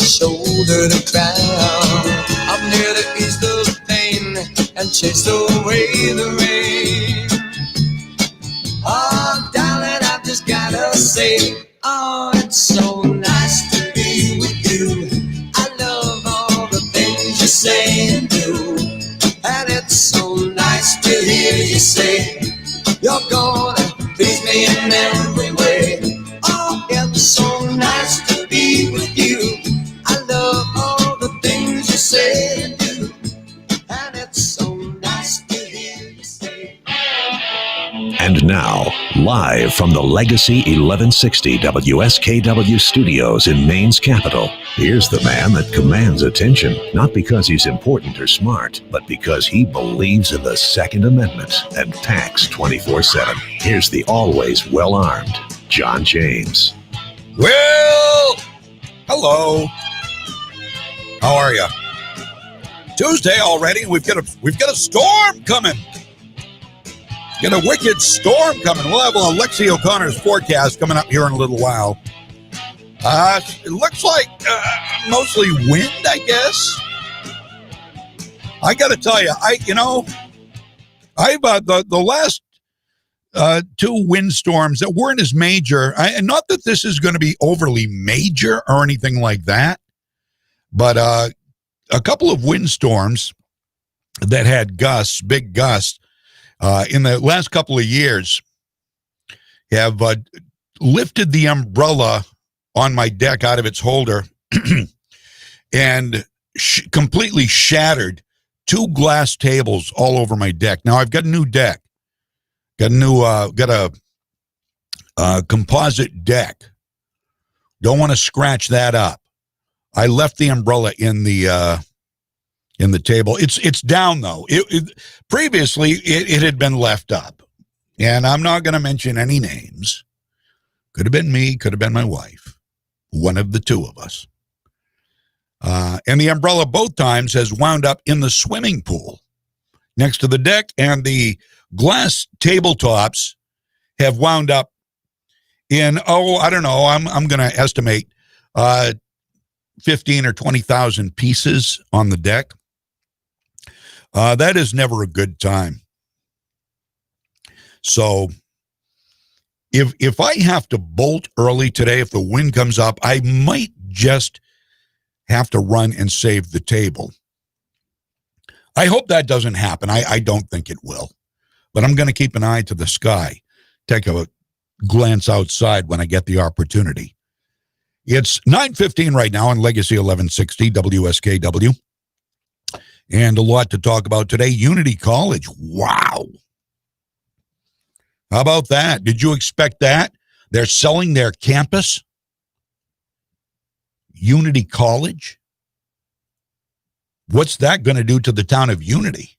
shoulder to ground. I'm here to ease the pain and chase away the rain. Oh, darling, I've just gotta say, oh, it's so nice to be with you. I love all the things you say and do. And it's so nice to hear you say, you're gonna please me in every way. Oh, it's so nice to be with you. I love all the things you say and do. And it's so nice to hear you say. And now, live from the Legacy 1160 WSKW studios in Maine's capital, here's the man that commands attention, not because he's important or smart, but because he believes in the Second Amendment and tax 24/7. Here's the always well-armed John James. Well, hello. How are you? Tuesday already. We've got a storm coming. Got a wicked storm coming. We'll have Alexi O'Connor's forecast coming up here in a little while. It looks like mostly wind, I guess. I got to tell you, I've the last two windstorms that weren't as major. And not that this is going to be overly major or anything like that, but a couple of windstorms that had gusts, big gusts, in the last couple of years have lifted the umbrella on my deck out of its holder and completely shattered two glass tables all over my deck. Now I've got a new deck, got a composite deck. Don't want to scratch that up. I left the umbrella in the table. It's down though. Previously it had been left up, and I'm not going to mention any names. Could have been me, could have been my wife, one of the two of us. And the umbrella both times has wound up in the swimming pool next to the deck, and the glass tabletops have wound up in, I don't know, I'm going to estimate 15 or 20,000 pieces on the deck. That is never a good time. So if I have to bolt early today, if the wind comes up, I might just have to run and save the table. I hope that doesn't happen. I don't think it will, but I'm going to keep an eye to the sky, take a glance outside when I get the opportunity. It's 9:15 right now on Legacy 1160 WSKW. And a lot to talk about today. Unity College. Wow. How about that? Did you expect that? They're selling their campus. Unity College. What's that going to do to the town of Unity?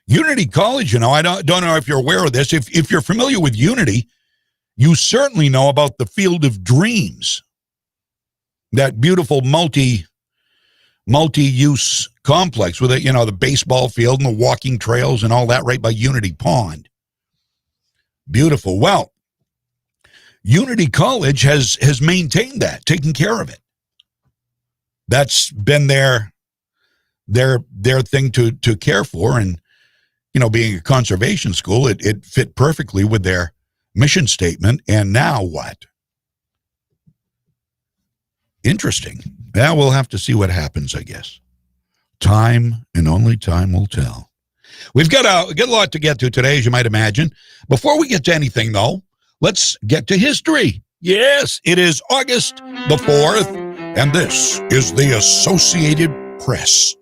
Unity College, I don't know if you're aware of this. If you're familiar with Unity, you certainly know about the Field of Dreams. That beautiful multi-use complex with the baseball field and the walking trails and all that right by Unity Pond. Beautiful. Well, Unity College has maintained that, taken care of it. That's been their thing to care for, and being a conservation school, it fit perfectly with their mission statement. And now what? Interesting. Yeah, we'll have to see what happens, I guess. Time and only time will tell. We've got a lot to get to today, as you might imagine. Before we get to anything, though, let's get to history. Yes, it is August the 4th, and this is the Associated Press.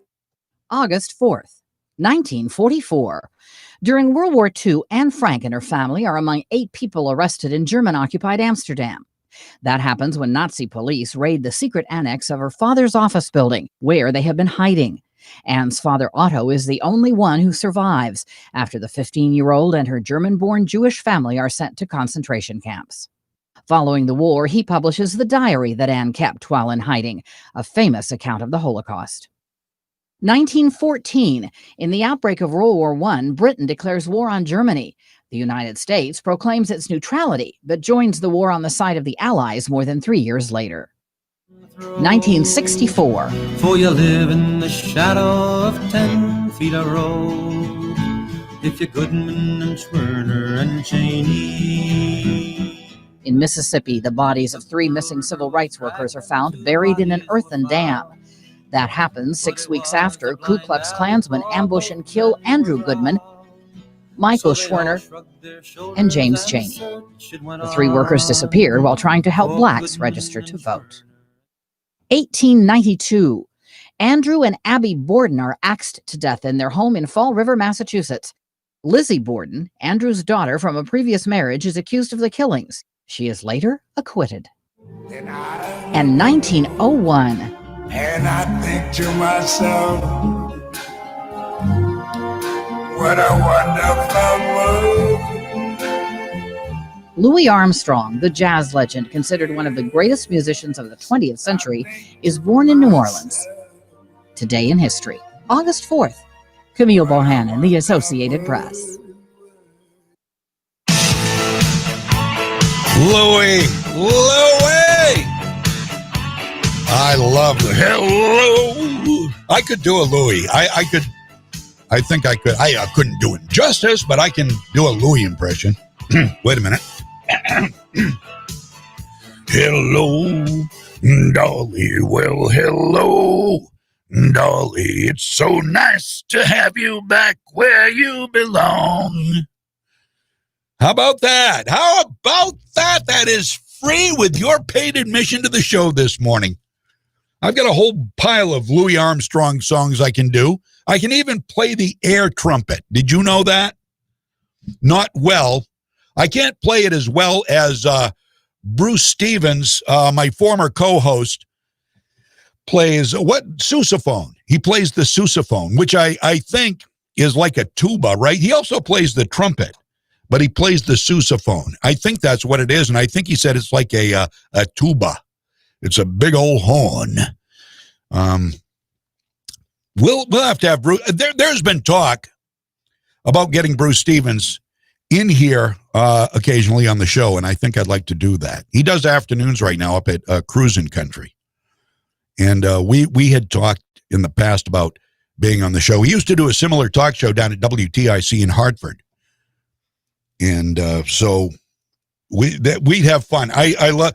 August 4th, 1944. During World War II, Anne Frank and her family are among 8 people arrested in German-occupied Amsterdam. That happens when Nazi police raid the secret annex of her father's office building, where they have been hiding. Anne's father, Otto, is the only one who survives after the 15-year-old and her German-born Jewish family are sent to concentration camps. Following the war, he publishes the diary that Anne kept while in hiding, a famous account of the Holocaust. 1914. In the outbreak of World War I, Britain declares war on Germany. The United States proclaims its neutrality, but joins the war on the side of the Allies more than 3 years later. 1964. For you live in the shadow of 10 feet of road. If you're Goodman and Schwerner and Cheney. In Mississippi, the bodies of 3 missing civil rights workers are found buried in an earthen dam. That happens 6 weeks after Ku Klux Klansmen ambush and kill Andrew Goodman, Michael Schwerner, and James Cheney. The 3 workers disappeared while trying to help blacks register to vote. 1892. Andrew and Abby Borden are axed to death in their home in Fall River, Massachusetts. Lizzie Borden, Andrew's daughter from a previous marriage, is accused of the killings. She is later acquitted. And 1901. And I think to myself, what a wonderful world. Louis Armstrong, the jazz legend, considered one of the greatest musicians of the 20th century, is born in New Orleans. Today in history, August 4th. Camille Bohannon, The Associated Press. Louie. I love the hello. I could do a Louie. I think I could. I couldn't do it justice, but I can do a Louie impression. Wait a minute. Hello, Dolly. Well, hello, Dolly. It's so nice to have you back where you belong. How about that? That is free with your paid admission to the show this morning. I've got a whole pile of Louis Armstrong songs I can do. I can even play the air trumpet. Did you know that? Not well. I can't play it as well as Bruce Stevens, my former co-host, plays sousaphone. He plays the sousaphone, which I think is like a tuba, right? He also plays the trumpet, but he plays the sousaphone. I think that's what it is, and I think he said it's like a tuba. It's a big old horn. We'll have to have Bruce. There's been talk about getting Bruce Stevens in here occasionally on the show, and I think I'd like to do that. He does afternoons right now up at Cruisin' Country, and we had talked in the past about being on the show. He used to do a similar talk show down at WTIC in Hartford, and so we'd have fun. I love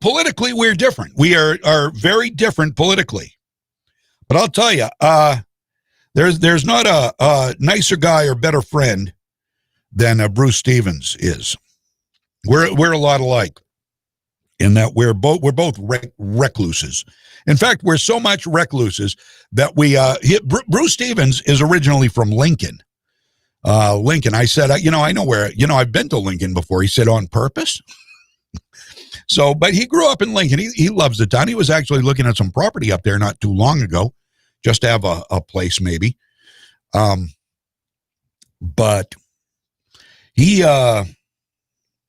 politically we're different. We are very different politically, but I'll tell you, there's not a nicer guy or better friend than Bruce Stevens is. We're a lot alike in that we're both recluses. In fact, we're so much recluses that Bruce Stevens is originally from Lincoln. Lincoln. I said, I know where, I've been to Lincoln before. He said, on purpose. So, but he grew up in Lincoln. He loves the town. He was actually looking at some property up there not too long ago, just to have a place maybe. But he's I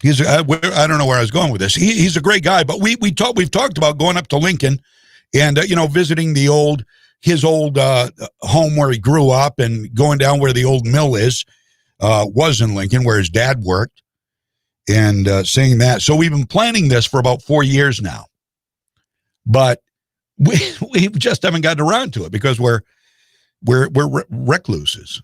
don't know where I was going with this. He's a great guy, but we've talked about going up to Lincoln and, visiting his old home where he grew up and going down where the old mill was in Lincoln, where his dad worked, and seeing that. So we've been planning this for about 4 years now, but we just haven't gotten around to it because we're recluses.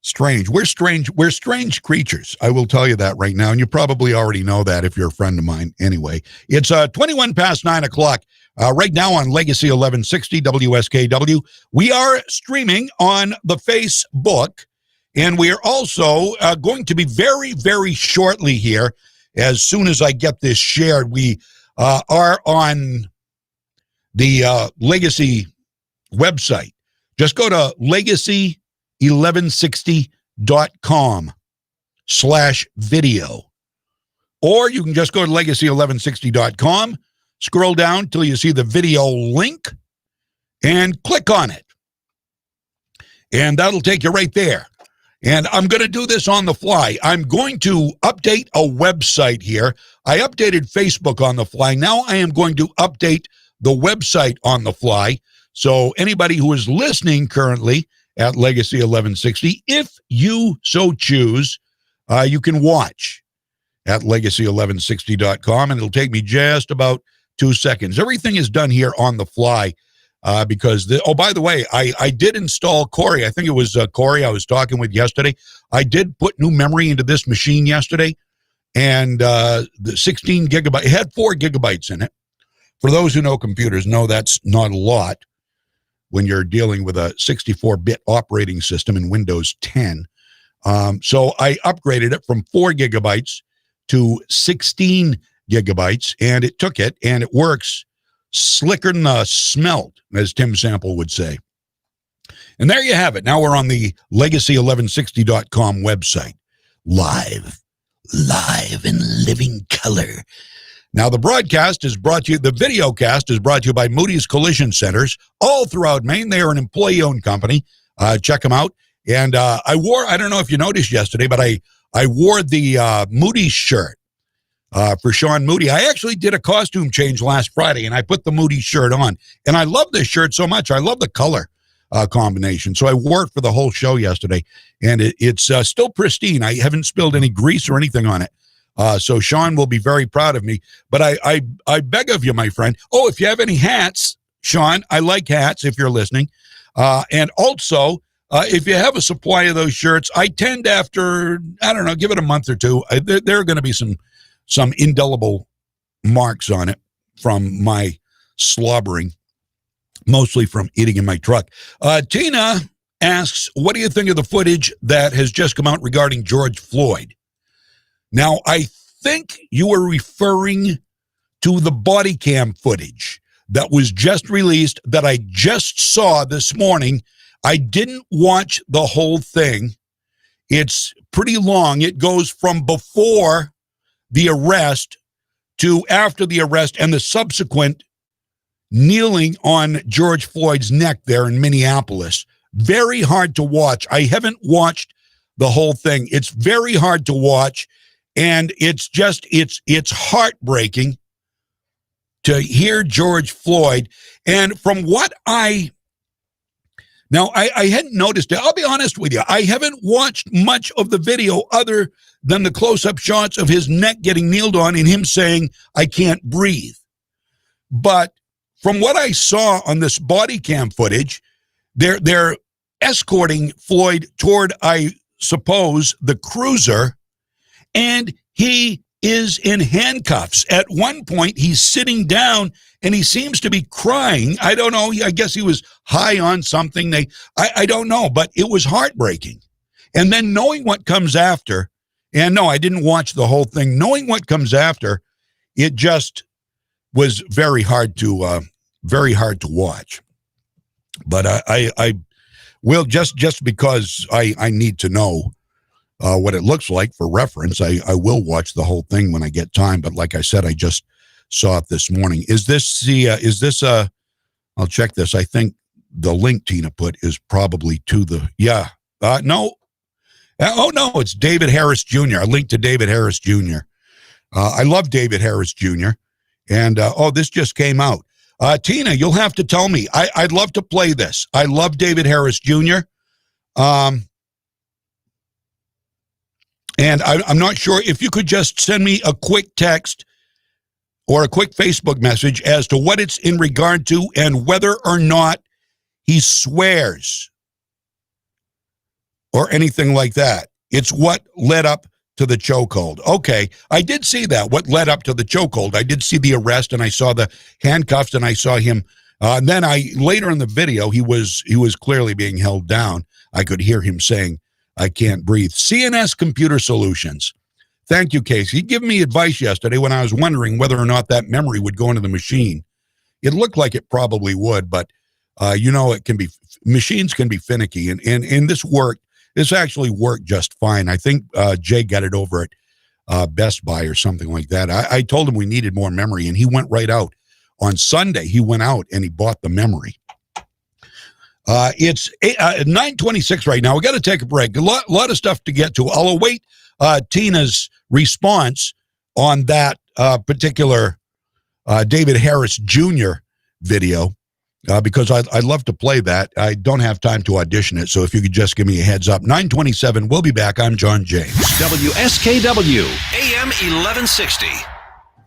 Strange. We're strange creatures. I will tell you that right now, and you probably already know that if you're a friend of mine. Anyway, it's 21 past 9 o'clock. Right now on Legacy 1160 WSKW. We are streaming on the Facebook, and we are also going to be very, very shortly here, as soon as I get this shared, we are on the Legacy website. Just go to legacy1160.com/video, or you can just go to legacy1160.com. Scroll down till you see the video link and click on it. And that'll take you right there. And I'm going to do this on the fly. I'm going to update a website here. I updated Facebook on the fly. Now I am going to update the website on the fly. So anybody who is listening currently at Legacy 1160, if you so choose, you can watch at legacy1160.com, and it'll take me just about 2 seconds. Everything is done here on the fly because, by the way, I did install Corey. I think it was Corey I was talking with yesterday. I did put new memory into this machine yesterday, and the 16 gigabyte, it had 4 gigabytes in it. For those who know computers, know that's not a lot when you're dealing with a 64-bit operating system in Windows 10. So I upgraded it from 4 gigabytes to 16 gigabytes, and it took it, and it works slicker than a smelt, as Tim Sample would say. And there you have it. Now we're on the legacy1160.com website. Live in living color. Now, the broadcast is brought to you, the video cast is brought to you by Moody's Collision Centers all throughout Maine. They are an employee-owned company. Check them out. And I don't know if you noticed yesterday, but I wore the Moody's shirt for Sean Moody. I actually did a costume change last Friday, and I put the Moody's shirt on. And I love this shirt so much. I love the color combination. So I wore it for the whole show yesterday, and it's still pristine. I haven't spilled any grease or anything on it. So Sean will be very proud of me. But I beg of you, my friend. Oh, if you have any hats, Sean, I like hats if you're listening. And also, if you have a supply of those shirts, I tend after, I don't know, give it a month or two, there are going to be some indelible marks on it from my slobbering, mostly from eating in my truck. Tina asks, what do you think of the footage that has just come out regarding George Floyd? Now, I think you were referring to the body cam footage that was just released that I just saw this morning. I didn't watch the whole thing. It's pretty long. It goes from before the arrest to after the arrest and the subsequent kneeling on George Floyd's neck there in Minneapolis. Very hard to watch. I haven't watched the whole thing. It's very hard to watch. And it's heartbreaking to hear George Floyd. And from what I hadn't noticed it. I'll be honest with you. I haven't watched much of the video other than the close-up shots of his neck getting kneeled on and him saying, I can't breathe. But from what I saw on this body cam footage, they're escorting Floyd toward, I suppose, the cruiser, and he is in handcuffs. At one point, he's sitting down, and he seems to be crying. I don't know. I guess he was high on something. I don't know, but it was heartbreaking. And then knowing what comes after, and no, I didn't watch the whole thing. Knowing what comes after, it just was very hard to watch. But I will just because I need to know what it looks like for reference. I will watch the whole thing when I get time. But like I said, I just saw it this morning. I'll check this. I think the link Tina put is probably to the, no. Oh, no, it's David Harris Jr. A link to David Harris Jr. I love David Harris Jr. And, this just came out. Tina, you'll have to tell me. I'd love to play this. I love David Harris Jr. And I'm not sure if you could just send me a quick text or a quick Facebook message as to what it's in regard to and whether or not he swears or anything like that. It's what led up to the chokehold. Okay, I did see that, what led up to the chokehold. I did see the arrest, and I saw the handcuffs, and I saw him. And then later in the video, he was clearly being held down. I could hear him saying, I can't breathe. CNS Computer Solutions. Thank you, Casey. He gave me advice yesterday when I was wondering whether or not that memory would go into the machine. It looked like it probably would, but machines can be finicky, and this actually worked just fine. I think Jay got it over at Best Buy or something like that. I told him we needed more memory, and he went right out. On Sunday, he went out and he bought the memory. It's 9:26 right now. We got to take a break. A lot of stuff to get to. I'll await Tina's response on that particular David Harris Jr. video because I'd love to play that. I don't have time to audition it, so if you could just give me a heads up. 9:27. We'll be back. I'm John James. WSKW AM 1160.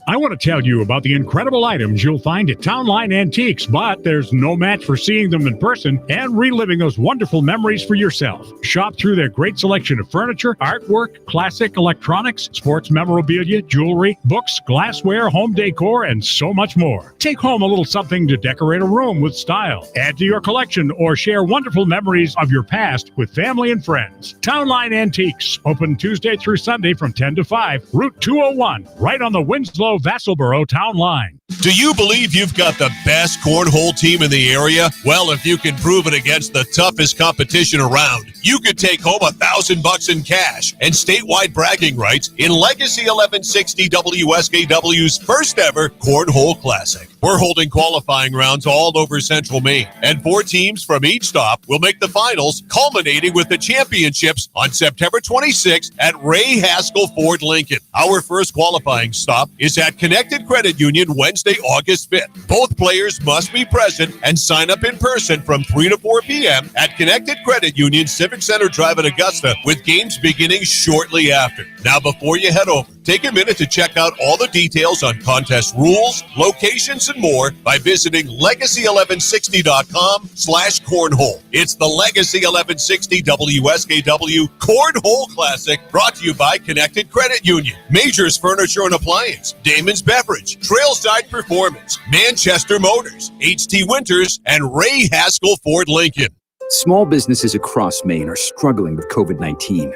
I want to tell you about the incredible items you'll find at Town Line Antiques, but there's no match for seeing them in person and reliving those wonderful memories for yourself. Shop through their great selection of furniture, artwork, classic electronics, sports memorabilia, jewelry, books, glassware, home decor, and so much more. Take home a little something to decorate a room with style. Add to your collection or share wonderful memories of your past with family and friends. Town Line Antiques, open Tuesday through Sunday from 10 to 5, Route 201, right on the Winslow-Vassalboro Town Line. Do you believe you've got the best cornhole team in the area? Well, if you can prove it against the toughest competition around, you could take home $1,000 in cash and statewide bragging rights in Legacy 1160 WSKW's first ever Cornhole Classic. We're holding qualifying rounds all over Central Maine, and 4 teams from each stop will make the finals, culminating with the championships on September 26th at Ray Haskell Ford Lincoln. Our first qualifying stop is at Connected Credit Union Wednesday, August 5th. Both players must be present and sign up in person from 3 to 4 p.m. at Connected Credit Union Civic Center Drive in Augusta, with games beginning shortly after. Now, before you head over, take a minute to check out all the details on contest rules, locations, and more by visiting legacy1160.com/cornhole. It's the Legacy 1160 WSKW Cornhole Classic, brought to you by Connected Credit Union, Majors Furniture and Appliance, Damon's Beverage, Trailside Performance, Manchester Motors, HT Winters, and Ray Haskell Ford Lincoln. Small businesses across Maine are struggling with COVID-19.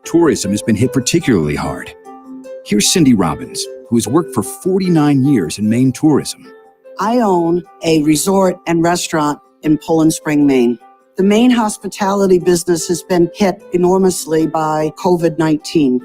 Tourism has been hit particularly hard. Here's Cindy Robbins, who has worked for 49 years in Maine tourism. I own a resort and restaurant in Poland Spring, Maine. The Maine hospitality business has been hit enormously by COVID-19.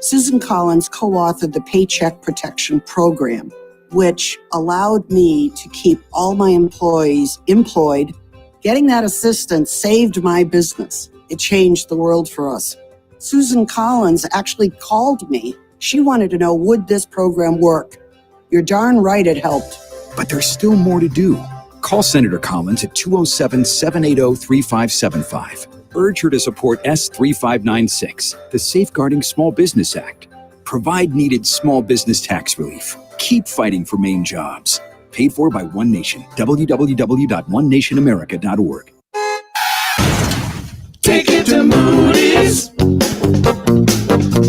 Susan Collins co-authored the Paycheck Protection Program, which allowed me to keep all my employees employed. Getting that assistance saved my business. It changed the world for us. Susan Collins actually called me. She wanted to know, would this program work? You're darn right it helped. But there's still more to do. Call Senator Collins at 207-780-3575. Urge her to support S3596, the Safeguarding Small Business Act. Provide needed small business tax relief. Keep fighting for Maine jobs. Paid for by One Nation. www.onenationamerica.org. Take it to Moody's.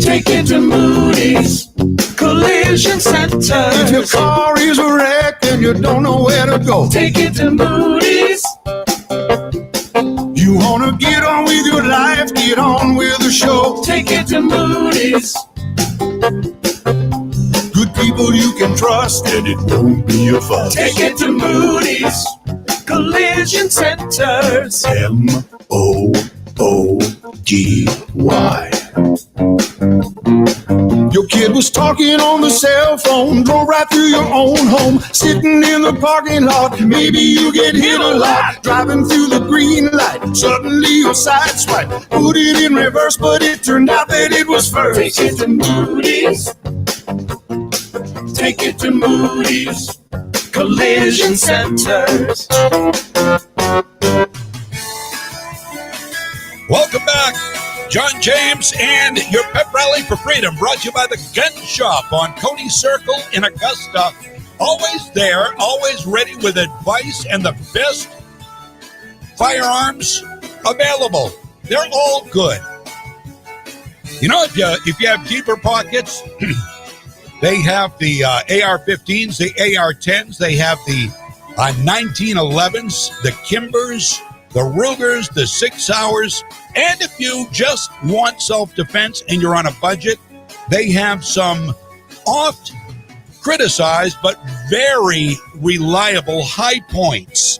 Take it to Moody's Collision Center. If your car is a wreck and you don't know where to go, Take it to Moody's. you want to get on with your life, get on with the show. Take it to Moody's. Good people you can trust and it won't be a fuss. Take it to Moody's Collision Centers. MOODY. Your kid was talking on the cell phone, drove right through your own home, sitting in the parking lot. Maybe you get hit a lot, driving through the green light. Suddenly your side swipe, put it in reverse, but it turned out that it was first. Take it to Moody's. Take it to Moody's Collision Centers. Welcome back. John James and your pep rally for freedom, brought to you by the Gun Shop on Cody Circle in Augusta. Always there, always ready with advice and the best firearms available. They're all good. You know, if you have deeper pockets, they have the AR-15s, the AR-10s. They have the 1911s, the Kimbers, the Rugers, the 6 Hours. And if you just want self-defense and you're on a budget, they have some oft criticized but very reliable high points.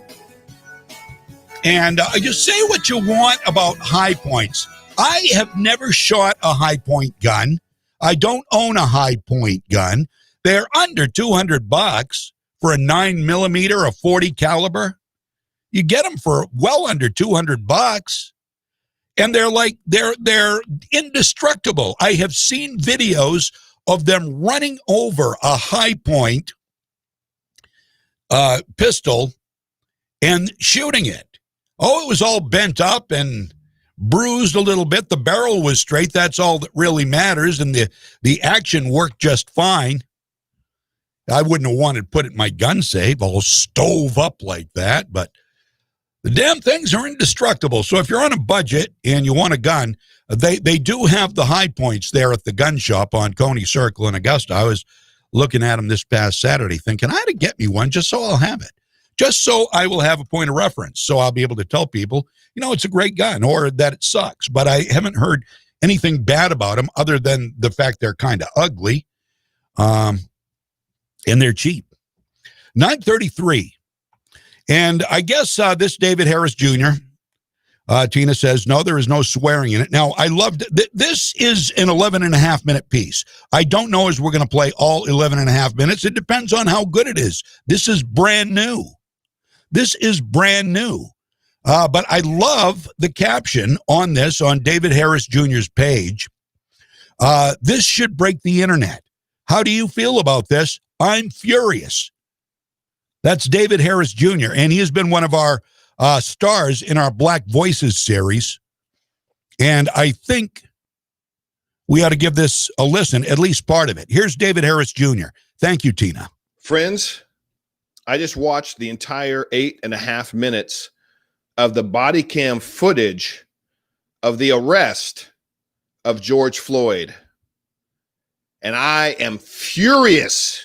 And you say what you want about high points. I have never shot a high point gun. I don't own a high point gun. They're under $200 for a 9mm, a 40 caliber. You get them for well under $200. And they're indestructible. I have seen videos of them running over a high point pistol and shooting it. Oh, it was all bent up and bruised a little bit. The barrel was straight. That's all that really matters. And the action worked just fine. I wouldn't have wanted to put it in my gun safe, all stove up like that, but the damn things are indestructible. So if you're on a budget and you want a gun, they do have the high points there at the gun shop on Coney Circle in Augusta. I was looking at them this past Saturday thinking I had to get me one just so I'll have it. Just so I will have a point of reference. So I'll be able to tell people, it's a great gun or that it sucks. But I haven't heard anything bad about them other than the fact they're kind of ugly. And they're cheap. 9:33. And I guess this David Harris Jr., Tina says, no, there is no swearing in it. Now, I loved this is an 11.5-minute piece. I don't know as we're going to play all 11.5 minutes. It depends on how good it is. This is brand new. This is brand new. But I love the caption on this on David Harris Jr.'s page. This should break the internet. How do you feel about this? I'm furious. That's David Harris Jr., and he has been one of our stars in our Black Voices series. And I think we ought to give this a listen, at least part of it. Here's David Harris Jr. Thank you, Tina. Friends, I just watched the entire 8.5 minutes of the body cam footage of the arrest of George Floyd. And I am furious.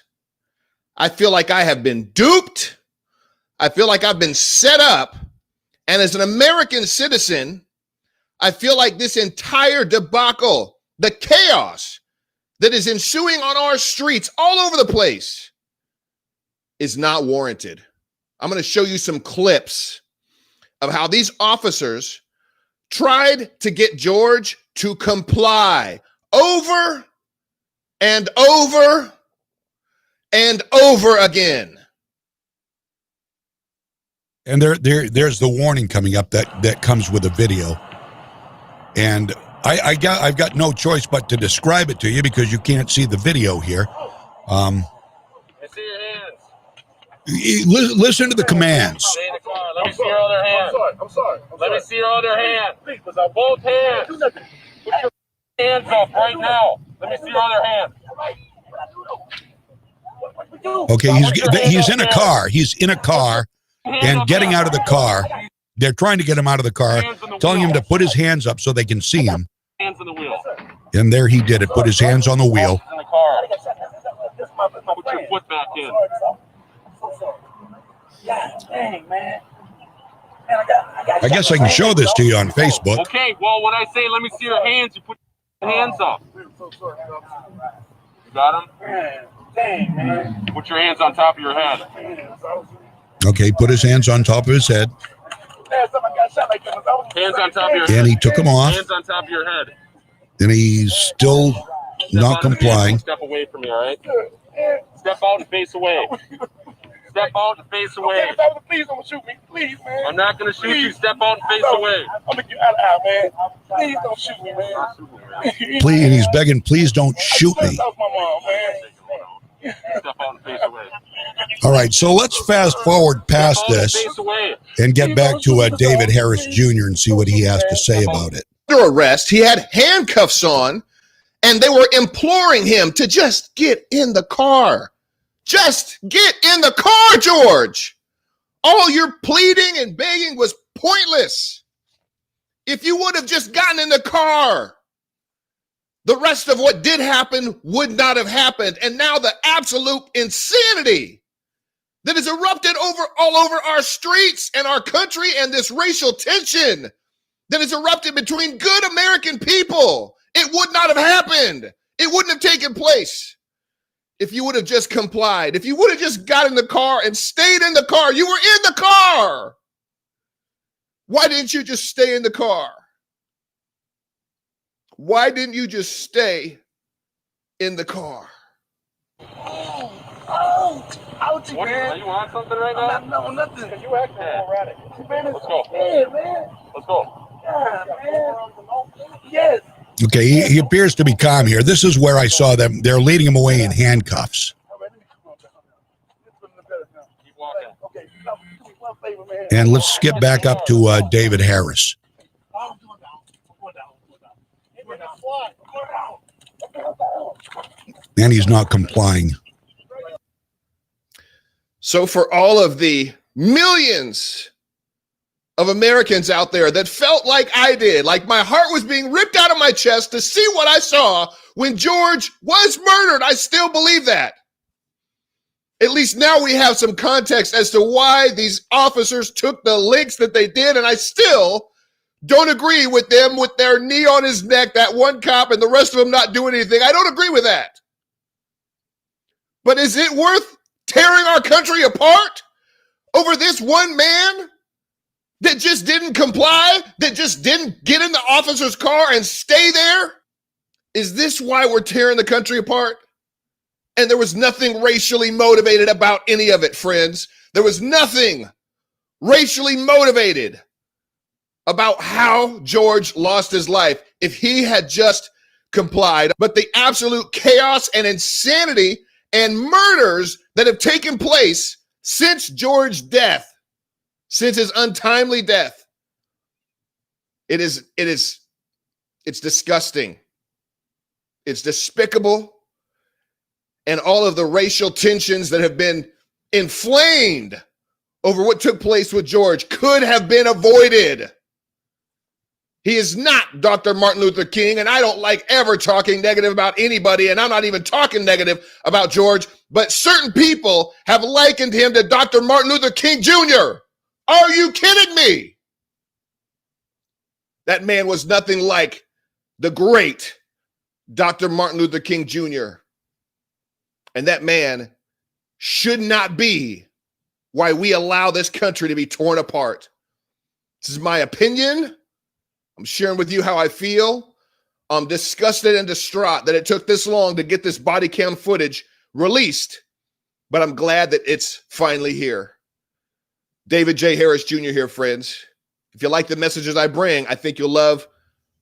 I feel like I have been duped. I feel like I've been set up. And as an American citizen, I feel like this entire debacle, the chaos that is ensuing on our streets all over the place, is not warranted. I'm going to show you some clips of how these officers tried to get George to comply over and over and over again. And there's the warning coming up that comes with a video. And I've got no choice but to describe it to you because you can't see the video here. I see your hands. Listen to the commands. Stay in the car. Let me see your other hand. I'm sorry. Let me see your other hand. Both hands. Put your hands up right now. Let me see your other hand. Okay, he's in a car. He's in a car and getting out of the car. They're trying to get him out of the car, telling him to put his hands up so they can see him. Hands on the wheel. And there he did it. Put his hands on the wheel. In the car. Put your foot back in. Dang, man. I guess I can show this to you on Facebook. Okay, well, when I say let me see your hands, you put your hands up. You got them? Dang, man. Put your hands on top of your head. Okay, put his hands on top of his head. Hands on top of your head. And he took them off. Hands on top of your head. And he's still not complying. Step away from me, all right? Step out and face away. Step out and face away. Please don't shoot me. Please, man. I'm not going to shoot you. Step out and face away. I'm going to get out, man. Please don't shoot me, man. Please, and he's begging, please don't shoot me. That's my mom, man. Step out and face away. All right, so let's fast forward past this and get back to David Harris Jr. and see what he has to say about it. Under arrest, he had handcuffs on, and they were imploring him to just get in the car. Just get in the car, George. All your pleading and begging was pointless. If you would have just gotten in the car, the rest of what did happen would not have happened. And now the absolute insanity that has erupted all over our streets and our country, and this racial tension that has erupted between good American people. It would not have happened. It wouldn't have taken place if you would have just complied. If you would have just got in the car and stayed in the car. You were in the car. Why didn't you just stay in the car? Why didn't you just stay in the car? Ouchie, man. You want something right now? No, nothing. You acting erratic. Let's go. Yeah, man. Let's go. Yeah, man. Yes. Okay, he appears to be calm here. This is where I saw them. They're leading him away in handcuffs. Keep walking. And let's get back up to David Harris. And he's not complying. So for all of the millions of Americans out there that felt like I did, like my heart was being ripped out of my chest to see what I saw when George was murdered, I still believe that. At least now we have some context as to why these officers took the lengths that they did, and I still don't agree with them with their knee on his neck, that one cop, and the rest of them not doing anything. I don't agree with that. But is it worth tearing our country apart over this one man that just didn't comply, that just didn't get in the officer's car and stay there? Is this why we're tearing the country apart? And there was nothing racially motivated about any of it, friends. There was nothing racially motivated about how George lost his life if he had just complied. But the absolute chaos and insanity and murders that have taken place since George's death, since his untimely death, it's disgusting. It's despicable. And all of the racial tensions that have been inflamed over what took place with George could have been avoided. He is not Dr. Martin Luther King, and I don't like ever talking negative about anybody, and I'm not even talking negative about George, but certain people have likened him to Dr. Martin Luther King Jr. Are you kidding me? That man was nothing like the great Dr. Martin Luther King Jr. And that man should not be why we allow this country to be torn apart. This is my opinion. I'm sharing with you how I feel. I'm disgusted and distraught that it took this long to get this body cam footage released, but I'm glad that it's finally here. David J. Harris Jr. here, friends. If you like the messages I bring, I think you'll love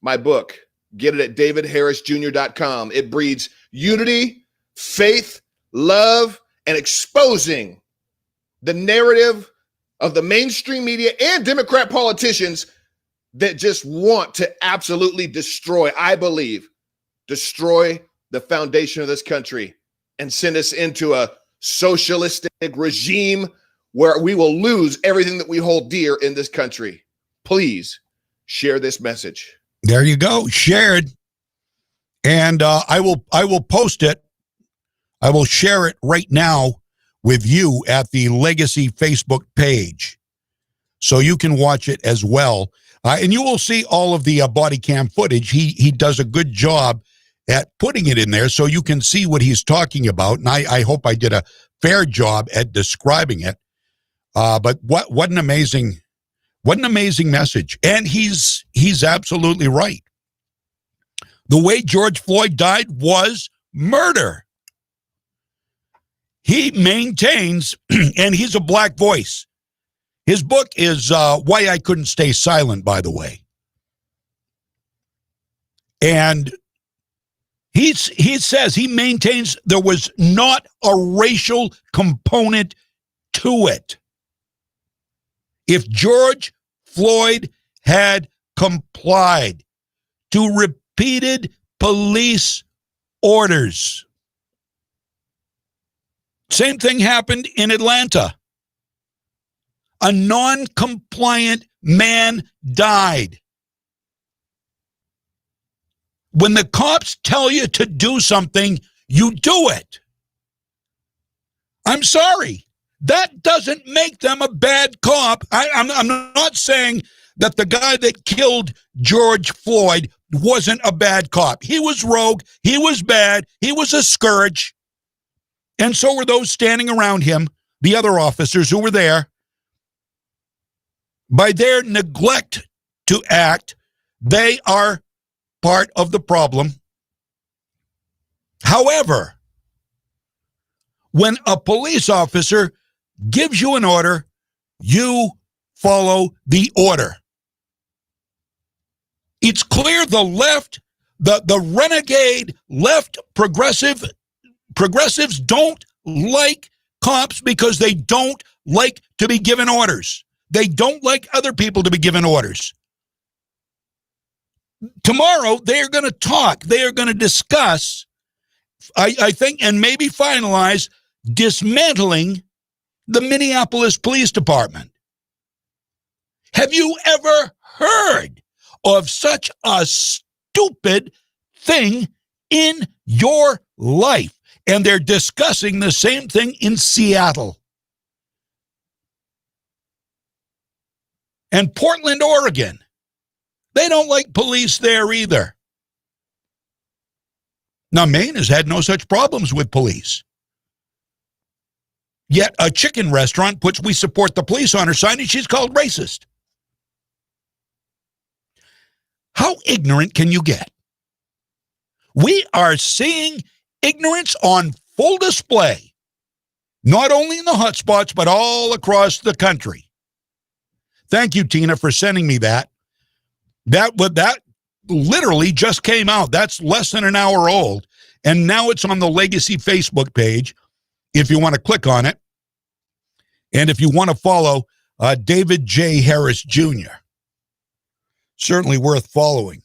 my book. Get it at davidharrisjr.com. It breeds unity, faith, love, and exposing the narrative of the mainstream media and Democrat politicians that just want to absolutely destroy, I believe, destroy the foundation of this country and send us into a socialistic regime where we will lose everything that we hold dear in this country. Please share this message. There you go. Shared. And I will post it. I will share it right now with you at the Legacy Facebook page, so you can watch it as well. And you will see all of the body cam footage. He does a good job at putting it in there so you can see what he's talking about. And I hope I did a fair job at describing it. But what an amazing message. And he's absolutely right. The way George Floyd died was murder. He maintains, and he's a black voice. His book is Why I Couldn't Stay Silent, by the way. And he says, he maintains there was not a racial component to it. If George Floyd had complied to repeated police orders. Same thing happened in Atlanta. A non-compliant man died. When the cops tell you to do something, you do it. I'm sorry. That doesn't make them a bad cop. I'm not saying that the guy that killed George Floyd wasn't a bad cop. He was rogue. He was bad. He was a scourge. And so were those standing around him, the other officers who were there. By their neglect to act, they are part of the problem. However, when a police officer gives you an order, you follow the order. It's clear the left, the renegade left progressives don't like cops because they don't like to be given orders. They don't like other people to be given orders. Tomorrow, they are going to talk. They are going to discuss, I think, and maybe finalize dismantling the Minneapolis Police Department. Have you ever heard of such a stupid thing in your life? And they're discussing the same thing in Seattle and Portland, Oregon. They don't like police there either. Now, Maine has had no such problems with police. Yet a chicken restaurant puts "We support the police" on her sign, and she's called racist. How ignorant can you get? We are seeing ignorance on full display, not only in the hot spots, but all across the country. Thank you, Tina, for sending me that. That literally just came out. That's less than an hour old. And now it's on the Legacy Facebook page if you want to click on it. And if you want to follow David J. Harris Jr., certainly worth following.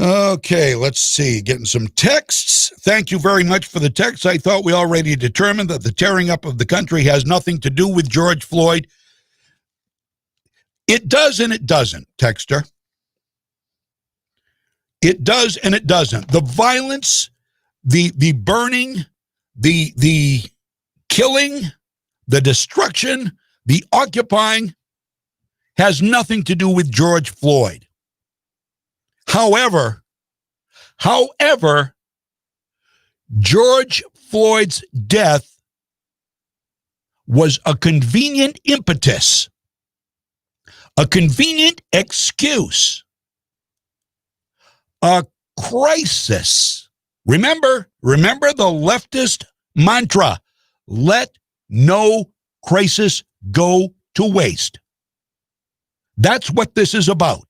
Okay, let's see. Getting some texts. Thank you very much for the text. I thought we already determined that the tearing up of the country has nothing to do with George Floyd. It does and it doesn't, texter. It does and it doesn't. The violence, the burning, the killing, the destruction, the occupying has nothing to do with George Floyd. However, George Floyd's death was a convenient impetus, a convenient excuse, a crisis. Remember the leftist mantra, let no crisis go to waste. That's what this is about.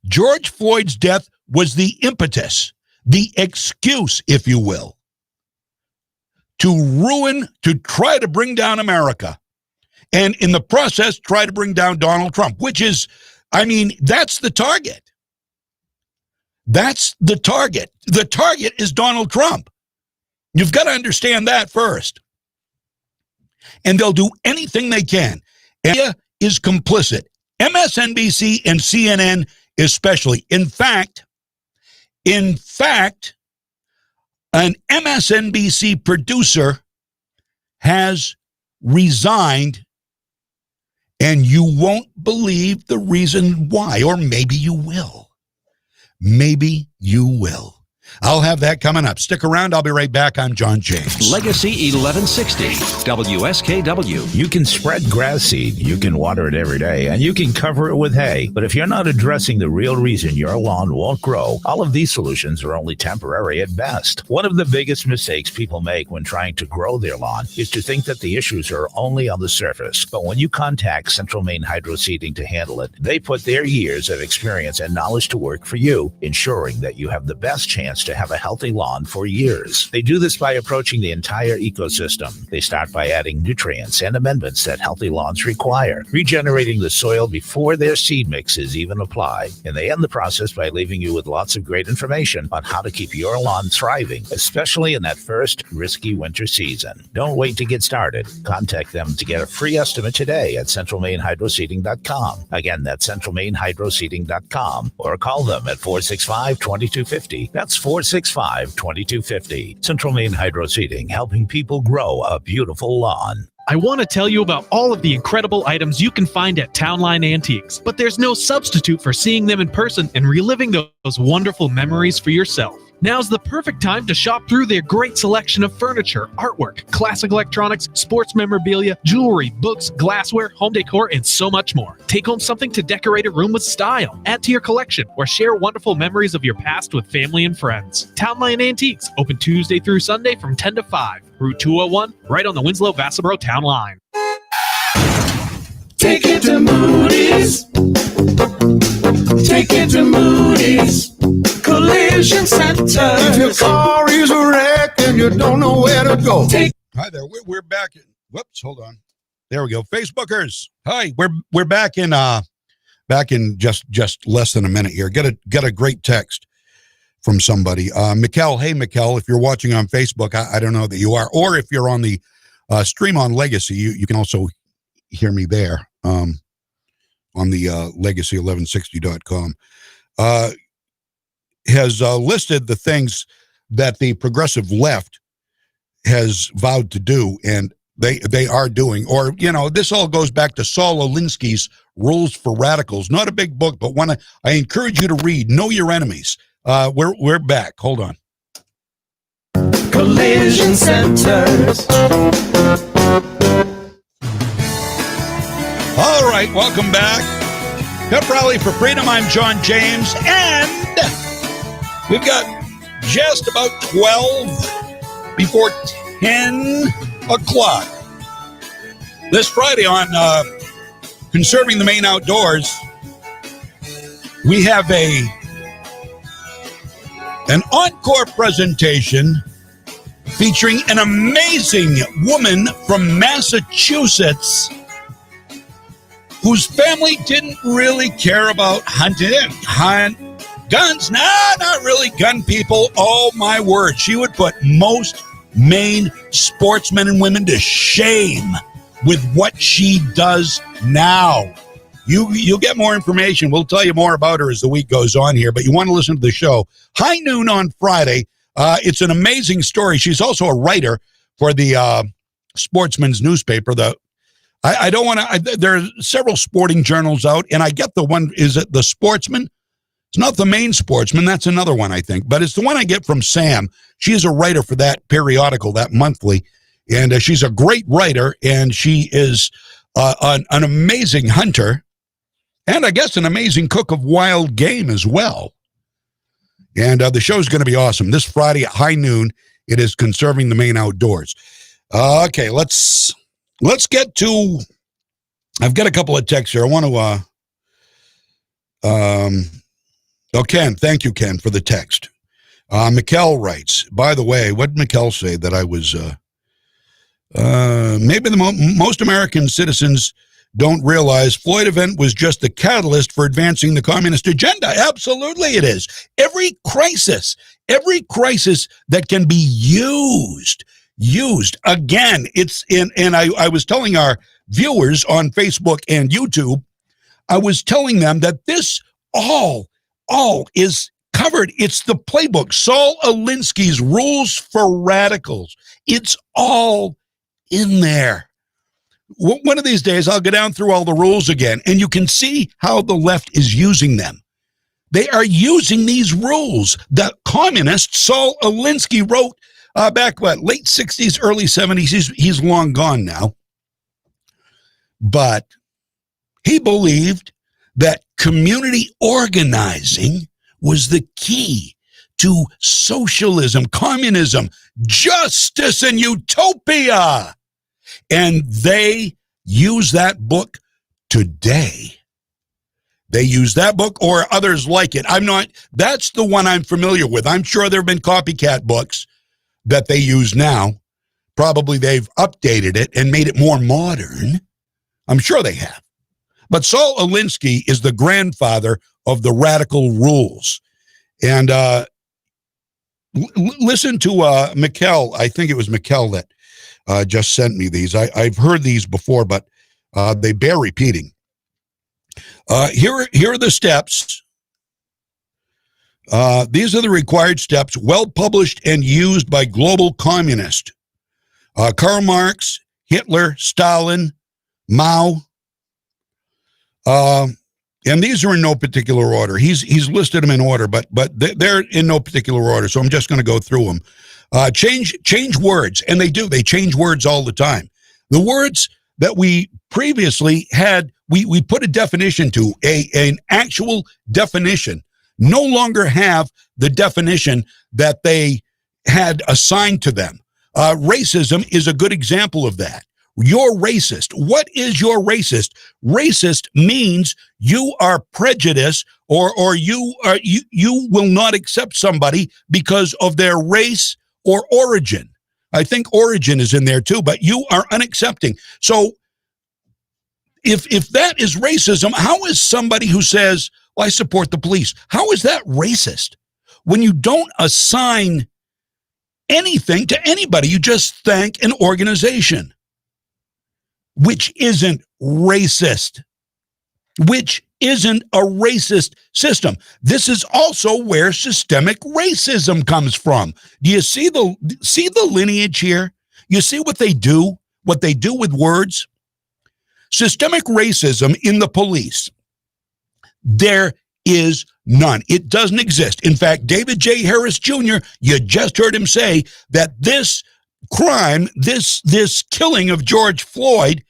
George Floyd's death was the impetus, the excuse, if you will, to try to bring down America. And in the process, try to bring down Donald Trump, which is, that's the target. That's the target. The target is Donald Trump. You've got to understand that first. And they'll do anything they can. Media is complicit. MSNBC and CNN especially. In fact, an MSNBC producer has resigned, and you won't believe the reason why, or maybe you will. Maybe you will. I'll have that coming up. Stick around. I'll be right back. I'm John James. Legacy 1160, WSKW. You can spread grass seed, you can water it every day, and you can cover it with hay. But if you're not addressing the real reason your lawn won't grow, all of these solutions are only temporary at best. One of the biggest mistakes people make when trying to grow their lawn is to think that the issues are only on the surface. But when you contact Central Maine Hydro Seeding to handle it, they put their years of experience and knowledge to work for you, ensuring that you have the best chance to have a healthy lawn for years. They do this by approaching the entire ecosystem. They start by adding nutrients and amendments that healthy lawns require, regenerating the soil before their seed mix is even applied. And they end the process by leaving you with lots of great information on how to keep your lawn thriving, especially in that first risky winter season. Don't wait to get started. Contact them to get a free estimate today at centralmainehydroseeding.com. Again, that's centralmainehydroseeding.com, or call them at 465-2250. That's 465-2250. Central Maine Hydro Seeding, helping people grow a beautiful lawn. I want to tell you about all of the incredible items you can find at Townline Antiques, but there's no substitute for seeing them in person and reliving those wonderful memories for yourself. Now's the perfect time to shop through their great selection of furniture, artwork, classic electronics, sports memorabilia, jewelry, books, glassware, home decor, and so much more. Take home something to decorate a room with style, add to your collection, or share wonderful memories of your past with family and friends. Townline Antiques, open Tuesday through Sunday from 10 to 5. Route 201, right on the Winslow-Vassabro Town Line. Take it to Moody's. Take it to Moody's Collision Center. If your car is a wreck and you don't know where to go. Hi there. We're back. Whoops, hold on. There we go. Facebookers. Hi. We're back in just less than a minute here. Get a great text from somebody. Mikkel, hey Mikkel, if you're watching on Facebook, I don't know that you are, or if you're on the Stream on Legacy. You can also hear me there on the legacy1160.com. Has listed the things that the progressive left has vowed to do, and they are doing. Or, this all goes back to Saul Alinsky's Rules for Radicals. Not a big book, but one I encourage you to read. Know Your Enemies. We're back. Hold on. Collision Centers. All right, welcome back. Pep Rally for Freedom. I'm John James, and we've got just about 12 before 10 o'clock. This Friday on Conserving the Maine Outdoors, we have an encore presentation featuring an amazing woman from Massachusetts whose family didn't really care about guns. Nah, not really gun people. Oh, my word. She would put most Maine sportsmen and women to shame with what she does now. You'll get more information. We'll tell you more about her as the week goes on here, but you want to listen to the show. High noon on Friday. It's an amazing story. She's also a writer for the Sportsman's newspaper. I don't want to, there are several sporting journals out, and I get the one, is it the Sportsman? It's not the Maine Sportsman. That's another one, I think, but it's the one I get from Sam. She is a writer for that periodical, that monthly, and she's a great writer, and she is an amazing hunter, and I guess an amazing cook of wild game as well. And the show's going to be awesome. This Friday at high noon, it is Conserving the Maine Outdoors. Okay, let's get to, I've got a couple of texts here. I want to, Ken, thank you, Ken, for the text. Mikkel writes, by the way, what did Mikkel say? That I was, maybe most American citizens don't realize Floyd event was just the catalyst for advancing the communist agenda. Absolutely it is. Every crisis that can be used again, it's in, and I was telling our viewers on Facebook and YouTube, I was telling them that this all is covered. It's the playbook, Saul Alinsky's Rules for Radicals. It's all in there. One of these days, I'll go down through all the rules again, and you can see how the left is using them. They are using these rules that communist Saul Alinsky wrote back, late 60s, early 70s. He's long gone now. But he believed that community organizing was the key to socialism, communism, justice, and utopia. And they use that book today. They use that book or others like it. That's the one I'm familiar with. I'm sure there have been copycat books that they use now. Probably they've updated it and made it more modern. I'm sure they have. But Saul Alinsky is the grandfather of the radical rules. And listen to Mikkel. I think it was Mikkel that just sent me these. I've heard these before, but they bear repeating. Here are the steps. These are the required steps, well published and used by global communists. Karl Marx, Hitler, Stalin, Mao. And these are in no particular order. He's listed them in order, but they're in no particular order. So I'm just going to go through them. Change words, and they do. They change words all the time. The words that we previously had, we put a definition to, an actual definition, no longer have the definition that they had assigned to them. Racism is a good example of that. You're racist. What is your racist? Racist means you are prejudiced, or you will not accept somebody because of their race or origin. I think origin is in there too, but you are unaccepting. So if that is racism, how is somebody who says, well, I support the police, how is that racist? When you don't assign anything to anybody. You just thank an organization, which isn't racist, which isn't a racist system. This is also where systemic racism comes from. Do you see the lineage here? You see what they do with words? Systemic racism in the police. There is none. It doesn't exist. In fact, David J. Harris Jr., you just heard him say that this crime, this killing of George Floyd,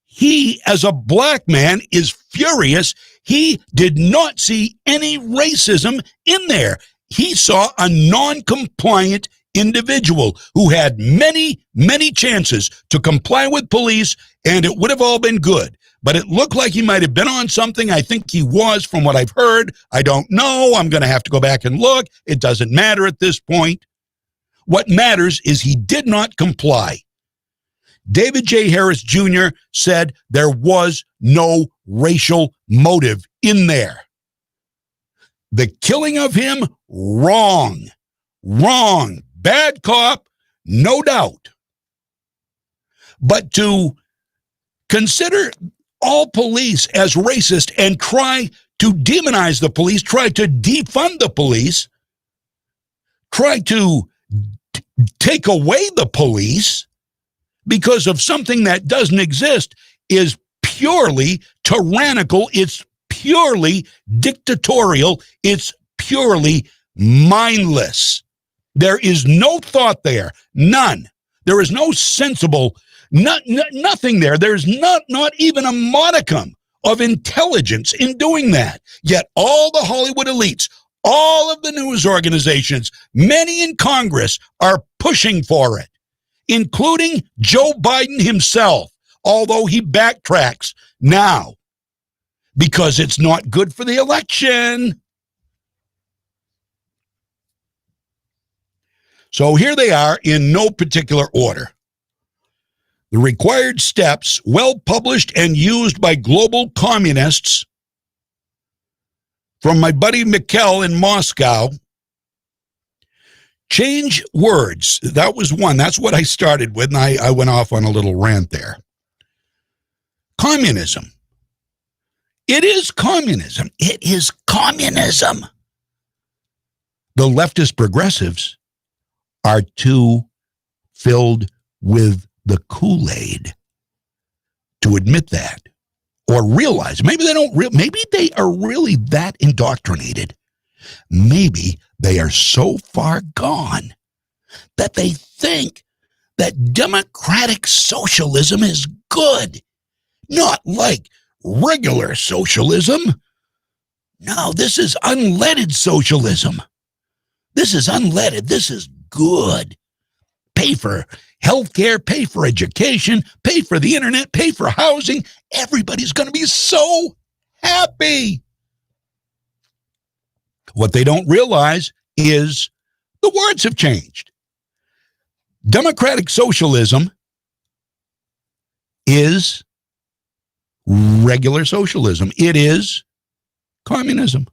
he, as a black man, is furious. He did not see any racism in there. He saw a non-compliant individual who had many, many chances to comply with police, and it would have all been good. But it looked like he might have been on something. I think he was, from what I've heard. I don't know. I'm going to have to go back and look. It doesn't matter at this point. What matters is he did not comply. David J. Harris Jr. said there was no racial motive in there. The killing of him, wrong. Wrong. Bad cop, no doubt. But to consider all police as racist and try to demonize the police, try to defund the police, try to take away the police because of something that doesn't exist is purely tyrannical. It's purely dictatorial. It's purely mindless. There is no thought there. None. There is no sensible, nothing there. There's not even a modicum of intelligence in doing that. Yet all the Hollywood elites, all of the news organizations, many in Congress are pushing for it, including Joe Biden himself, although he backtracks now because it's not good for the election. So here they are in no particular order. The required steps, well published and used by global communists, from my buddy Mikkel in Moscow. Change words. That was one. That's what I started with, and I went off on a little rant there. Communism. It is communism. It is communism. The leftist progressives are too filled with the Kool-Aid to admit that or realize. Maybe they don't. Maybe they are really that indoctrinated. Maybe they are so far gone that they think that democratic socialism is good, not like regular socialism. No, this is unleaded socialism. This is unleaded. This is good. Pay for healthcare, pay for education, pay for the internet, pay for housing. Everybody's going to be so happy. What they don't realize is the words have changed. Democratic socialism is regular socialism. It is communism.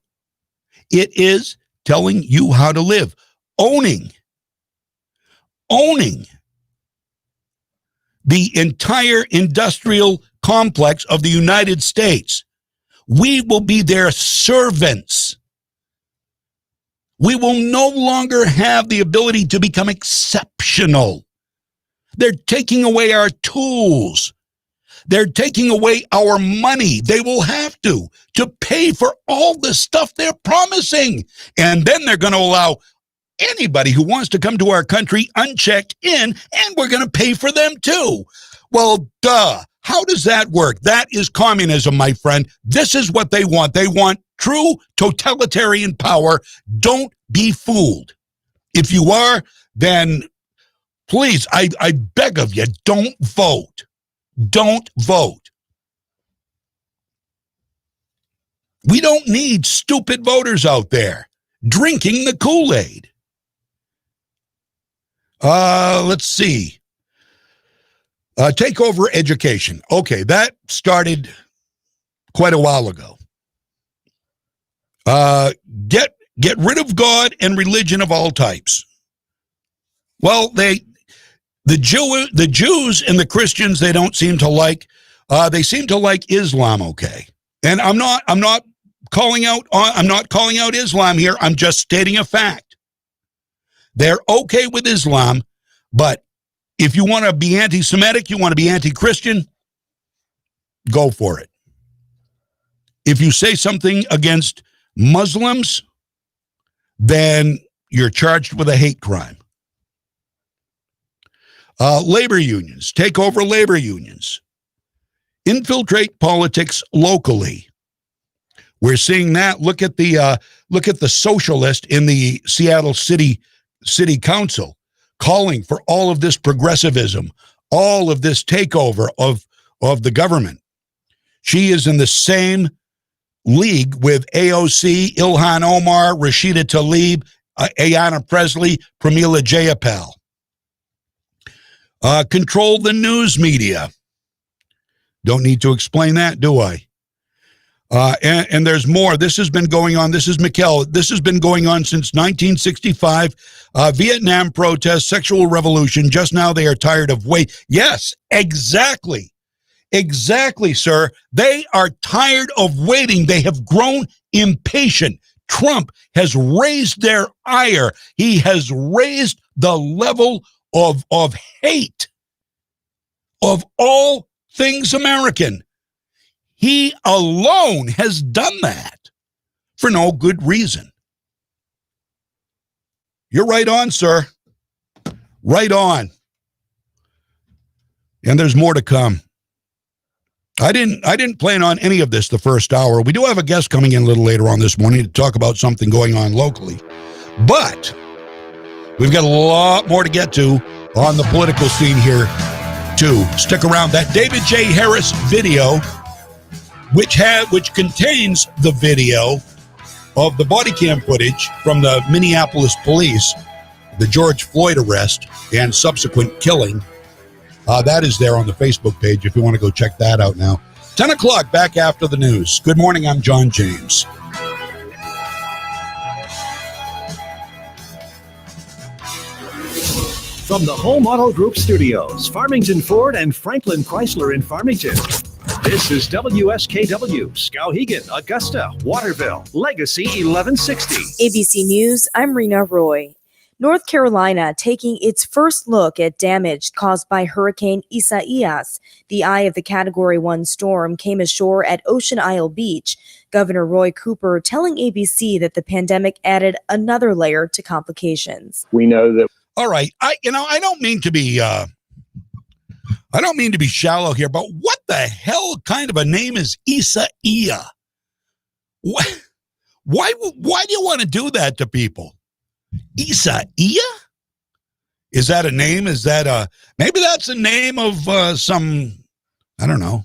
It is telling you how to live. Owning the entire industrial complex of the United States. We will be their servants. We will no longer have the ability to become exceptional. They're taking away our tools. They're taking away our money. They will have to pay for all the stuff they're promising. And then they're going to allow anybody who wants to come to our country unchecked in, and we're going to pay for them too. Well, duh. How does that work? That is communism, my friend. This is what they want. They want true totalitarian power. Don't be fooled. If you are, then please, I beg of you, don't vote. Don't vote. We don't need stupid voters out there drinking the Kool-Aid. Let's see. Take over education. Okay, that started quite a while ago. Get rid of God and religion of all types. Well, the Jews and the Christians, they don't seem to like. They seem to like Islam. Okay, and I'm not calling out Islam here. I'm just stating a fact. They're okay with Islam, but if you want to be anti-Semitic, you want to be anti-Christian, go for it. If you say something against Muslims, then you're charged with a hate crime. Labor unions, take over labor unions. Infiltrate politics locally. We're seeing that. Look at the socialist in the Seattle City Council calling for all of this progressivism, all of this takeover of the government. She is in the same league with AOC, Ilhan Omar, Rashida Tlaib, Ayanna Pressley, Pramila Jayapal. Control the news media. Don't need to explain that, do I? And there's more. This has been going on. This is Mikkel. This has been going on since 1965. Vietnam protests, sexual revolution. Just now they are tired of wait. Yes, exactly. Exactly, sir. They are tired of waiting. They have grown impatient. Trump has raised their ire. He has raised the level of hate of all things American. He alone has done that for no good reason. You're right on, sir. Right on. And there's more to come. I didn't plan on any of this the first hour. We do have a guest coming in a little later on this morning to talk about something going on locally. But we've got a lot more to get to on the political scene here, too. Stick around. That David J. Harris video, which contains the video of the body cam footage from the Minneapolis police, the George Floyd arrest and subsequent killing. That is there on the Facebook page if you want to go check that out now. 10 o'clock, back after the news. Good morning, I'm John James. From the Home Auto Group Studios, Farmington Ford and Franklin Chrysler in Farmington. This is WSKW, Skowhegan, Augusta, Waterville, Legacy 1160. ABC News, I'm Rena Roy. North Carolina taking its first look at damage caused by Hurricane Isaias. The eye of the Category 1 storm came ashore at Ocean Isle Beach. Governor Roy Cooper telling ABC that the pandemic added another layer to complications. We know that. All right, I don't mean to be shallow here, but what the hell kind of a name is Isaiah? Why do you want to do that to people? Isaiah? Is that a name? Is that maybe that's a name of some, I don't know.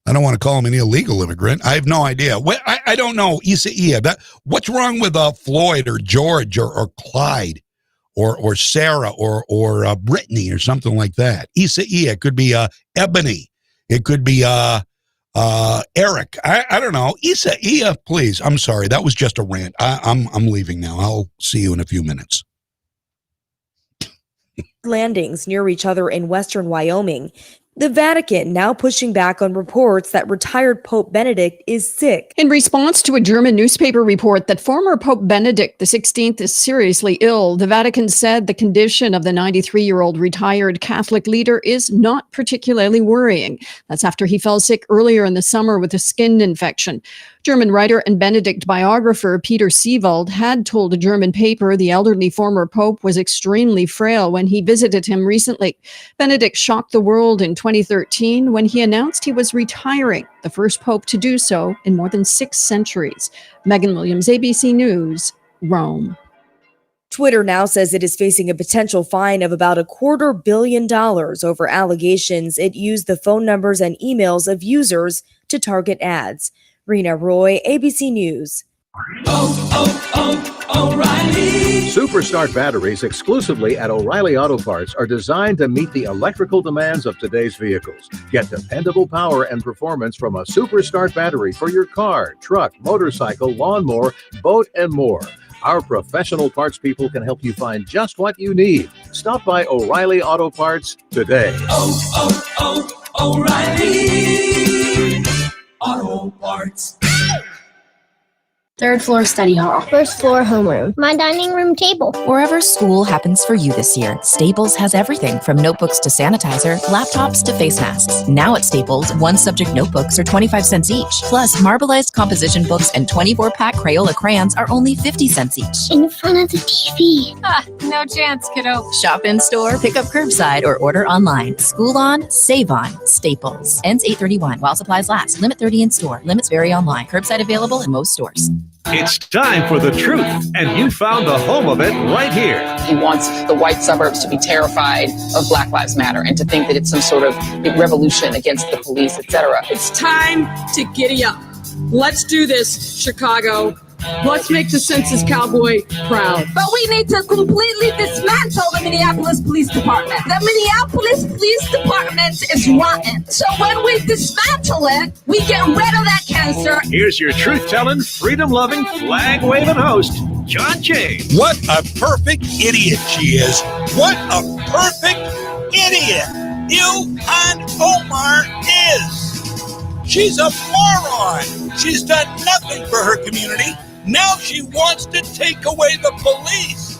I don't want to call him an illegal immigrant. I have no idea. I don't know. Isaiah. What's wrong with Floyd or George or Clyde or Sarah or Brittany or something like that? Isaiah. It could be Ebony. It could be Eric. I don't know. Isaiah, please. I'm sorry. That was just a rant. I'm leaving now. I'll see you in a few minutes. Landings near each other in western Wyoming. The Vatican now pushing back on reports that retired Pope Benedict is sick. In response to a German newspaper report that former Pope Benedict XVI is seriously ill, the Vatican said the condition of the 93-year-old retired Catholic leader is not particularly worrying. That's after he fell sick earlier in the summer with a skin infection. German writer and Benedict biographer Peter Seewald had told a German paper the elderly former pope was extremely frail when he visited him recently. Benedict shocked the world in 2013 when he announced he was retiring, the first pope to do so in more than 6 centuries. Megan Williams, ABC News, Rome. Twitter now says it is facing a potential fine of about $250 million over allegations it used the phone numbers and emails of users to target ads. Rena Roy, ABC News. O'Reilly. Superstart batteries exclusively at O'Reilly Auto Parts are designed to meet the electrical demands of today's vehicles. Get dependable power and performance from a Superstart battery for your car, truck, motorcycle, lawnmower, boat, and more. Our professional parts people can help you find just what you need. Stop by O'Reilly Auto Parts today. O'Reilly Auto Parts. Third floor study hall. First floor homeroom. My dining room table. Wherever school happens for you this year, Staples has everything from notebooks to sanitizer, laptops to face masks. Now at Staples, one subject notebooks are 25 cents each. Plus, marbleized composition books and 24-pack Crayola crayons are only 50 cents each. In front of the TV. No chance, kiddo. Shop in store, pick up curbside, or order online. School on, save on. Staples. Ends 8/31 while supplies last. Limit 30 in store. Limits vary online. Curbside available in most stores. It's time for the truth, and you found the home of it right here. He wants the white suburbs to be terrified of Black Lives Matter and to think that it's some sort of revolution against the police, etc. It's time to giddy up. Let's do this, Chicago. Let's make the Census Cowboy proud. But we need to completely dismantle the Minneapolis Police Department. The Minneapolis Police Department is rotten. So when we dismantle it, we get rid of that cancer. Here's your truth-telling, freedom-loving, flag-waving host, John James. What a perfect idiot she is. What a perfect idiot Ilhan Omar is. She's a moron. She's done nothing for her community. Now she wants to take away the police.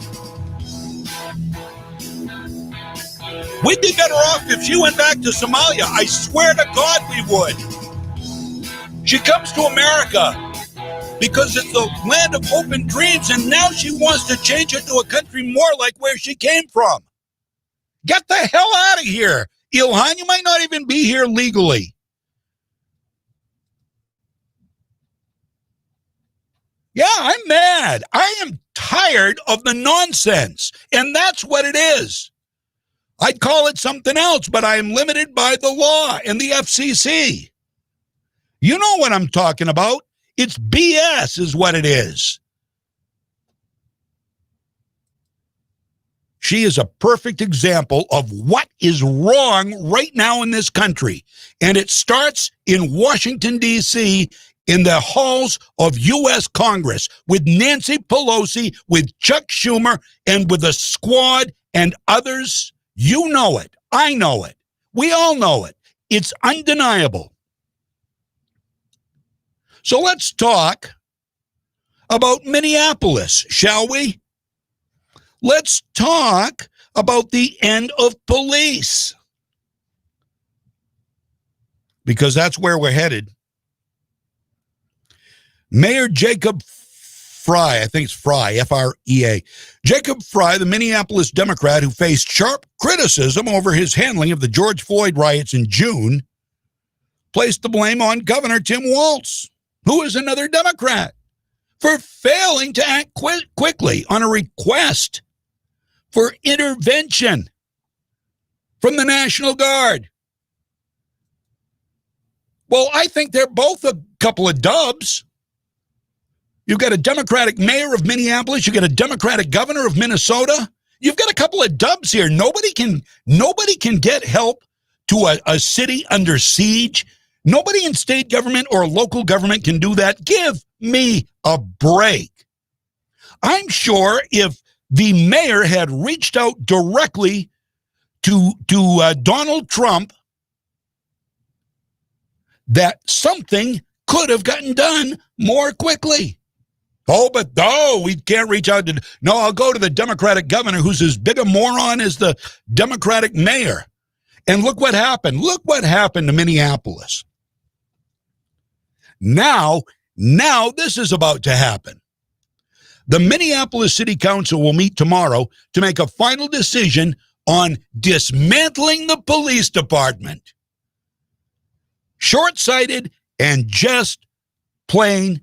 We'd be better off if she went back to Somalia. I swear to God we would. She comes to America because it's the land of hope and dreams, and now she wants to change it to a country more like where she came from. Get the hell out of here, Ilhan. You might not even be here legally. Yeah, I'm mad. I am tired of the nonsense, and that's what it is. I'd call it something else, but I am limited by the law and the FCC. You know what I'm talking about. It's BS is what it is. She is a perfect example of what is wrong right now in this country, and it starts in Washington, D.C., in the halls of U.S. Congress with Nancy Pelosi, with Chuck Schumer, and with the squad and others. You know it. I know it. We all know it. It's undeniable. So let's talk about Minneapolis, shall we? Let's talk about the end of police. Because that's where we're headed. Mayor Jacob Frey, I think it's Frey, F-R-E-A. Jacob Frey, the Minneapolis Democrat who faced sharp criticism over his handling of the George Floyd riots in June, placed the blame on Governor Tim Walz, who is another Democrat, for failing to act quickly on a request for intervention from the National Guard. Well, I think they're both a couple of dubs. You've got a Democratic mayor of Minneapolis. You've got a Democratic governor of Minnesota. You've got a couple of dubs here. Nobody can get help to a city under siege. Nobody in state government or local government can do that. Give me a break. I'm sure if the mayor had reached out directly to Donald Trump, that something could have gotten done more quickly. Oh, but no, we can't reach out to... No, I'll go to the Democratic governor who's as big a moron as the Democratic mayor. And look what happened. Look what happened to Minneapolis. Now this is about to happen. The Minneapolis City Council will meet tomorrow to make a final decision on dismantling the police department. Short-sighted and just plain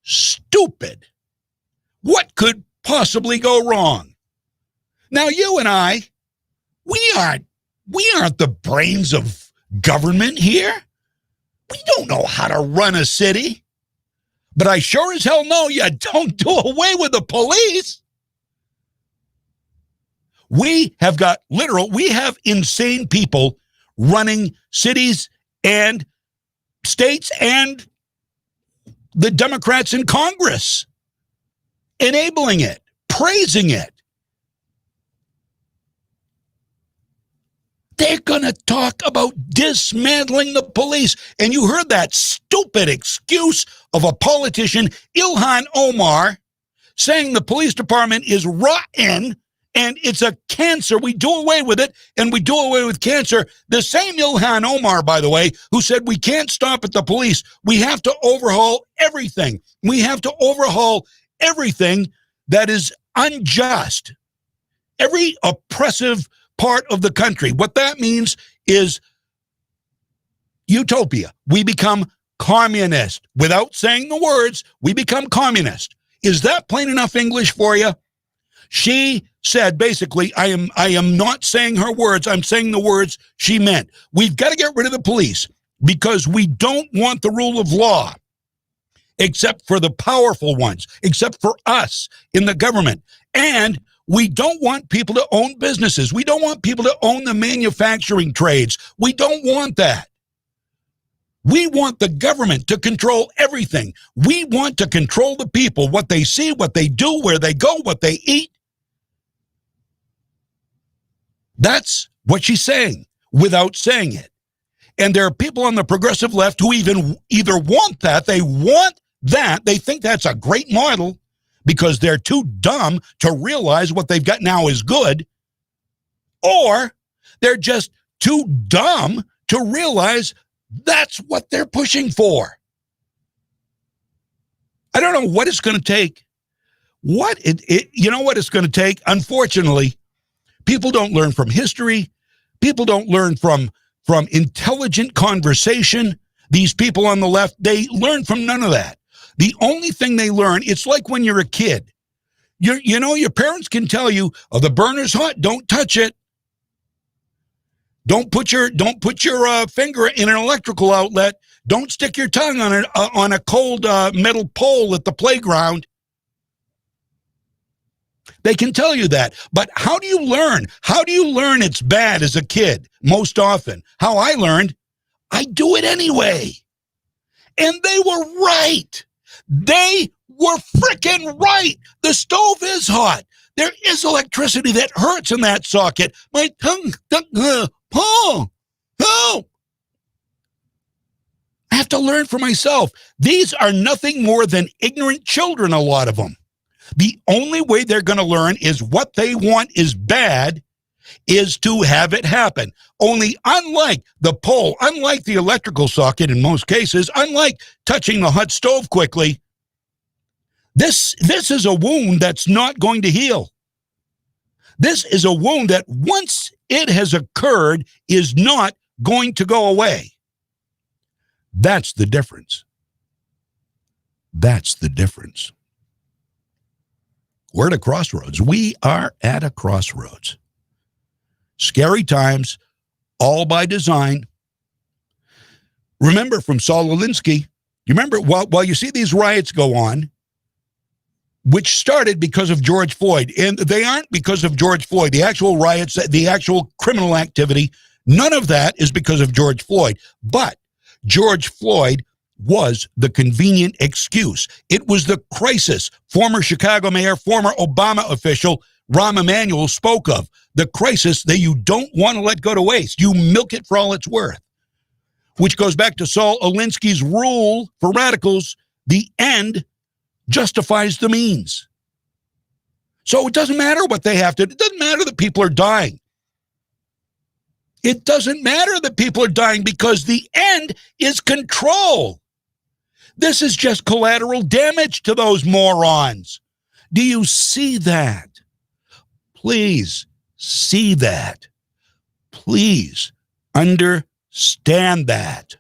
stupid. What could possibly go wrong? Now, you and I, we aren't the brains of government here. We don't know how to run a city. But I sure as hell know you don't do away with the police. We have insane people running cities and states and the Democrats in Congress. enabling it, praising it. They're going to talk about dismantling the police. And you heard that stupid excuse of a politician, Ilhan Omar, saying the police department is rotten and it's a cancer. We do away with it, and we do away with cancer. The same Ilhan Omar, by the way, who said we can't stop at the police. We have to overhaul everything. We have to overhaul everything that is unjust. Every oppressive part of the country. What that means is utopia. We become communist. Without saying the words, we become communist. Is that plain enough English for you? She said, basically, I am not saying her words. I'm saying the words she meant. We've got to get rid of the police because we don't want the rule of law, except for the powerful ones, except for us in the government. And we don't want people to own businesses. We don't want people to own the manufacturing trades. We don't want that. We want the government to control everything. We want to control the people, what they see, what they do, where they go, what they eat. That's what she's saying without saying it. And there are people on the progressive left who either want that, they want that, they think that's a great model, because they're too dumb to realize what they've got now is good, or they're just too dumb to realize that's what they're pushing for. I don't know what it's going to take. You know what it's going to take? Unfortunately, people don't learn from history. People don't learn from intelligent conversation. These people on the left, they learn from none of that. The only thing they learn, it's like when you're a kid. You know, your parents can tell you, oh, the burner's hot, don't touch it. Don't put your finger in an electrical outlet. Don't stick your tongue on a cold metal pole at the playground. They can tell you that. But how do you learn? How do you learn it's bad as a kid? Most often. How I learned, I do it anyway. And they were right. They were freaking right. The stove is hot. There is electricity that hurts in that socket. My tongue, oh. I have to learn for myself. These are nothing more than ignorant children, a lot of them. The only way they're going to learn is what they want is bad, is to have it happen. Only unlike the pole, unlike the electrical socket in most cases, unlike touching the hot stove quickly, this is a wound that's not going to heal. This is a wound that once it has occurred is not going to go away. That's the difference. That's the difference. We're at a crossroads. We are at a crossroads. Scary times, all by design. Remember from Saul Alinsky, you remember while you see these riots go on, which started because of George Floyd, and they aren't because of George Floyd. The actual riots, the actual criminal activity, none of that is because of George Floyd. But George Floyd was the convenient excuse. It was the crisis former Chicago mayor, former Obama official Rahm Emanuel spoke of. The crisis that you don't want to let go to waste. You milk it for all it's worth. Which goes back to Saul Alinsky's rule for radicals, the end justifies the means. So it doesn't matter what they have to do. It doesn't matter that people are dying. It doesn't matter that people are dying because the end is control. This is just collateral damage to those morons. Do you see that? Please see that. Please understand that.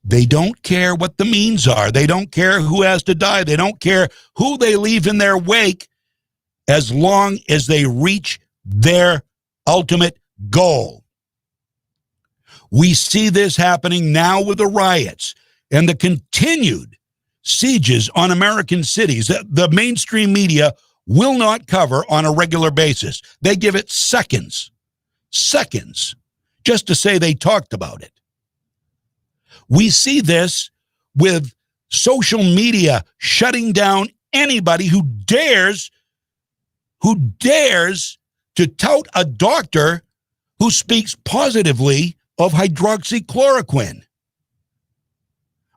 They don't care what the means are. They don't care who has to die. They don't care who they leave in their wake as long as they reach their ultimate goal. We see this happening now with the riots and the continued sieges on American cities that the mainstream media will not cover on a regular basis. They give it seconds, just to say they talked about it. We see this with social media shutting down anybody who dares to tout a doctor who speaks positively of hydroxychloroquine.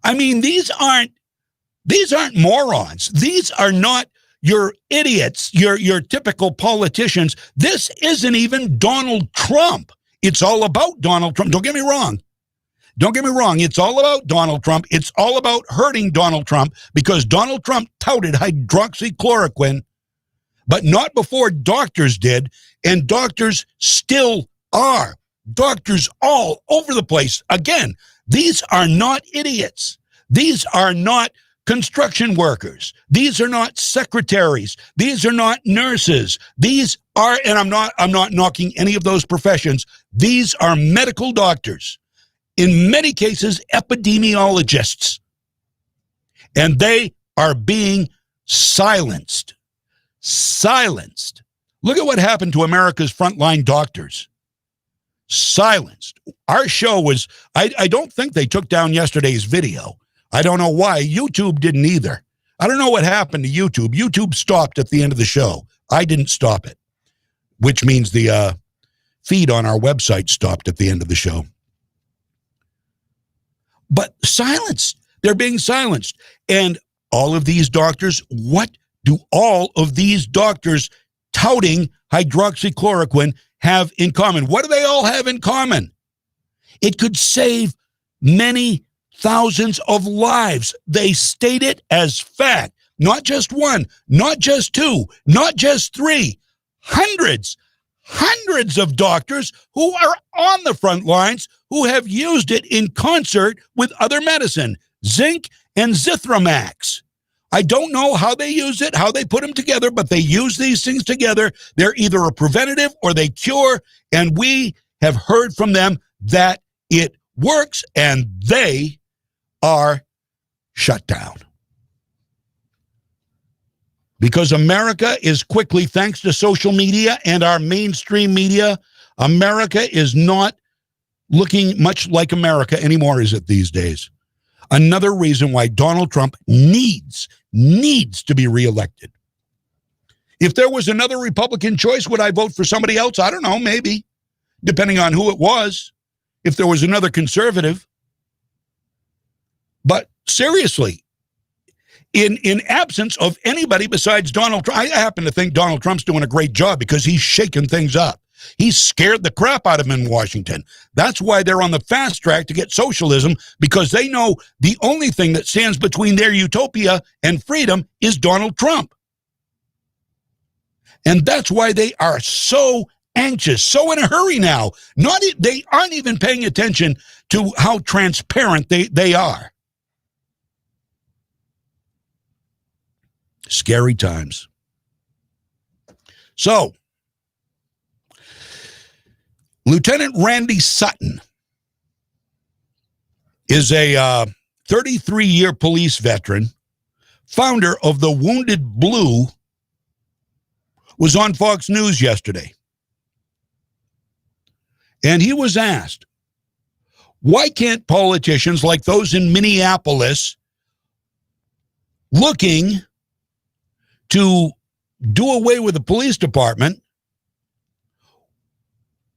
I mean, these aren't morons. These are not your idiots, your typical politicians. This isn't even Donald Trump. It's all about Donald Trump. Don't get me wrong. It's all about Donald Trump. It's all about hurting Donald Trump because Donald Trump touted hydroxychloroquine, but not before doctors did, and doctors still are. Doctors all over the place. Again, these are not idiots. These are not construction workers. These are not secretaries. These are not nurses. These are, and I'm not knocking any of those professions. These are medical doctors. In many cases, epidemiologists. And they are being silenced. Silenced. Look at what happened to America's frontline doctors. Silenced. Our show was, I don't think they took down yesterday's video. I don't know why. YouTube didn't either. I don't know what happened to YouTube. YouTube stopped at the end of the show. I didn't stop it, which means the feed on our website stopped at the end of the show. But silenced. They're being silenced. And all of these doctors, what do all of these doctors touting hydroxychloroquine have in common? What do they all have in common? It could save many thousands of lives. They state it as fact. Not just one, not just two, not just three. Hundreds of doctors who are on the front lines who have used it in concert with other medicine, zinc and Zithromax. I don't know how they use it, how they put them together, but they use these things together. They're either a preventative or they cure, and we have heard from them that it works, and they are shut down. Because America is quickly, thanks to social media and our mainstream media, America is not looking much like America anymore, is it, these days? Another reason why Donald Trump needs to be reelected. If there was another Republican choice, would I vote for somebody else? I don't know, maybe, depending on who it was. If there was another conservative. But seriously, in absence of anybody besides Donald Trump, I happen to think Donald Trump's doing a great job because he's shaking things up. He's scared the crap out of them in Washington. That's why they're on the fast track to get socialism, because they know the only thing that stands between their utopia and freedom is Donald Trump. And that's why they are so anxious, so in a hurry now. They aren't even paying attention to how transparent they are. Scary times. So, Lieutenant Randy Sutton is a 33-year police veteran, founder of the Wounded Blue, was on Fox News yesterday. And he was asked, why can't politicians like those in Minneapolis looking to do away with the police department,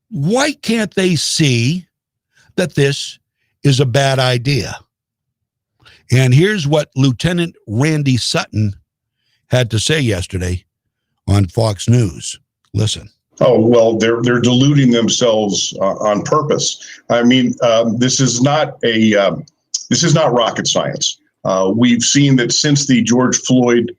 why can't they see that this is a bad idea? And here's what Lieutenant Randy Sutton had to say yesterday on Fox News. Listen. Oh, well, they're deluding themselves on purpose. I mean, this is not rocket science. We've seen that since the George Floyd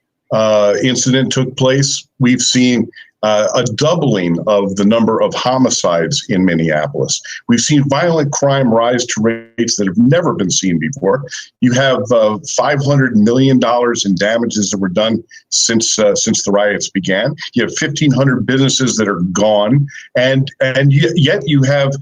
incident took place, we've seen a doubling of the number of homicides in Minneapolis. We've seen violent crime rise to rates that have never been seen before. You have $500 million in damages that were done since the riots began. You have 1,500 businesses that are gone, and yet you have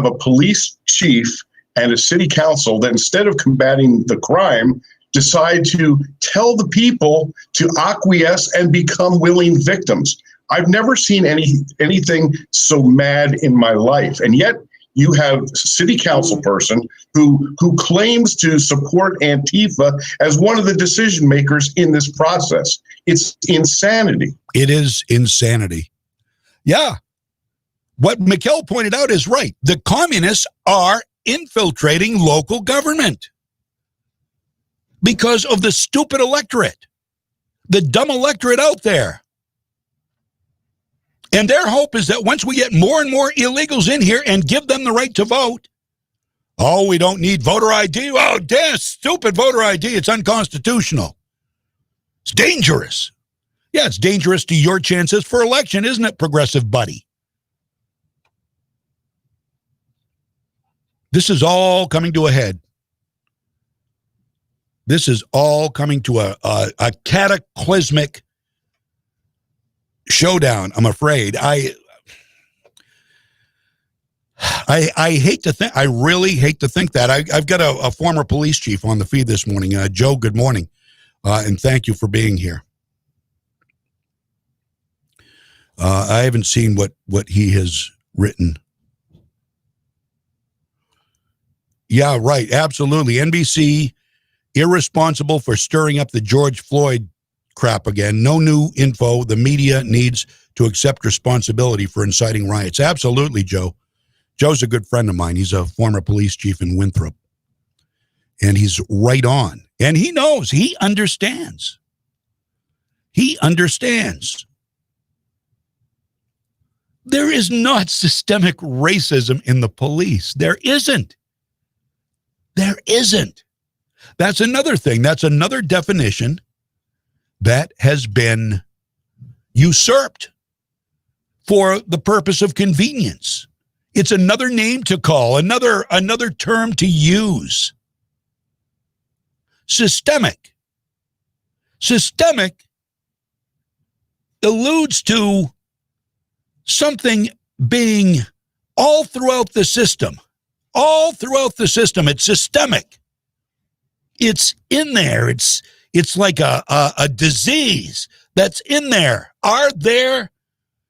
a police chief and a city council that, instead of combating the crime, decide to tell the people to acquiesce and become willing victims. I've never seen anything so mad in my life. And yet you have a city council person who claims to support Antifa as one of the decision makers in this process. It's insanity. It is insanity. Yeah. What Mikkel pointed out is right. The communists are infiltrating local government because of the stupid electorate, the dumb electorate out there. And their hope is that once we get more and more illegals in here and give them the right to vote, oh, we don't need voter ID. Oh, damn, stupid voter ID. It's unconstitutional. It's dangerous. Yeah, it's dangerous to your chances for election, isn't it, progressive buddy? This is all coming to a head. This is all coming to a cataclysmic showdown, I'm afraid. I hate to think, I really hate to think that. I've got a former police chief on the feed this morning. Joe, good morning. And thank you for being here. I haven't seen what he has written. Yeah, right. Absolutely. NBC, irresponsible for stirring up the George Floyd crap again. No new info. The media needs to accept responsibility for inciting riots. Absolutely, Joe. Joe's a good friend of mine. He's a former police chief in Winthrop. And he's right on. And he knows. He understands. He understands. There is not systemic racism in the police. There isn't. There isn't. That's another thing. That's another definition that has been usurped for the purpose of convenience. It's another name to call, another term to use. Systemic. Systemic alludes to something being all throughout the system. All throughout the system. It's systemic. It's in there. It's like a disease that's in there. Are there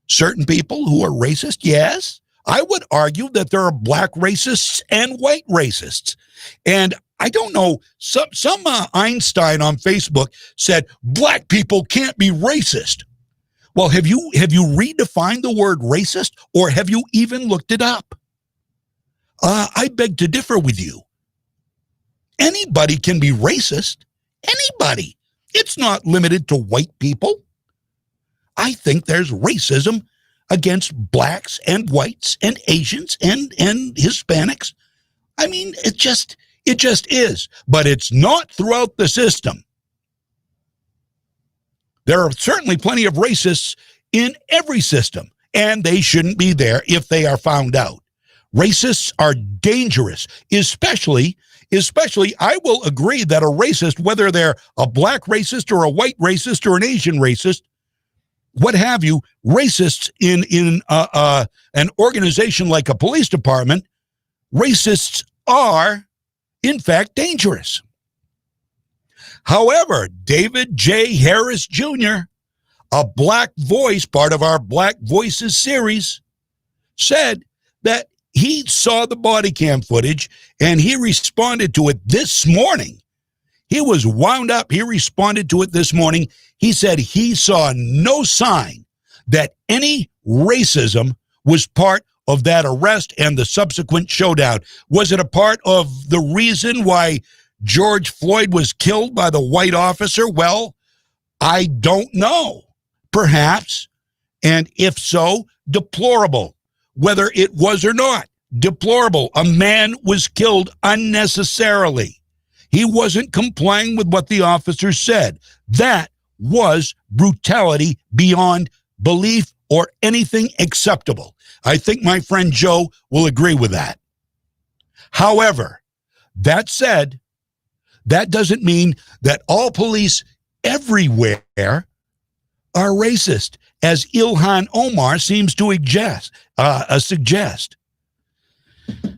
certain people who are racist? Yes. I would argue that there are black racists and white racists. And I don't know, some Einstein on Facebook said black people can't be racist. Well, have you redefined the word racist, or have you even looked it up? I beg to differ with you. Anybody can be racist. Anybody. It's not limited to white people. I think there's racism against blacks and whites and Asians and Hispanics. I mean, it just is. But it's not throughout the system. There are certainly plenty of racists in every system, and they shouldn't be there if they are found out. Racists are dangerous, especially, I will agree that a racist, whether they're a black racist or a white racist or an Asian racist, what have you, racists in an organization like a police department, racists are, in fact, dangerous. However, David J. Harris Jr., a Black Voice, part of our Black Voices series, said that he saw the body cam footage and he responded to it this morning. He was wound up. He responded to it this morning. He said he saw no sign that any racism was part of that arrest and the subsequent showdown. Was it a part of the reason why George Floyd was killed by the white officer? Well, I don't know. Perhaps. And if so, deplorable. Whether it was or not, deplorable. A man was killed unnecessarily. He wasn't complying with what the officer said. That was brutality beyond belief or anything acceptable. I think my friend Joe will agree with that. However, that said, that doesn't mean that all police everywhere are racist, as Ilhan Omar seems to suggest.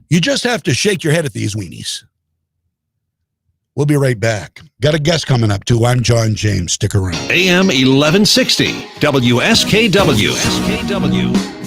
You just have to shake your head at these weenies. We'll be right back. Got a guest coming up, too. I'm John James. Stick around. AM 1160, WSKW.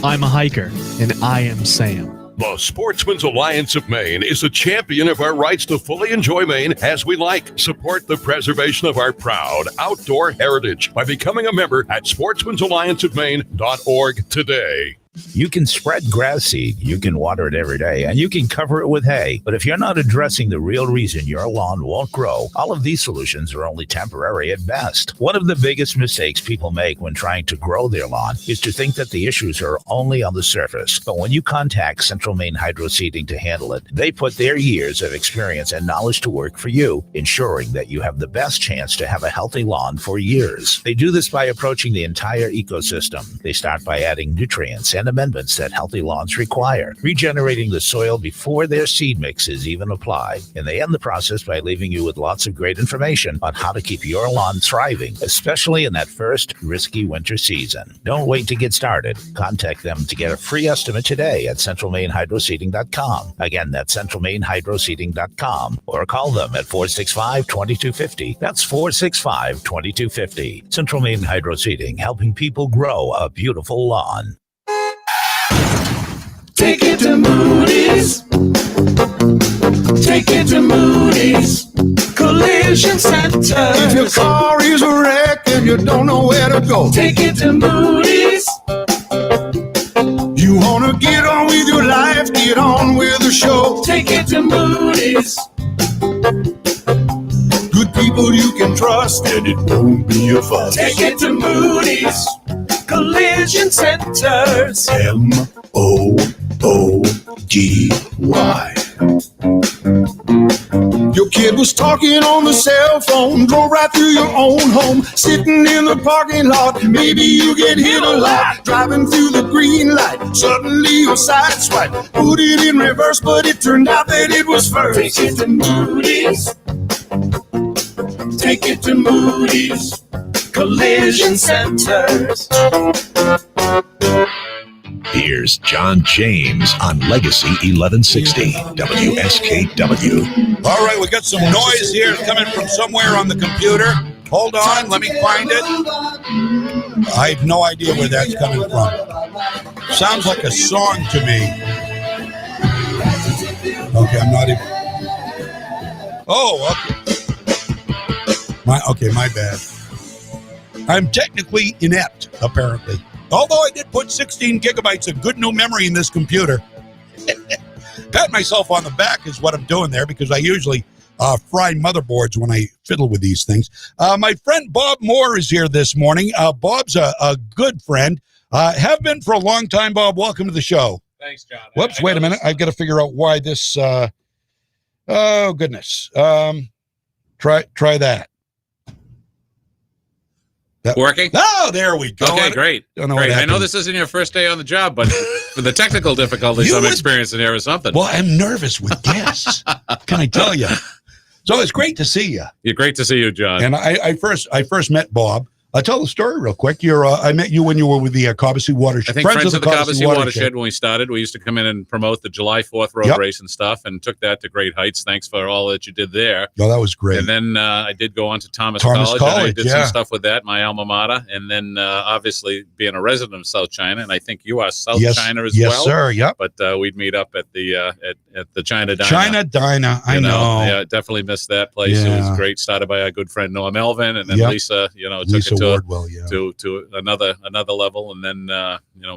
I'm a hiker, and I am Sam. The Sportsman's Alliance of Maine is a champion of our rights to fully enjoy Maine as we like. Support the preservation of our proud outdoor heritage by becoming a member at sportsmansallianceofmaine.org today. You can spread grass seed, you can water it every day, and you can cover it with hay. But if you're not addressing the real reason your lawn won't grow, all of these solutions are only temporary at best. One of the biggest mistakes people make when trying to grow their lawn is to think that the issues are only on the surface. But when you contact Central Maine Hydro Seeding to handle it, they put their years of experience and knowledge to work for you, ensuring that you have the best chance to have a healthy lawn for years. They do this by approaching the entire ecosystem. They start by adding nutrients and amendments that healthy lawns require, regenerating the soil before their seed mix is even applied. And they end the process by leaving you with lots of great information on how to keep your lawn thriving, especially in that first risky winter season. Don't wait to get started. Contact them to get a free estimate today at centralmainehydroseeding.com. Again, that's centralmainehydroseeding.com, or call them at 465-2250. That's 465-2250. Central Maine Hydro Seeding, helping people grow a beautiful lawn. Take it to Moody's. Take it to Moody's Collision Center. If your car is a wreck and you don't know where to go, take it to Moody's. You want to get on with your life, get on with the show, take it to Moody's. Good people you can trust and it won't be a fuss. Take it to Moody's Collision Centers. M-O-O-D-Y. Your kid was talking on the cell phone, drove right through your own home, sitting in the parking lot. Maybe you get hit a lot, driving through the green light. Suddenly your side swipe, put it in reverse, but it turned out that it was first. Take it to Moody's. Take it to Moody's Collision Centers. Here's John James on Legacy 1160 WSKW. All right, we got some noise here coming from somewhere on the computer. Hold on, let me find it. I have no idea where that's coming from. Sounds like a song to me. Okay, I'm not even. Oh, okay. My bad. I'm technically inept, apparently. Although I did put 16 gigabytes of good new memory in this computer. Pat myself on the back is what I'm doing there, because I usually fry motherboards when I fiddle with these things. My friend Bob Moore is here this morning. Bob's a good friend. Have been for a long time, Bob. Welcome to the show. Thanks, John. Whoops, wait a minute. I've got to figure out why this... oh, goodness. Try that. Working? Oh, there we go. Okay, great. Great. I know this isn't your first day on the job, but for the technical difficulties I'm experiencing there is something. Well, I'm nervous with guests. Can I tell you? So it's great to see you. You're great to see you, John. And I first met Bob. I'll tell the story real quick. I met you when you were with the Cobbossee Watershed. I think Friends of the Cobbossee Watershed, when we started, we used to come in and promote the July 4th road race and stuff, and took that to great heights. Thanks for all that you did there. Oh, that was great. And then I did go on to Thomas College, and I did some stuff with that, my alma mater. And then obviously being a resident of South China, and I think you are South China as well. Yes, sir. Yep. But we'd meet up at the China Diner. China Diner. I know. Yeah, definitely missed that place. Yeah. It was great. Started by our good friend Noah Melvin, and then Lisa, took it to another level, and then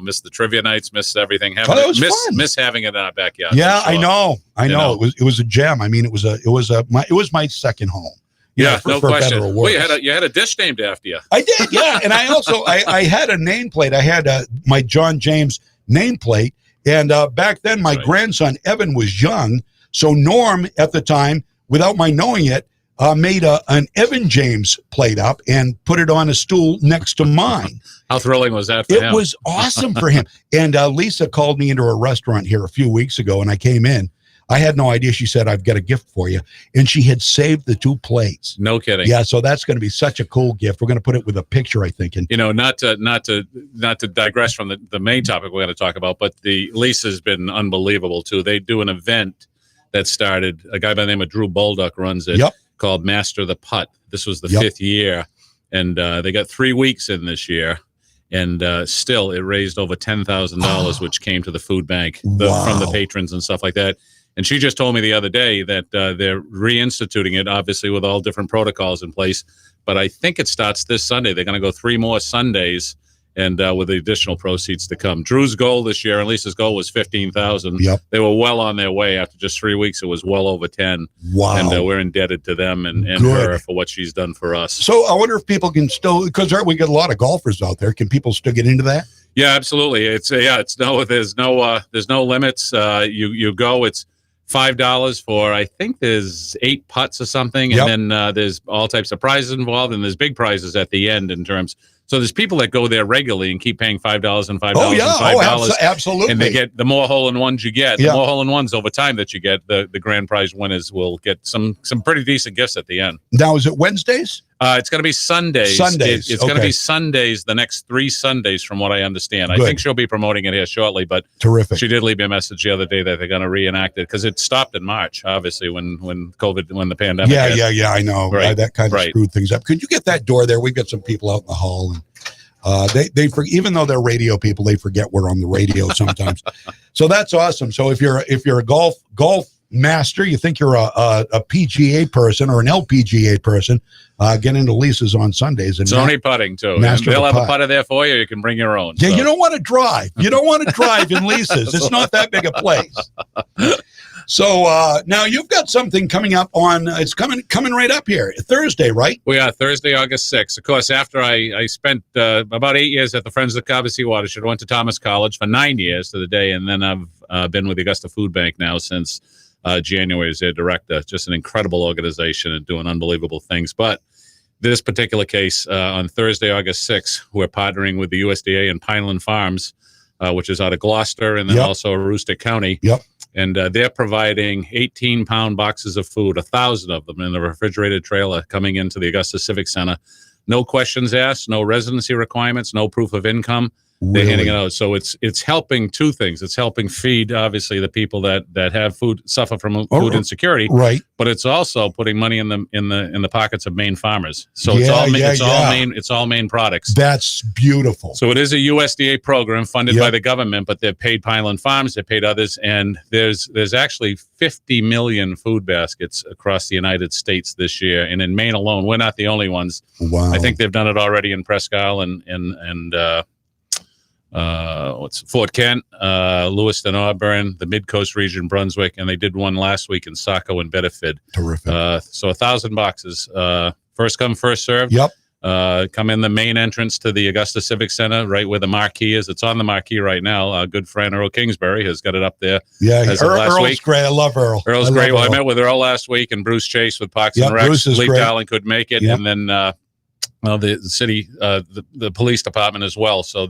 missed the trivia nights, missed everything. Miss having it in our backyard. Yeah, sure. I know. It was a gem. I mean, it was my second home. Yeah, for no question. Well, you had a dish named after you. I did, yeah. And I also I had a nameplate. I had my John James nameplate, and back then my grandson Evan was young, so Norm at the time, without my knowing it, made an Evan James plate up and put it on a stool next to mine. How thrilling was that for him? It was awesome for him. And Lisa called me into a restaurant here a few weeks ago, and I came in. I had no idea. She said, "I've got a gift for you." And she had saved the 2 plates. No kidding. Yeah, so that's going to be such a cool gift. We're going to put it with a picture, I think. And not to digress from the main topic we're going to talk about, but the Lisa's been unbelievable too. They do an event that started. A guy by the name of Drew Bolduck runs it. Yep. Called Master the Putt. This was the 5th year, and they got 3 weeks in this year, And still, it raised over $10,000, which came to the food bank from the patrons and stuff like that. And she just told me the other day that they're reinstituting it, obviously with all different protocols in place. But I think it starts this Sunday. They're going to go 3 more Sundays, and with the additional proceeds to come. Drew's goal this year and Lisa's goal was $15,000. Yep. They were well on their way. After just 3 weeks, it was well over 10. Wow. And we're indebted to them and her for what she's done for us. So I wonder if people can still, because we get a lot of golfers out there. Can people still get into that? Yeah, absolutely. There's no limits. You go. It's $5 for, I think there's 8 putts or something, and then there's all types of prizes involved, and there's big prizes at the end in terms. So there's people that go there regularly and keep paying $5 and $5 and $5. Absolutely. And they get, the more hole-in-ones you get, the more hole-in-ones over time that you get, the grand prize winners will get some pretty decent gifts at the end. Now, is it Wednesdays? It's going to be Sundays. It's going to be Sundays, the next 3 Sundays, from what I understand. I think she'll be promoting it here shortly, but terrific. She did leave me a message the other day that they're going to reenact it because it stopped in March, obviously, when the pandemic hit. Yeah, I know. Right. That kind of screwed things up. Could you get that door there? We've got some people out in the hall, and even though they're radio people, they forget we're on the radio sometimes. So that's awesome. So if you're a golf master, you think you're a PGA person or an LPGA person, get into Lisa's on Sundays. And it's only putting too. They'll have a putter there for you. You can bring your own. Yeah, so. You don't want to drive. You don't want to drive in Lisa's. It's not that big a place. So now you've got something coming up on. It's coming right up here Thursday, right? We are Thursday, August 6th. Of course, after I spent about 8 years at the Friends of the Cobbossee Watershed, went to Thomas College for 9 years to the day, and then I've been with the Augusta Food Bank now since January as their director. Just an incredible organization and doing unbelievable things. But this particular case, on Thursday, August 6th, we're partnering with the USDA and Pineland Farms, which is out of Gloucester and then also Aroostook County. Yep. And they're providing 18-pound boxes of food, 1,000 of them in a refrigerated trailer coming into the Augusta Civic Center. No questions asked, no residency requirements, no proof of income. They're handing it out. So it's helping 2 things. It's helping feed, obviously, the people that have suffer from food insecurity. Right. But it's also putting money in the pockets of Maine farmers. So it's all Maine products. That's beautiful. So it is a USDA program funded by the government, but they've paid Pineland Farms, they've paid others, and there's actually 50 million food baskets across the United States this year. And in Maine alone, we're not the only ones. Wow. I think they've done it already in Presque Isle and Fort Kent, Lewiston, Auburn, the Mid-Coast region, Brunswick, and they did one last week in Saco and Bedford. Terrific. So 1,000 boxes. First come, first served. Yep. Come in the main entrance to the Augusta Civic Center, right where the marquee is. It's on the marquee right now. Our good friend Earl Kingsbury has got it up there. Yeah, Earl's great. I love Earl. Earl's great. Well, I met with Earl last week, and Bruce Chase with Parks and Recs. Lee Dowling couldn't make it, and then the city, the police department as well. So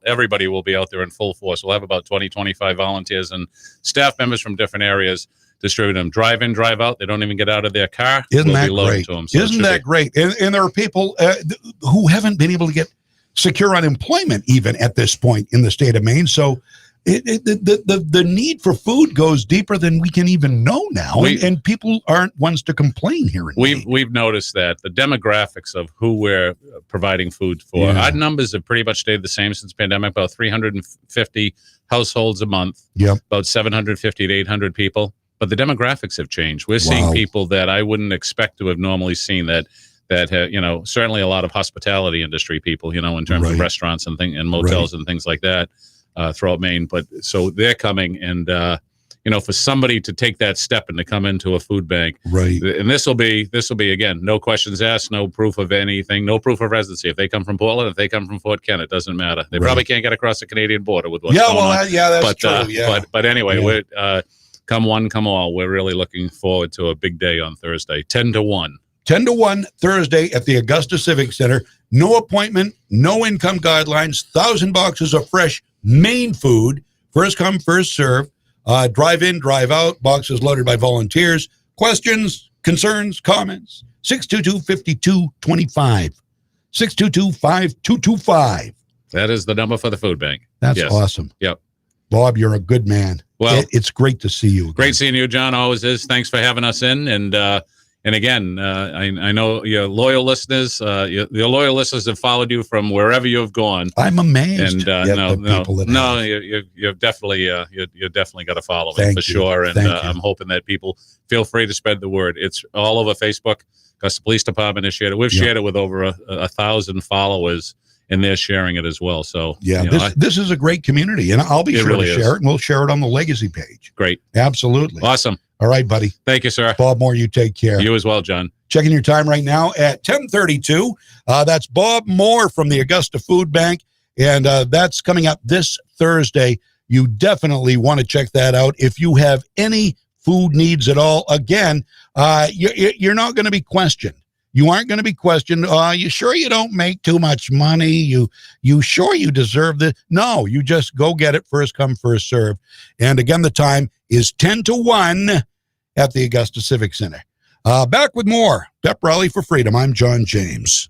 everybody will be out there in full force. We'll have about 20, 25 volunteers and staff members from different areas distribute them. Drive in, drive out. They don't even get out of their car. Isn't that great? To them, so Isn't that great? And there are people who haven't been able to get secure unemployment even at this point in the state of Maine. So the need for food goes deeper than we can even know now, and people aren't ones to complain here. We've noticed that the demographics of who we're providing food for, our numbers have pretty much stayed the same since pandemic. About 350 households a month. Yep. About 750 to 800 people. But the demographics have changed. We're seeing people that I wouldn't expect to have normally seen that have, certainly a lot of hospitality industry people, in terms of restaurants and motels and things like that throughout Maine. But so they're coming and, for somebody to take that step and to come into a food bank. Right. And this will be again, no questions asked, no proof of anything, no proof of residency. If they come from Portland, if they come from Fort Kent, it doesn't matter. They probably can't get across the Canadian border with what's going on. That's true. Yeah. But anyway, we're come one, come all. We're really looking forward to a big day on Thursday, 10 to 1. 10 to 1 Thursday at the Augusta Civic Center. No appointment, no income guidelines, 1,000 boxes of fresh Maine food. First come, first serve. Drive in, drive out. Boxes loaded by volunteers. Questions, concerns, comments. 622-5225. 622-5225. That is the number for the food bank. That's awesome. Yep. Bob, you're a good man. Well, it's great to see you again. Great seeing you, John. Always is. Thanks for having us in. And And again, I know your loyal listeners, your loyal listeners have followed you from wherever you have gone. I'm amazed. And you've definitely got to follow me for sure. And I'm hoping that people feel free to spread the word. It's all over Facebook. Augusta Police Department has shared it. We've shared it with over 1,000 followers, and they're sharing it as well. So this is a great community, and I'll be sure to share it, and we'll share it on the Legacy page. Great. Absolutely. Awesome. All right, buddy. Thank you, sir. Bob Moore, you take care. You as well, John. Checking your time right now at 10:32. That's Bob Moore from the Augusta Food Bank, and that's coming up this Thursday. You definitely want to check that out. If you have any food needs at all, again, you're not going to be questioned. You aren't going to be questioned. You sure you don't make too much money? You sure you deserve this? No, you just go get it. First come, first serve. And again, the time is 10 to 1 at the Augusta Civic Center. Back with more Pep Rally for Freedom. I'm John James.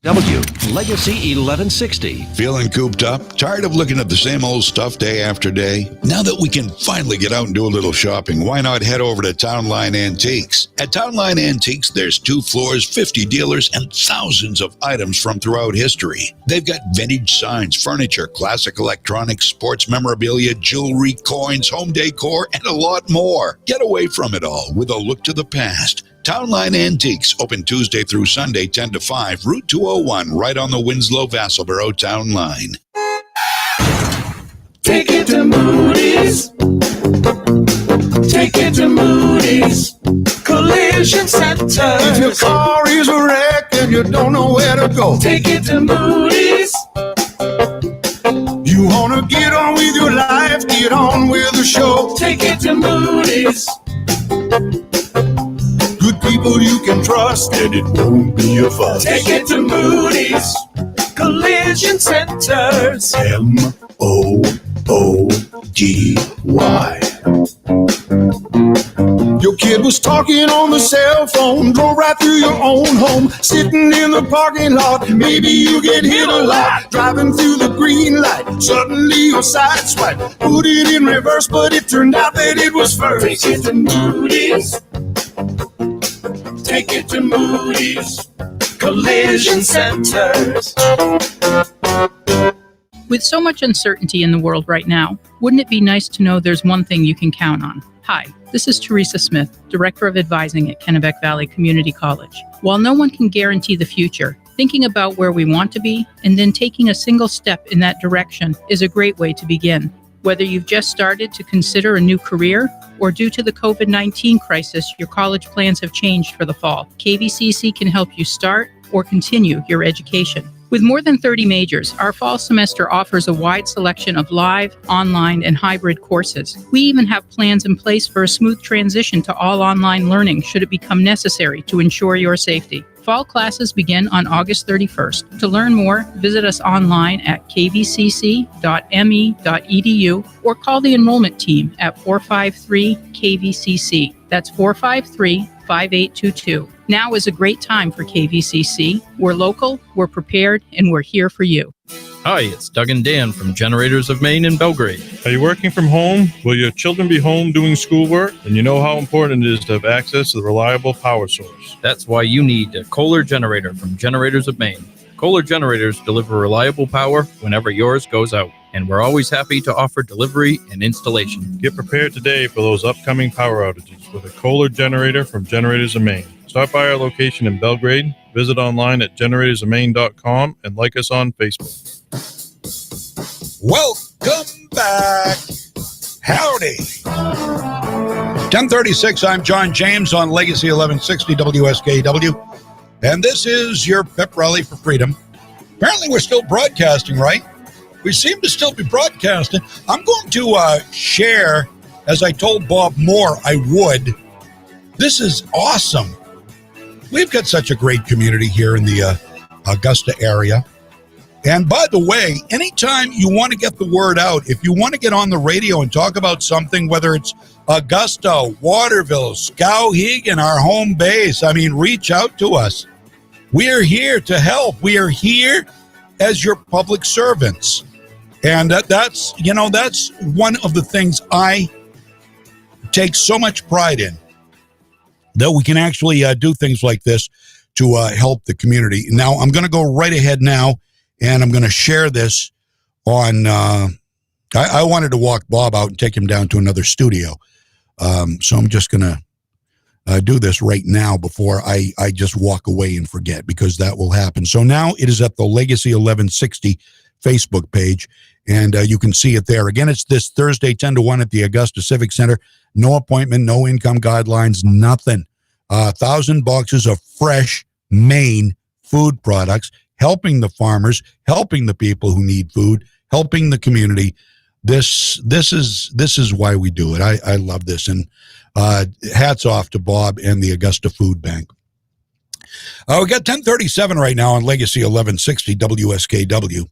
Legacy 1160. Feeling cooped up? Tired of looking at the same old stuff day after day? Now that we can finally get out and do a little shopping, why not head over to Town Line Antiques? At Town Line Antiques, there's 2 floors, 50 dealers, and thousands of items from throughout history. They've got vintage signs, furniture, classic electronics, sports memorabilia, jewelry, coins, home decor, and a lot more. Get away from it all with a look to the past. Town Line Antiques, open Tuesday through Sunday, 10 to 5, Route 201, right on the Winslow-Vassalboro Town Line. Take it to Moody's. Take it to Moody's Collision Center. If your car is a wreck and you don't know where to go, take it to Moody's. You want to get on with your life, get on with the show, take it to Moody's. Good people you can trust, and it won't be a fuss. Take it to Moody's Collision Centers. MOODY. Your kid was talking on the cell phone, drove right through your own home, sitting in the parking lot. Maybe you get hit a lot, driving through the green light. Suddenly your side swipe, put it in reverse, but it turned out that it was first. Take it to Moody's. Take it to Moody's Collision Centers. With so much uncertainty in the world right now, wouldn't it be nice to know there's one thing you can count on? Hi, this is Teresa Smith, Director of Advising at Kennebec Valley Community College. While no one can guarantee the future, thinking about where we want to be and then taking a single step in that direction is a great way to begin. Whether you've just started to consider a new career or due to the COVID-19 crisis, your college plans have changed for the fall, KVCC can help you start or continue your education. With more than 30 majors, our fall semester offers a wide selection of live, online, and hybrid courses. We even have plans in place for a smooth transition to all online learning should it become necessary to ensure your safety. Fall classes begin on August 31st. To learn more, visit us online at kvcc.me.edu or call the enrollment team at 453-KVCC. That's 453-5822. Now is a great time for KVCC. We're local, we're prepared, and we're here for you. Hi, it's Doug and Dan from Generators of Maine in Belgrade. Are you working from home? Will your children be home doing schoolwork? And you know how important it is to have access to the reliable power source. That's why you need a Kohler generator from Generators of Maine. Kohler generators deliver reliable power whenever yours goes out. And we're always happy to offer delivery and installation. Get prepared today for those upcoming power outages with a Kohler generator from Generators of Maine. Stop by our location in Belgrade, visit online at generatorsofmaine.com, and like us on Facebook. Welcome back. Howdy. 10:36, I'm John James on Legacy 1160 WSKW, and this is your Pep Rally for Freedom. Apparently we're still broadcasting, right? We seem to still be broadcasting. I'm going to share, as I told Bob Moore I would. This is awesome. We've got such a great community here in the Augusta area. And by the way, anytime you want to get the word out, if you want to get on the radio and talk about something, whether it's Augusta, Waterville, Skowhegan, our home base, I mean, reach out to us. We are here to help. We are here as your public servants. And that's one of the things I take so much pride in. that we can actually do things like this to help the community. Now, I'm going to go right ahead now, and I'm going to share this on, I wanted to walk Bob out and take him down to another studio. So I'm just going to do this right now before I just walk away and forget, because that will happen. So now it is at the Legacy 1160 Facebook page, and you can see it there. Again, it's this Thursday, 10 to 1 at the Augusta Civic Center. No appointment, no income guidelines, nothing. 1,000 boxes of fresh Maine food products, helping the farmers, helping the people who need food, helping the community. This is why we do it. I love this, and hats off to Bob and the Augusta Food Bank. We got 10:37 right now on Legacy 1160 WSKW.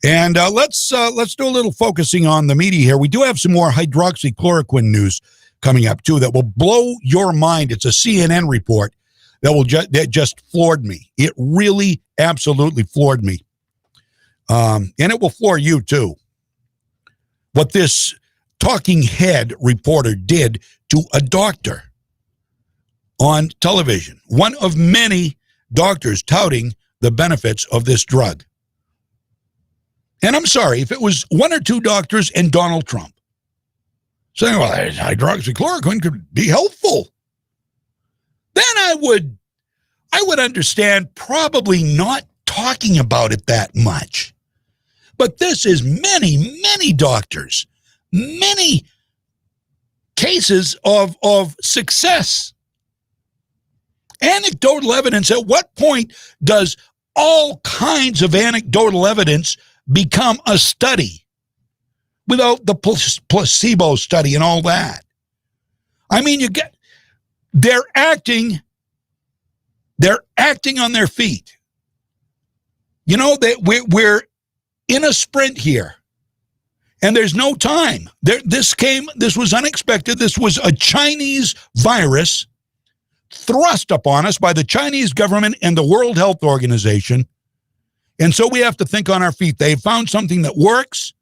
And let's do a little focusing on the media here. We do have some more hydroxychloroquine news coming up too that will blow your mind. It's a CNN report that just floored me. It really absolutely floored me, and it will floor you too. What this talking head reporter did to a doctor on television, one of many doctors touting the benefits of this drug. And I'm sorry, if it was one or two doctors and Donald Trump saying, well, hydroxychloroquine could be helpful, then I would understand probably not talking about it that much. But this is many, many doctors, many cases of success. Anecdotal evidence. At what point does all kinds of anecdotal evidence become a study without the placebo study and all that? I mean, they're acting on their feet. You know, we're in a sprint here, and there's no time. This was unexpected. This was a Chinese virus thrust upon us by the Chinese government and the World Health Organization. And so we have to think on our feet. They found something that works.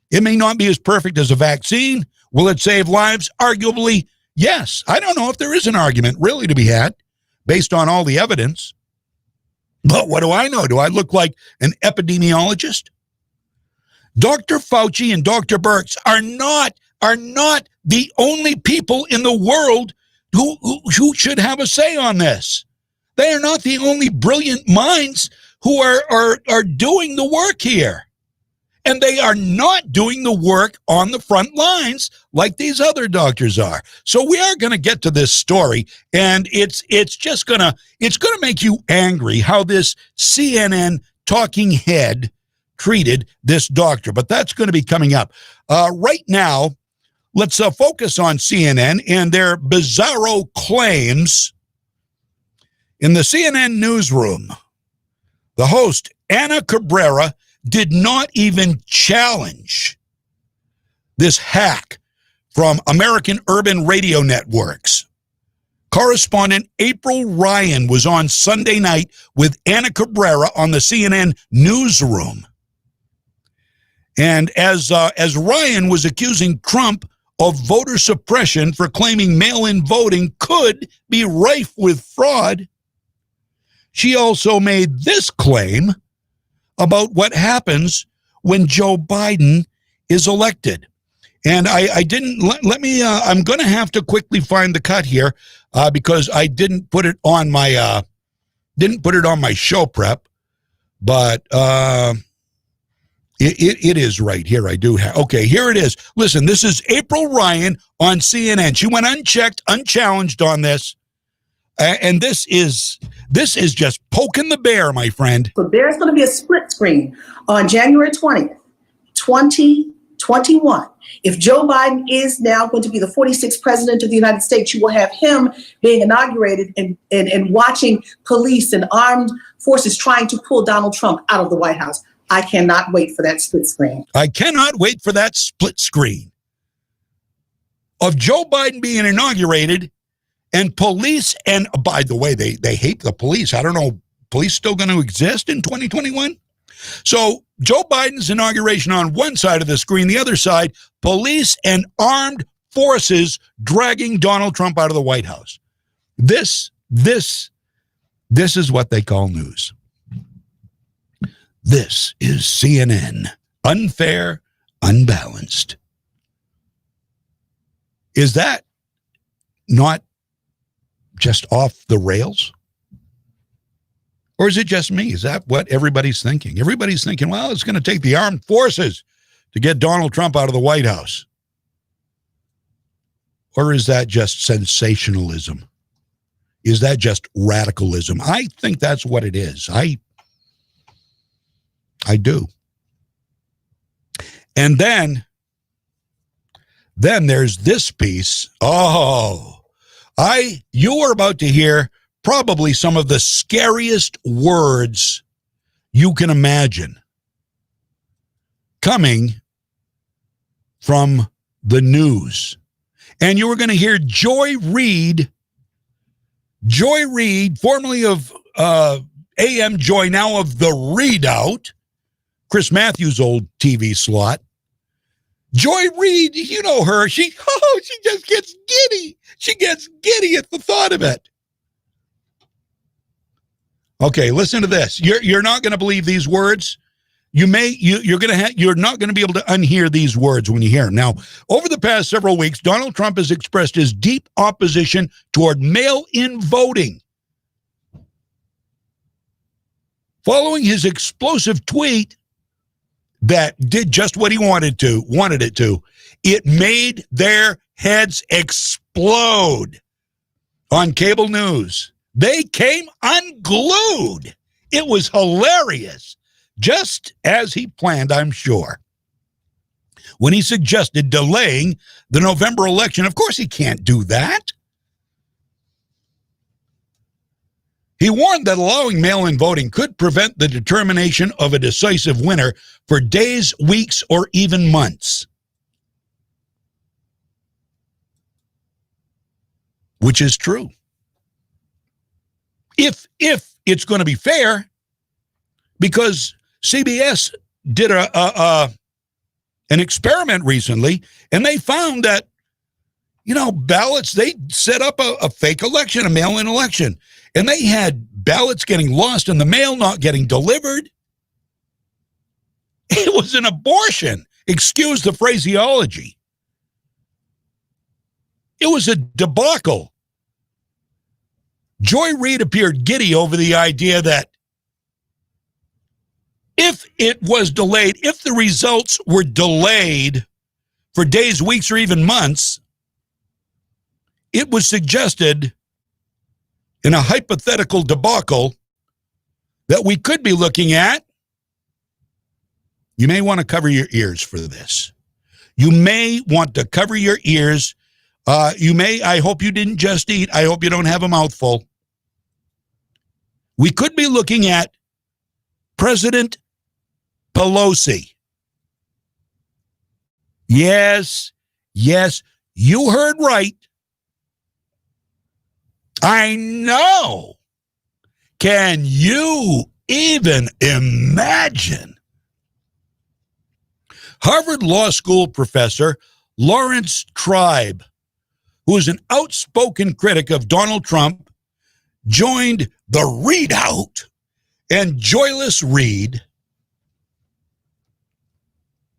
It may not be as perfect as a vaccine. Will it save lives? Arguably, yes. I don't know if there is an argument really to be had based on all the evidence. But what do I know? Do I look like an epidemiologist? Dr. Fauci and Dr. Birx are not the only people in the world who should have a say on this. They are not the only brilliant minds who are doing the work here. And they are not doing the work on the front lines like these other doctors are. So we are going to get to this story, and it's going to make you angry how this CNN talking head treated this doctor. But that's going to be coming up. Right now, let's focus on CNN and their bizarro claims. In the CNN newsroom, the host, Ana Cabrera, did not even challenge this hack from American Urban Radio Networks. Correspondent April Ryan was on Sunday night with Ana Cabrera on the CNN newsroom. And as Ryan was accusing Trump of voter suppression for claiming mail-in voting could be rife with fraud, she also made this claim about what happens when Joe Biden is elected. And I didn't, I'm going to have to quickly find the cut here because I didn't put it on my show prep, but it is right here. I do have, okay, here it is. Listen, this is April Ryan on CNN. She went unchecked, unchallenged on this. And this is just poking the bear, my friend. So there's going to be a split screen on January 20th, 2021. If Joe Biden is now going to be the 46th president of the United States, you will have him being inaugurated and watching police and armed forces trying to pull Donald Trump out of the White House. I cannot wait for that split screen. I cannot wait for that split screen of Joe Biden being inaugurated. And police, and by the way, they hate the police. I don't know, police still going to exist in 2021? So Joe Biden's inauguration on one side of the screen, the other side, police and armed forces dragging Donald Trump out of the White House. This is what they call news. This is CNN. Unfair, unbalanced. Is that not just off the rails? Or is it just me? Is that what everybody's thinking? Everybody's thinking, well, it's going to take the armed forces to get Donald Trump out of the White House. Or is that just sensationalism? Is that just radicalism? I think that's what it is. I do. And then there's this piece. You are about to hear probably some of the scariest words you can imagine coming from the news. And you were going to hear Joy Reid, formerly of AM Joy, now of The Readout, Chris Matthews' old TV slot. Joy Reid, you know her. She just gets giddy. She gets giddy at the thought of it. Okay, listen to this. You're not going to believe these words. You're not going to be able to unhear these words when you hear them. Now, over the past several weeks, Donald Trump has expressed his deep opposition toward mail-in voting. Following his explosive tweet that did just what he wanted it to, it made their heads explode on cable news. They came unglued. It was hilarious. Just as he planned, I'm sure. When he suggested delaying the November election, of course he can't do that. He warned that allowing mail-in voting could prevent the determination of a decisive winner for days, weeks, or even months. Which is true. If it's going to be fair, because CBS did an experiment recently, and they found that, ballots, they set up a fake election, a mail-in election, and they had ballots getting lost in the mail, not getting delivered. It was an abortion. Excuse the phraseology. It was a debacle. Joy Reid appeared giddy over the idea that if it was delayed, if the results were delayed for days, weeks, or even months, it was suggested in a hypothetical debacle that we could be looking at. You may want to cover your ears for this. You may want to cover your ears. I hope you didn't just eat. I hope you don't have a mouthful. We could be looking at President Pelosi. Yes, you heard right. I know. Can you even imagine? Harvard Law School professor Lawrence Tribe, who is an outspoken critic of Donald Trump, joined The Readout and Joyless Reid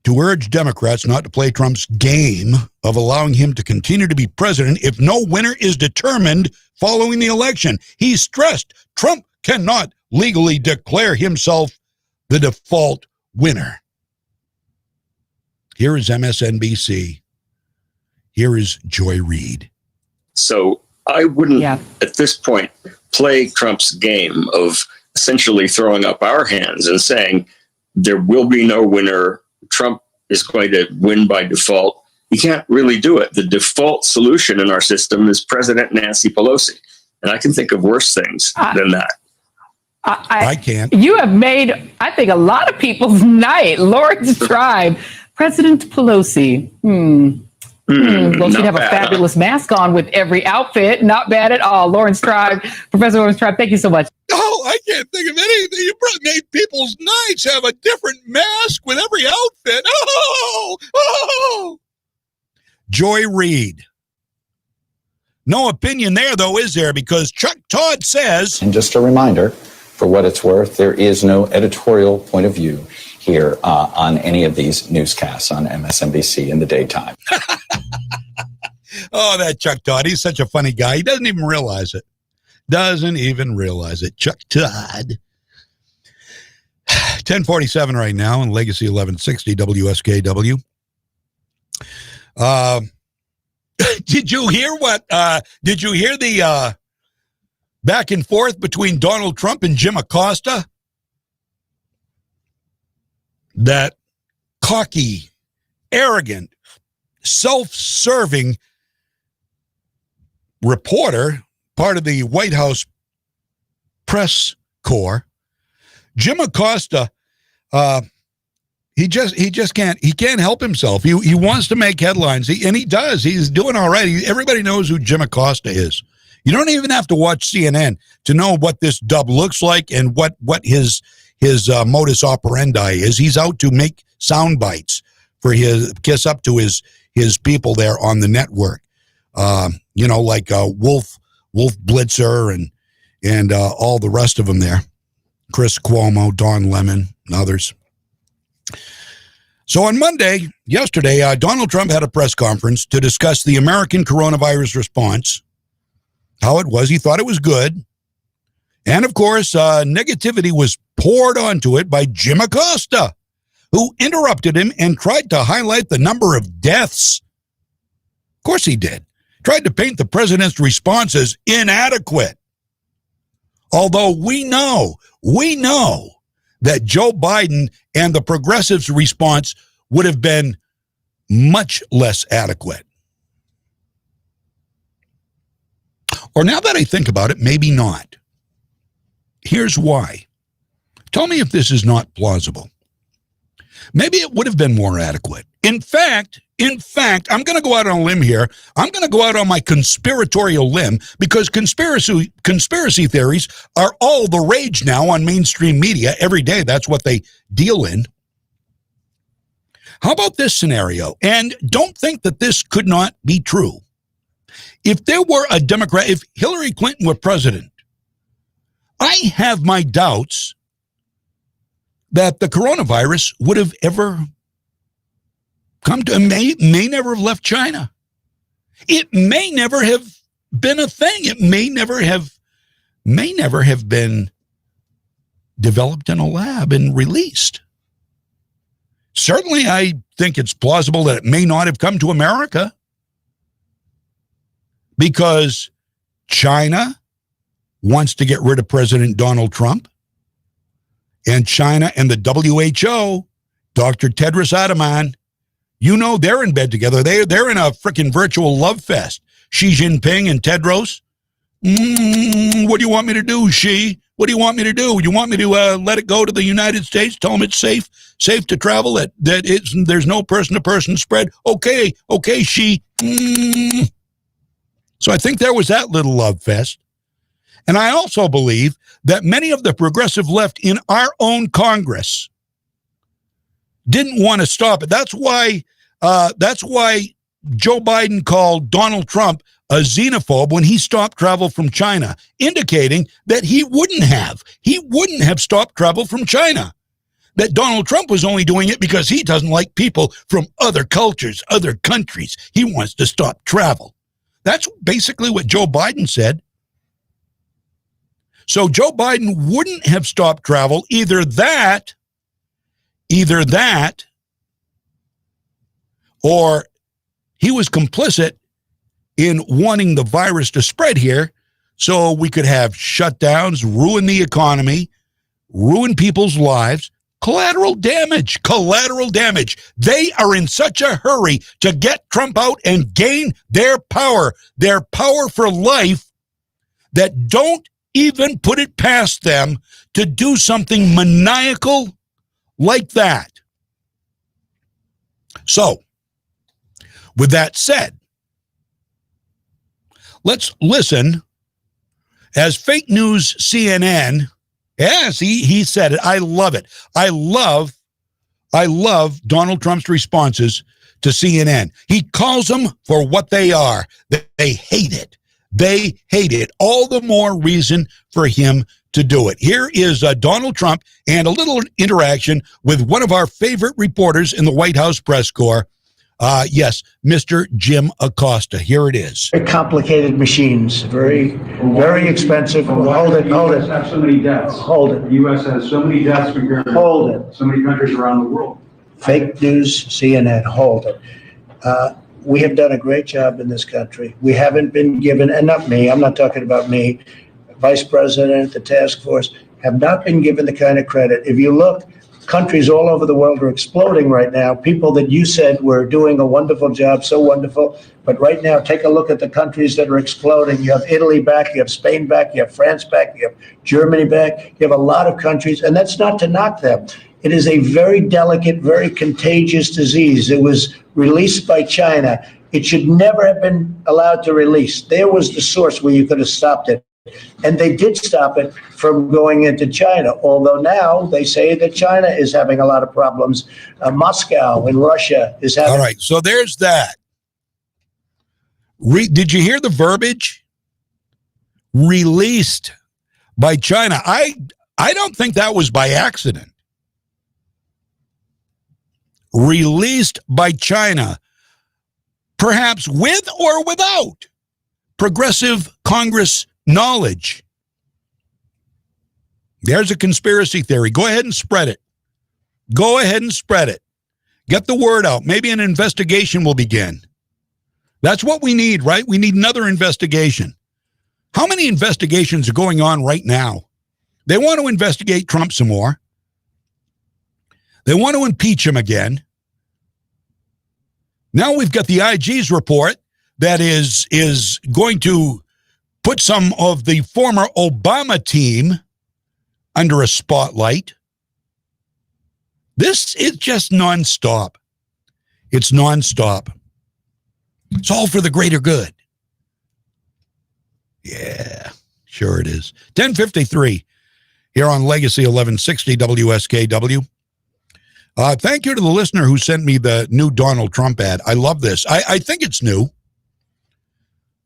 to urge Democrats not to play Trump's game of allowing him to continue to be president if no winner is determined following the election. He stressed Trump cannot legally declare himself the default winner. Here is MSNBC. Here is Joy Reid. So I wouldn't, at this point, play Trump's game of essentially throwing up our hands and saying there will be no winner. Trump is going to win by default. You can't really do it. The default solution in our system is President Nancy Pelosi. And I can think of worse things than that. I can't. You have made, I think, a lot of people's night. Lawrence Tribe, President Pelosi. Well, she'd have a fabulous mask on with every outfit. Not bad at all. Lawrence Tribe, Professor Lawrence Tribe, thank you so much. Oh, I can't think of anything. You made people's nights have a different mask with every outfit. Oh! Joy Reid. No opinion there, though, is there? Because Chuck Todd says... And just a reminder, for what it's worth, there is no editorial point of view here on any of these newscasts on MSNBC in the daytime. Oh, that Chuck Todd. He's such a funny guy. He doesn't even realize it. Chuck Todd. 10:47 right now in Legacy 1160 WSKW. Did you hear the back and forth between Donald Trump and Jim Acosta? That cocky, arrogant, self-serving reporter, part of the White House press corps, Jim Acosta, he can't help himself. He wants to make headlines, and he does. He's doing all right. Everybody knows who Jim Acosta is. You don't even have to watch CNN to know what this dub looks like and what his modus operandi is. He's out to make sound bites for his kiss up to his people there on the network. Like Wolf Blitzer and all the rest of them there. Chris Cuomo, Don Lemon, and others. So on Monday, yesterday, Donald Trump had a press conference to discuss the American coronavirus response, how it was. He thought it was good. And, of course, negativity was poured onto it by Jim Acosta, who interrupted him and tried to highlight the number of deaths. Of course he did. Tried to paint the president's response as inadequate. Although we know that Joe Biden and the progressives' response would have been much less adequate. Or now that I think about it, maybe not. Here's why. Tell me if this is not plausible. Maybe it would have been more adequate. In fact, I'm going to go out on a limb here. I'm going to go out on my conspiratorial limb because conspiracy theories are all the rage now on mainstream media. Every day, that's what they deal in. How about this scenario? And don't think that this could not be true. If there were a Democrat, if Hillary Clinton were president, I have my doubts that the coronavirus would have ever may never have left China. It may never have been a thing. It may never have been developed in a lab and released. Certainly, I think it's plausible that it may not have come to America because China wants to get rid of President Donald Trump, and China and the WHO, Dr. Tedros Adhanom, they're in bed together. They're in a freaking virtual love fest. Xi Jinping and Tedros. What do you want me to do, Xi? What do you want me to do? You want me to let it go to the United States? Tell them it's safe to travel. There's no person-to-person spread. Okay, Xi. So I think there was that little love fest. And I also believe that many of the progressive left in our own Congress didn't want to stop it. That's why Joe Biden called Donald Trump a xenophobe when he stopped travel from China, indicating that he wouldn't have stopped travel from China. That Donald Trump was only doing it because he doesn't like people from other cultures, other countries. He wants to stop travel. That's basically what Joe Biden said. So Joe Biden wouldn't have stopped travel, either that, or he was complicit in wanting the virus to spread here so we could have shutdowns, ruin the economy, ruin people's lives, collateral damage. They are in such a hurry to get Trump out and gain their power for life, that don't even put it past them to do something maniacal like that. So, with that said, let's listen as fake news CNN. Yes, he said it. I love it. I love Donald Trump's responses to CNN. He calls them for what they are. They hate it. They hate it. All the more reason for him to do it. Here is Donald Trump and a little interaction with one of our favorite reporters in the White House press corps. Yes, Mr. Jim Acosta. Here it is. Very complicated machines, very expensive. Hold it. Have so many deaths. Hold it. The U.S. has so many deaths compared to Hold it. so many countries around the world. Fake news, CNN, hold it. We have done a great job in this country. We haven't been given, and not me, I'm not talking about me, Vice President, the task force, have not been given the kind of credit. If you look, countries all over the world are exploding right now. People that you said were doing a wonderful job, so wonderful. But right now, take a look at the countries that are exploding. You have Italy back, you have Spain back, you have France back, you have Germany back. You have a lot of countries, and that's not to knock them. It is a very delicate, very contagious disease. It was released by China. It should never have been allowed to release. There was the source where you could have stopped it. And they did stop it from going into China, although now they say that China is having a lot of problems. Moscow in Russia is having... All right, so there's that. Did you hear the verbiage? Released by China. I don't think that was by accident. Released by China, perhaps with or without progressive Congress knowledge. There's a conspiracy theory. Go ahead and spread it. Go ahead and spread it. Get the word out. Maybe an investigation will begin. That's what we need, right? We need another investigation. How many investigations are going on right now? They want to investigate Trump some more. They want to impeach him again. Now we've got the IG's report that is going to put some of the former Obama team under a spotlight. This is just nonstop. It's nonstop. It's all for the greater good. Yeah, sure it is. 10:53 here on Legacy 1160 WSKW. Thank you to the listener who sent me the new Donald Trump ad. I love this. I think it's new.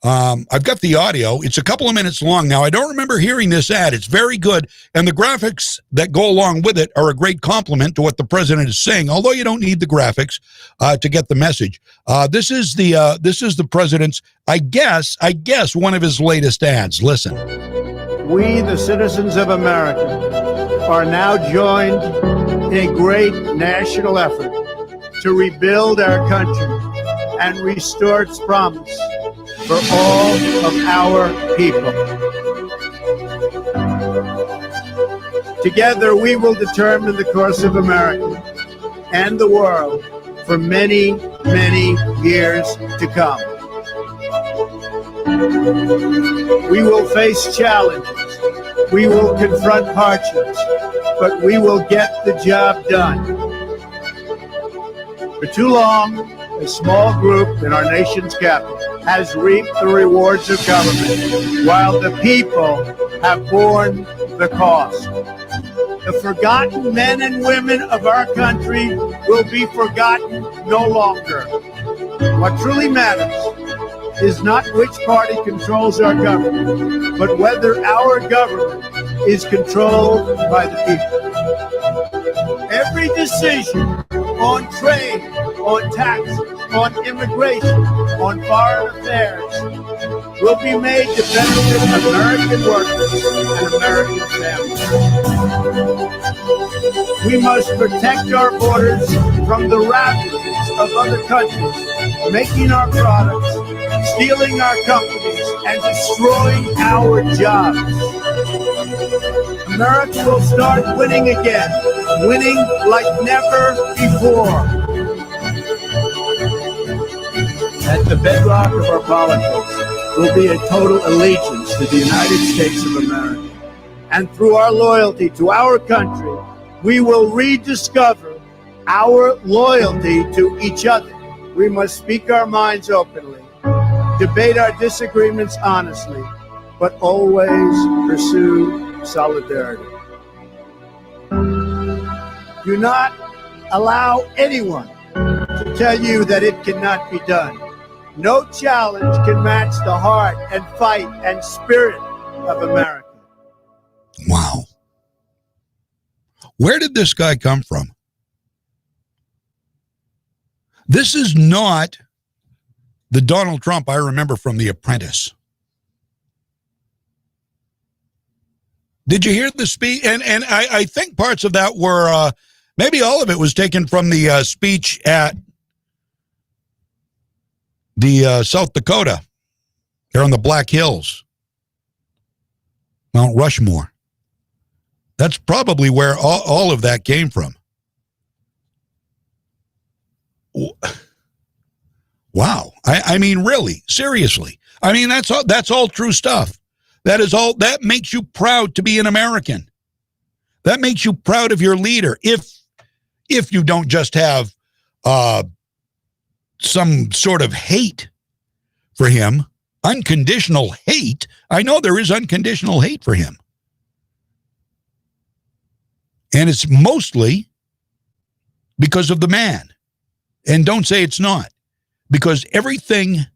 I've got the audio. It's a couple of minutes long now. I don't remember hearing this ad. It's very good. And the graphics that go along with it are a great compliment to what the president is saying, although you don't need the graphics to get the message. This is the president's, I guess, one of his latest ads. Listen. We, the citizens of America, are now joined in a great national effort to rebuild our country and restore its promise for all of our people. Together, we will determine the course of America and the world for many, many years to come. We will face challenges. We will confront hardships, but we will get the job done. For too long, a small group in our nation's capital has reaped the rewards of government, while the people have borne the cost. The forgotten men and women of our country will be forgotten no longer. What truly matters is not which party controls our government, but whether our government is controlled by the people. Every decision on trade, on taxes, on immigration, on foreign affairs will be made to benefit American workers and American families. We must protect our borders from the ravages of other countries, making our products, stealing our companies, and destroying our jobs. America will start winning again, winning like never before. At the bedrock of our politics will be a total allegiance to the United States of America. And through our loyalty to our country, we will rediscover our loyalty to each other. We must speak our minds openly, debate our disagreements honestly, but always pursue solidarity. Do not allow anyone to tell you that it cannot be done. No challenge can match the heart and fight and spirit of America. Wow. Where did this guy come from? This is not the Donald Trump I remember from The Apprentice. Did you hear the speech? And I think parts of that were, maybe all of it was taken from the speech at the South Dakota, there on the Black Hills, Mount Rushmore. That's probably where all of that came from. Wow. I mean, really, seriously. I mean, that's all true stuff. That makes you proud to be an American. That makes you proud of your leader. If you don't just have some sort of hate for him, unconditional hate. I know there is unconditional hate for him. And it's mostly because of the man. And don't say it's not. Because everything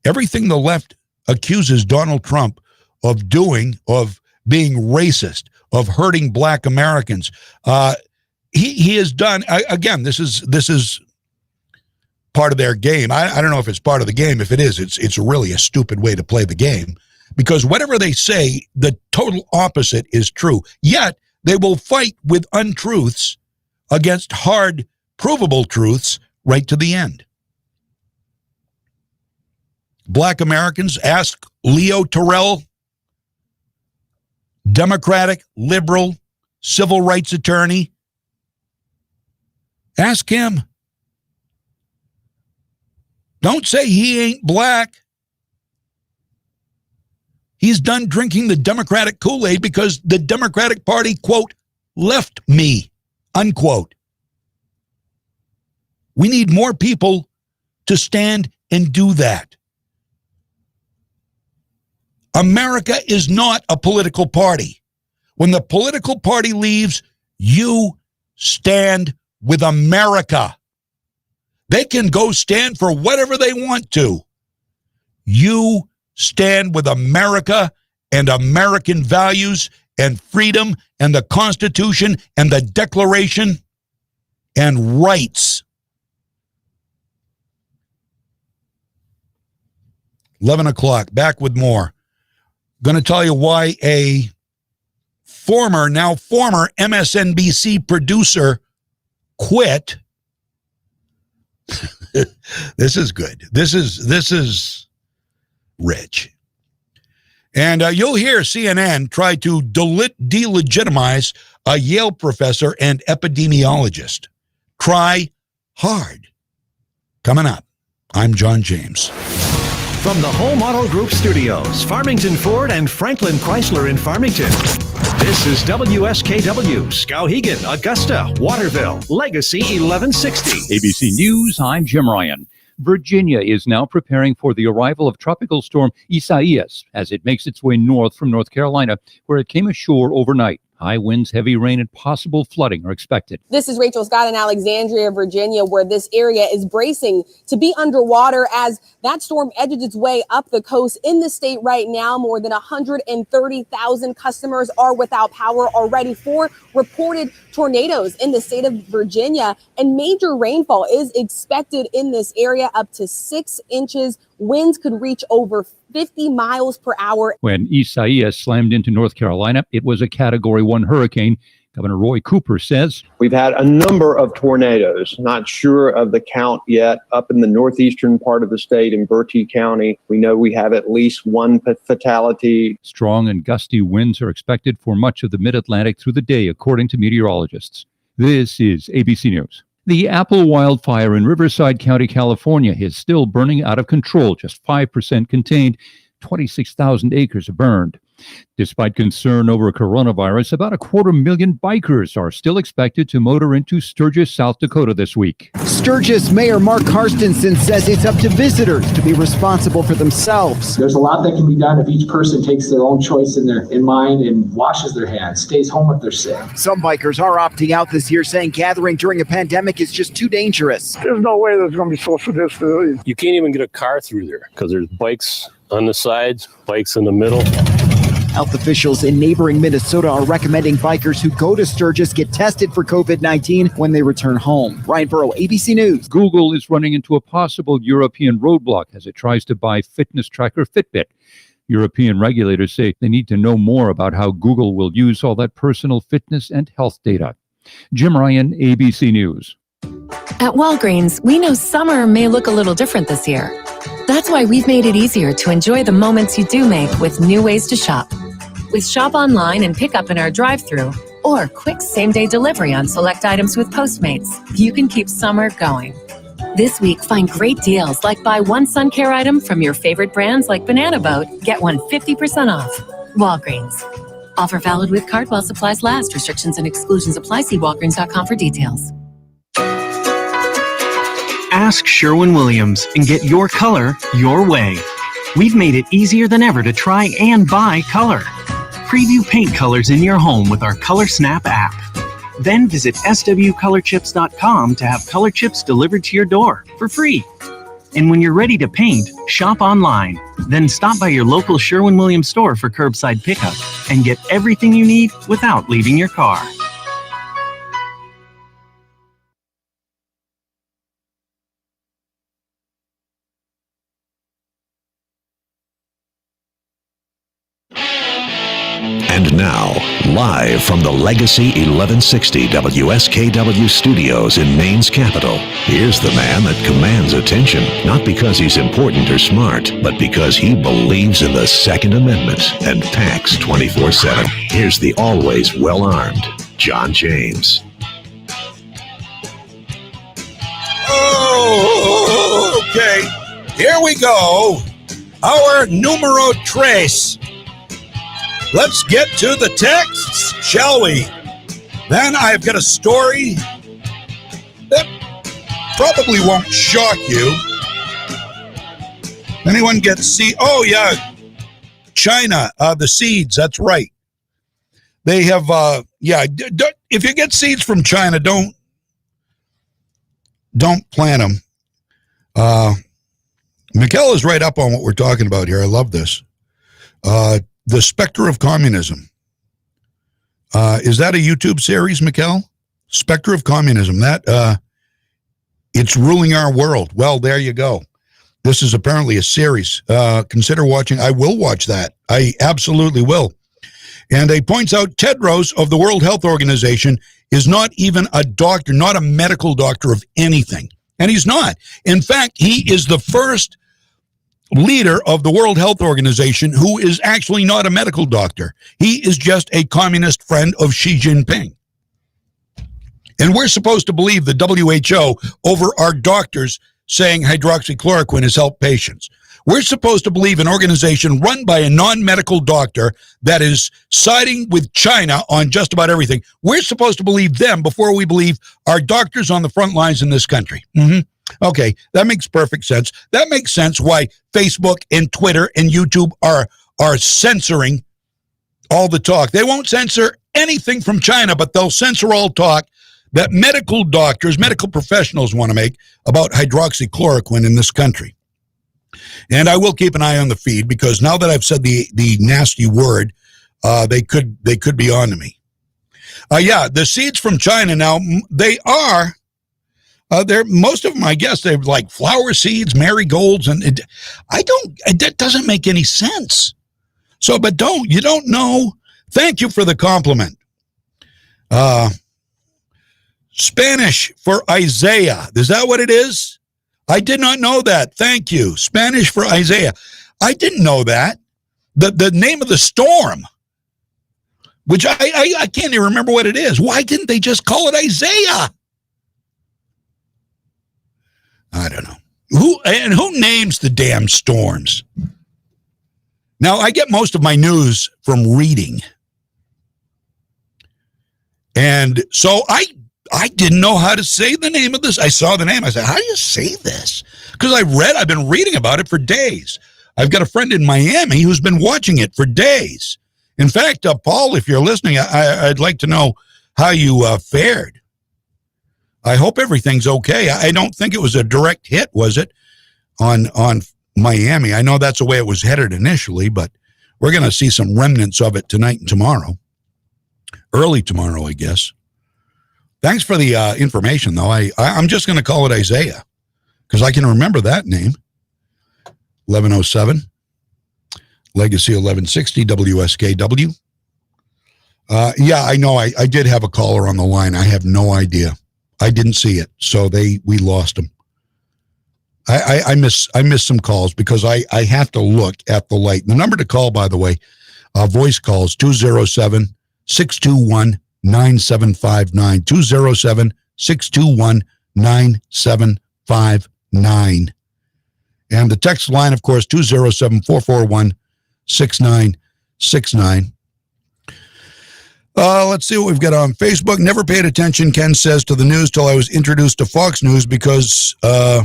the left accuses Donald Trump of doing, of being racist, of hurting black Americans, he has done. Again, this is part of their game. I don't know if it's part of the game. If it is, it's really a stupid way to play the game. Because whatever they say, the total opposite is true. Yet they will fight with untruths against hard, provable truths right to the end. Black Americans, ask Leo Terrell, Democratic, liberal, civil rights attorney. Ask him. Don't say he ain't black. He's done drinking the Democratic Kool-Aid because the Democratic Party, quote, left me, unquote. We need more people to stand and do that. America is not a political party. When the political party leaves, you stand with America. They can go stand for whatever they want to. You stand with America and American values and freedom and the Constitution and the Declaration and rights. 11 o'clock, back with more. Going to tell you why a now former MSNBC producer quit. This is good. This is rich. And you'll hear CNN try to delegitimize a Yale professor and epidemiologist. Try hard. Coming up, I'm John James. From the Whole Model Group Studios, Farmington Ford and Franklin Chrysler in Farmington. This is WSKW, Skowhegan, Augusta, Waterville, Legacy 1160. ABC News, I'm Jim Ryan. Virginia is now preparing for the arrival of tropical storm Isaias as it makes its way north from North Carolina, where it came ashore overnight. High winds, heavy rain, and possible flooding are expected. This is Rachel Scott in Alexandria, Virginia, where this area is bracing to be underwater as that storm edges its way up the coast. In the state right now, more than 130,000 customers are without power already. 4 reported tornadoes in the state of Virginia, and major rainfall is expected in this area, up to 6 inches. Winds could reach over 50 miles per hour. When Isaias slammed into North Carolina, it was a Category 1 hurricane. Governor Roy Cooper says, we've had a number of tornadoes, not sure of the count yet, up in the northeastern part of the state in Bertie County. We know we have at least 1 fatality. Strong and gusty winds are expected for much of the mid-Atlantic through the day, according to meteorologists. This is ABC News. The Apple wildfire in Riverside County, California is still burning out of control, just 5% contained. 26,000 acres are burned. Despite concern over coronavirus, about 250,000 bikers are still expected to motor into Sturgis, South Dakota this week. Sturgis Mayor Mark Karstensen says it's up to visitors to be responsible for themselves. There's a lot that can be done if each person takes their own choice in mind and washes their hands, stays home if they're sick. Some bikers are opting out this year, saying gathering during a pandemic is just too dangerous. There's no way there's going to be social distancing. You can't even get a car through there because there's bikes on the sides, bikes in the middle. Health officials in neighboring Minnesota are recommending bikers who go to Sturgis get tested for COVID-19 when they return home. Ryan Burrow, ABC News. Google is running into a possible European roadblock as it tries to buy fitness tracker Fitbit. European regulators say they need to know more about how Google will use all that personal fitness and health data. Jim Ryan, ABC News. At Walgreens, we know summer may look a little different this year. That's why we've made it easier to enjoy the moments you do make with new ways to shop. With shop online and pick up in our drive-thru, or quick same-day delivery on select items with Postmates, you can keep summer going. This week, find great deals like buy one sun care item from your favorite brands like Banana Boat, get one 50% off. Walgreens. Offer valid with card while supplies last. Restrictions and exclusions apply. See walgreens.com for details. Ask Sherwin-Williams and get your color your way. We've made it easier than ever to try and buy color. Preview paint colors in your home with our Color Snap app. Then visit swcolorchips.com to have color chips delivered to your door for free. And when you're ready to paint, shop online. Then stop by your local Sherwin-Williams store for curbside pickup and get everything you need without leaving your car. And now, live from the Legacy 1160 WSKW studios in Maine's capital, here's the man that commands attention, not because he's important or smart, but because he believes in the Second Amendment and packs 24/7. Here's the always well-armed John James. Oh, okay. Here we go. Our numero tres. Let's get to the texts, shall we? Then I've got a story that probably won't shock you. Anyone get seed? Oh, yeah. China, the seeds, that's right. They have, if you get seeds from China, don't plant them. Mikkel is right up on what we're talking about here. I love this. The Spectre of Communism. Is that a YouTube series, Mikkel? Spectre of Communism. That it's ruling our world. Well, there you go. This is apparently a series. Consider watching. I will watch that. I absolutely will. And he points out Tedros of the World Health Organization is not even a doctor, not a medical doctor of anything. And he's not. In fact, he is the first leader of the World Health Organization who is actually not a medical doctor. He is just a communist friend of Xi Jinping. And we're supposed to believe the WHO over our doctors saying hydroxychloroquine has helped patients. We're supposed to believe an organization run by a non-medical doctor that is siding with China on just about everything. We're supposed to believe them before we believe our doctors on the front lines in this country. Okay, that makes perfect sense. That makes sense why Facebook and Twitter and YouTube are censoring all the talk. They won't censor anything from China, but they'll censor all talk that medical doctors, medical professionals want to make about hydroxychloroquine in this country. And I will keep an eye on the feed because now that I've said the nasty word, they could be on to me. The seeds from China now, they are... they're most of them, I guess, they're like flower seeds, marigolds, and that doesn't make any sense. So, but you don't know. Thank you for the compliment. Spanish for Isaiah. Is that what it is? I did not know that. Thank you. Spanish for Isaiah. I didn't know that. The name of the storm, which I can't even remember what it is. Why didn't they just call it Isaiah? I don't know. Who names the damn storms? Now, I get most of my news from reading. And so I didn't know how to say the name of this. I saw the name. I said, how do you say this? Because I've been reading about it for days. I've got a friend in Miami who's been watching it for days. In fact, Paul, if you're listening, I'd like to know how you fared. I hope everything's okay. I don't think it was a direct hit, was it, on Miami? I know that's the way it was headed initially, but we're going to see some remnants of it tonight and tomorrow. Early tomorrow, I guess. Thanks for the information, though. I'm just going to call it Isaiah because I can remember that name. 1107, Legacy 1160, WSKW. Yeah, I know. I did have a caller on the line. I have no idea. I didn't see it, so we lost him. I miss some calls because I have to look at the light. The number to call, by the way, voice calls 207-621-9759. 207-621-9759. And the text line, of course, 207-441-6969. Let's see what we've got on Facebook. Never paid attention, Ken says, to the news till I was introduced to Fox News because, oh,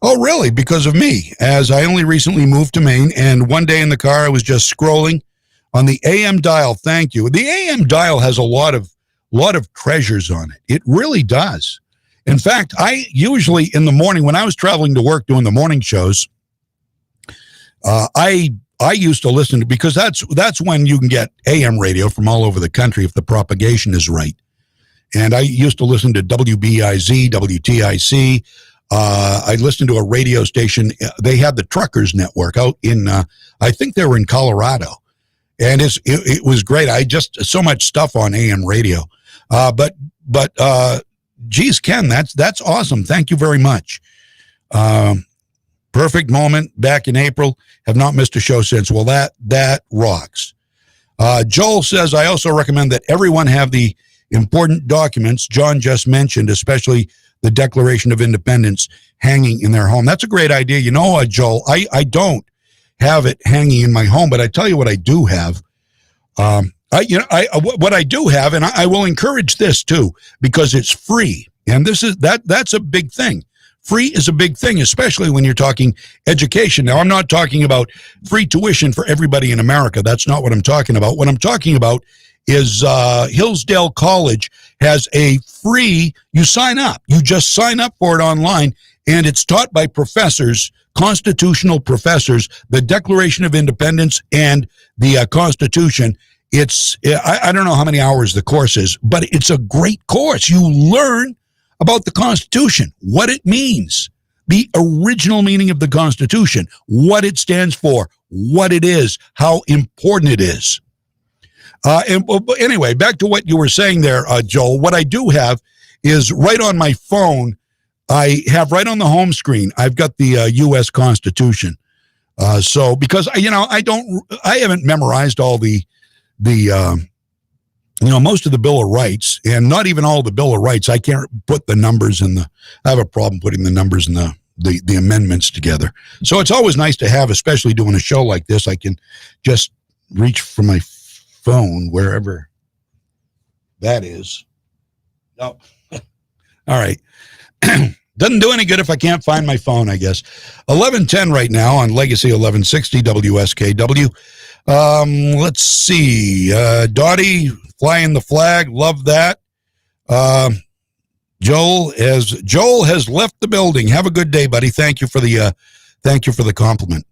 really? Because of me, as I only recently moved to Maine, and one day in the car, I was just scrolling on the AM dial. Thank you. The AM dial has a lot of treasures on it. It really does. In fact, I usually in the morning when I was traveling to work doing the morning shows, I used to listen to, because that's when you can get AM radio from all over the country if the propagation is right. And I used to listen to WBIZ, WTIC. I listened to a radio station. They had the Truckers Network out in, I think they were in Colorado. And it was great. I just, so much stuff on AM radio. But geez, Ken, that's awesome. Thank you very much. Perfect moment back in April. Have not missed a show since. Well, that rocks. Joel says, I also recommend that everyone have the important documents John just mentioned, especially the Declaration of Independence, hanging in their home. That's a great idea. You know, Joel, I don't have it hanging in my home, but I tell you what I do have. What I do have, and I will encourage this too, because it's free. And that's a big thing. Free is a big thing, especially when you're talking education. Now, I'm not talking about free tuition for everybody in America. That's not what I'm talking about. What I'm talking about is Hillsdale College has a free, you sign up. You just sign up for it online, and it's taught by professors, constitutional professors, the Declaration of Independence and the Constitution. It's, I don't know how many hours the course is, but it's a great course. You learn about the Constitution, what it means, the original meaning of the Constitution, what it stands for, what it is, how important it is. Anyway, back to what you were saying there, Joel. What I do have is right on my phone, I have right on the home screen, I've got the U.S. Constitution. So because, I haven't memorized all the most of the Bill of Rights, and not even all the Bill of Rights. I can't put the numbers I have a problem putting the numbers in the amendments together. So it's always nice to have, especially doing a show like this. I can just reach for my phone wherever that is. Oh. All right. Doesn't do any good if I can't find my phone, I guess. 11:10 right now on Legacy 1160 WSKW. Let's see. Dottie flying the flag. Love that. Joel has left the building. Have a good day, buddy. Thank you for the compliment.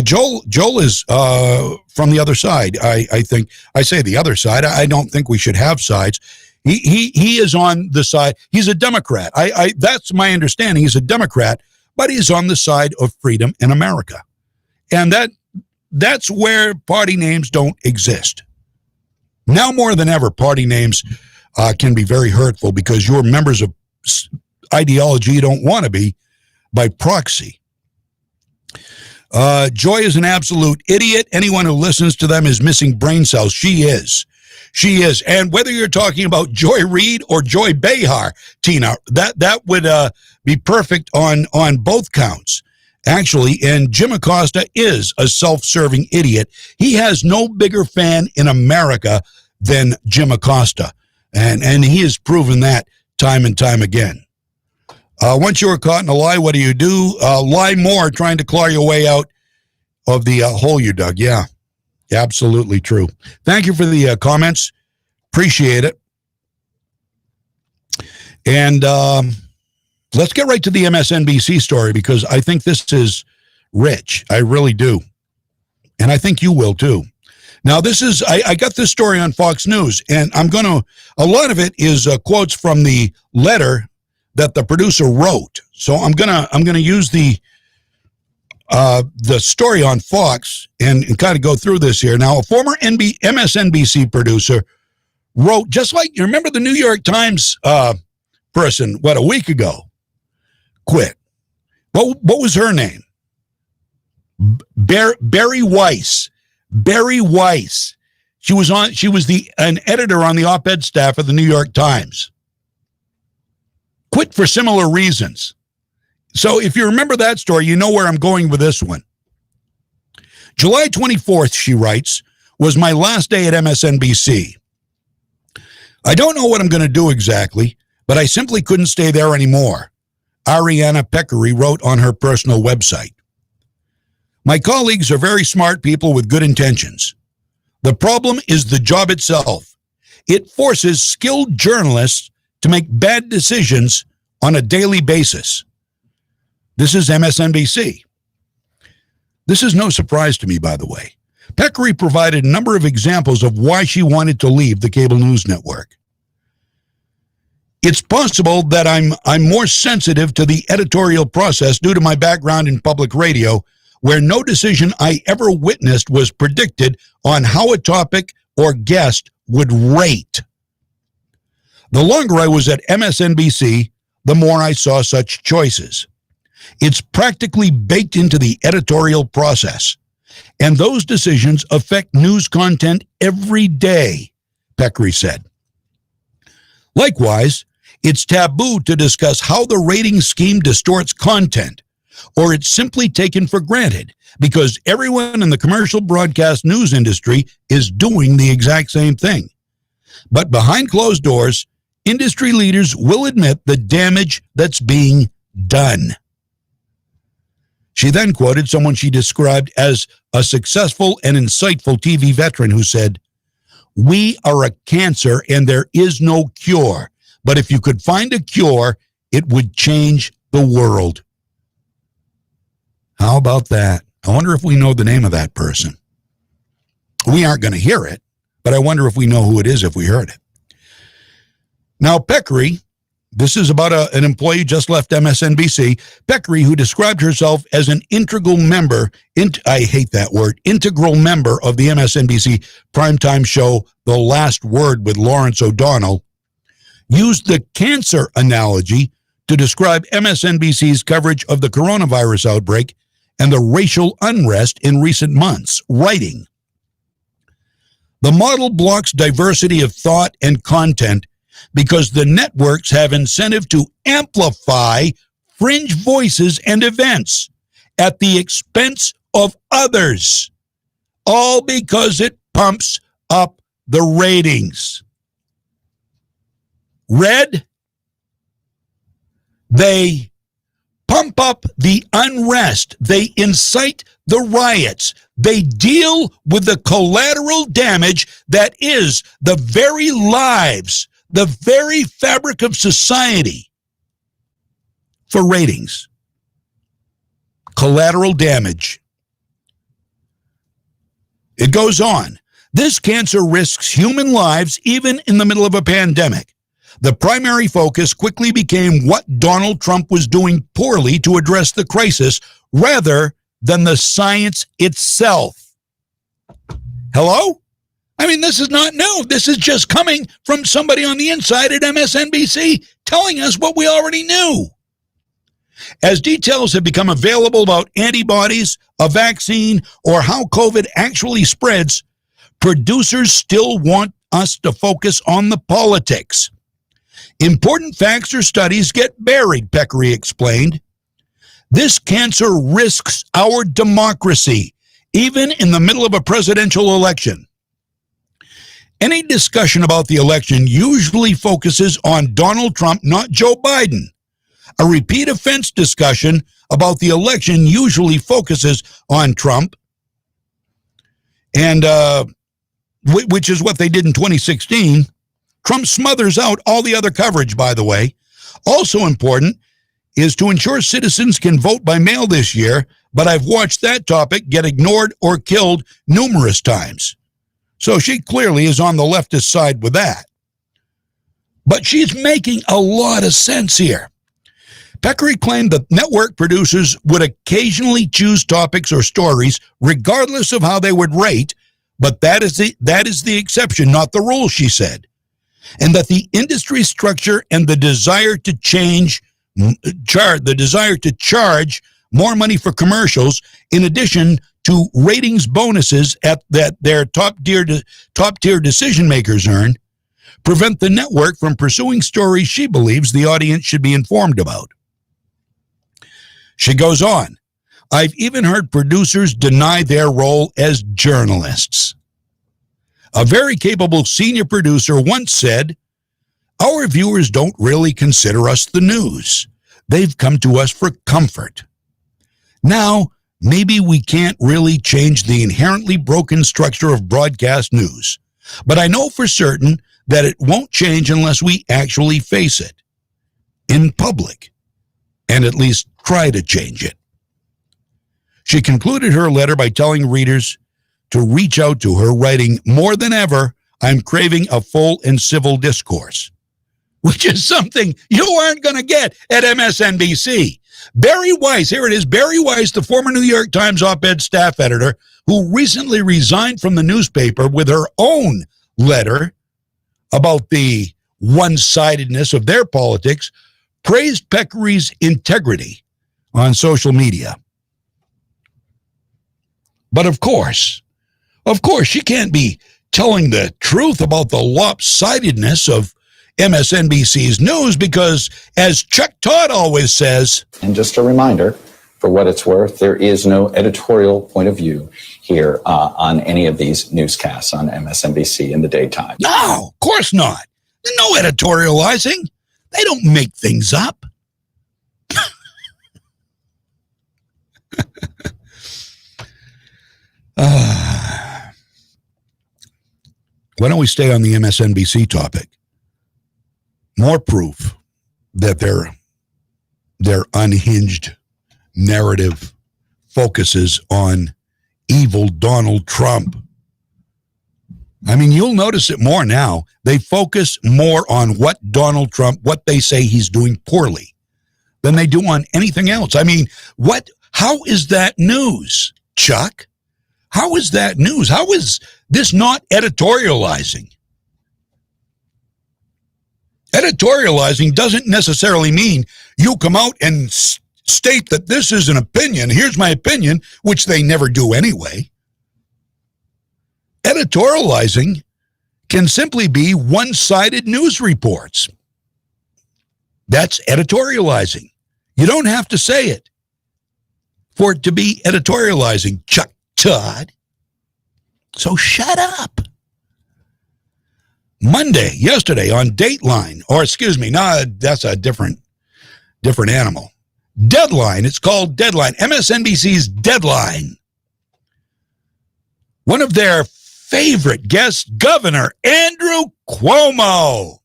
Joel is from the other side. I think I say the other side. I don't think we should have sides. He is on the side. He's a Democrat. That's my understanding. He's a Democrat, but he's on the side of freedom in America. And that's where party names don't exist. Now more than ever, party names can be very hurtful because you're members of ideology you don't want to be by proxy. Joy is an absolute idiot. Anyone who listens to them is missing brain cells. She is. And whether you're talking about Joy Reid or Joy Behar, Tina, that would be perfect on both counts. actually, and Jim Acosta is a self-serving idiot. He has no bigger fan in America than Jim Acosta, and he has proven that time and time again. Once you are caught in a lie, what do? Lie more, trying to claw your way out of the hole you dug. Yeah, absolutely true. Thank you for the comments. Appreciate it. And let's get right to the MSNBC story, because I think this is rich. I really do. And I think you will too. Now, this is, I got this story on Fox News, and a lot of it is quotes from the letter that the producer wrote. So I'm gonna use the story on Fox and kind of go through this here. Now, a former MSNBC producer wrote, just like, you remember the New York Times person, a week ago, quit. What was her name? Barry Weiss. Barry Weiss. She was an editor on the op-ed staff of the New York Times. Quit for similar reasons. So if you remember that story, you know where I'm going with this one. July 24th, she writes, was my last day at MSNBC. I don't know what I'm going to do exactly, but I simply couldn't stay there anymore, Ariana Peccary wrote on her personal website. My colleagues are very smart people with good intentions. The problem is the job itself. It forces skilled journalists to make bad decisions on a daily basis. This is MSNBC. This is no surprise to me, by the way. Peccary provided a number of examples of why she wanted to leave the cable news network. It's possible that I'm more sensitive to the editorial process due to my background in public radio, where no decision I ever witnessed was predicted on how a topic or guest would rate. The longer I was at MSNBC, the more I saw such choices. It's practically baked into the editorial process, and those decisions affect news content every day, Peccary said. Likewise, it's taboo to discuss how the rating scheme distorts content, or it's simply taken for granted because everyone in the commercial broadcast news industry is doing the exact same thing. But behind closed doors, industry leaders will admit the damage that's being done. She then quoted someone she described as a successful and insightful TV veteran who said, "We are a cancer and there is no cure. But if you could find a cure, it would change the world." How about that? I wonder if we know the name of that person. We aren't going to hear it, but I wonder if we know who it is if we heard it. Now, Peccary, this is about an employee who just left MSNBC. Peccary, who described herself as an integral member, I hate that word, integral member of the MSNBC primetime show, The Last Word with Lawrence O'Donnell, used the cancer analogy to describe MSNBC's coverage of the coronavirus outbreak and the racial unrest in recent months, writing, "The model blocks diversity of thought and content because the networks have incentive to amplify fringe voices and events at the expense of others, all because it pumps up the ratings." Red, they pump up the unrest. They incite the riots. They deal with the collateral damage that is the very lives, the very fabric of society for ratings. Collateral damage. It goes on. This cancer risks human lives even in the middle of a pandemic. The primary focus quickly became what Donald Trump was doing poorly to address the crisis rather than the science itself. Hello? I mean, this is not new. This is just coming from somebody on the inside at MSNBC telling us what we already knew. As details have become available about antibodies, a vaccine, or how COVID actually spreads, producers still want us to focus on the politics. Important facts or studies get buried, Peccary explained. This cancer risks our democracy, even in the middle of a presidential election. Any discussion about the election usually focuses on Donald Trump, not Joe Biden. A repeat offense discussion about the election usually focuses on Trump, and which is what they did in 2016. Trump smothers out all the other coverage, by the way. Also important is to ensure citizens can vote by mail this year, but I've watched that topic get ignored or killed numerous times. So she clearly is on the leftist side with that. But she's making a lot of sense here. Peccary claimed that network producers would occasionally choose topics or stories regardless of how they would rate, but that is the exception, not the rule, she said. And that the industry structure and the desire to charge more money for commercials, in addition to ratings bonuses that their top tier decision makers earn, prevent the network from pursuing stories she believes the audience should be informed about. She goes on, I've even heard producers deny their role as journalists. A very capable senior producer once said, our viewers don't really consider us the news. They've come to us for comfort. Now, maybe we can't really change the inherently broken structure of broadcast news, but I know for certain that it won't change unless we actually face it in public and at least try to change it. She concluded her letter by telling readers to reach out to her, writing, more than ever, I'm craving a full and civil discourse, which is something you aren't going to get at MSNBC. Barry Weiss, here it is, Barry Weiss, the former New York Times op-ed staff editor, who recently resigned from the newspaper with her own letter about the one-sidedness of their politics, praised Peccary's integrity on social media. But of course, she can't be telling the truth about the lopsidedness of MSNBC's news because, as Chuck Todd always says, and just a reminder, for what it's worth, there is no editorial point of view here on any of these newscasts on MSNBC in the daytime. No, of course not. There's no editorializing. They don't make things up. Why don't we stay on the MSNBC topic? More proof that their unhinged narrative focuses on evil Donald Trump. I mean, you'll notice it more now. They focus more on what they say he's doing poorly than they do on anything else. I mean, how is that news, Chuck? How is that news? How is this not editorializing? Editorializing doesn't necessarily mean you come out and state that this is an opinion. Here's my opinion, which they never do anyway. Editorializing can simply be one-sided news reports. That's editorializing. You don't have to say it for it to be editorializing, Chuck Todd. So shut up. Yesterday on Dateline, that's a different animal. Deadline, it's called Deadline, MSNBC's Deadline. One of their favorite guests, Governor Andrew Cuomo.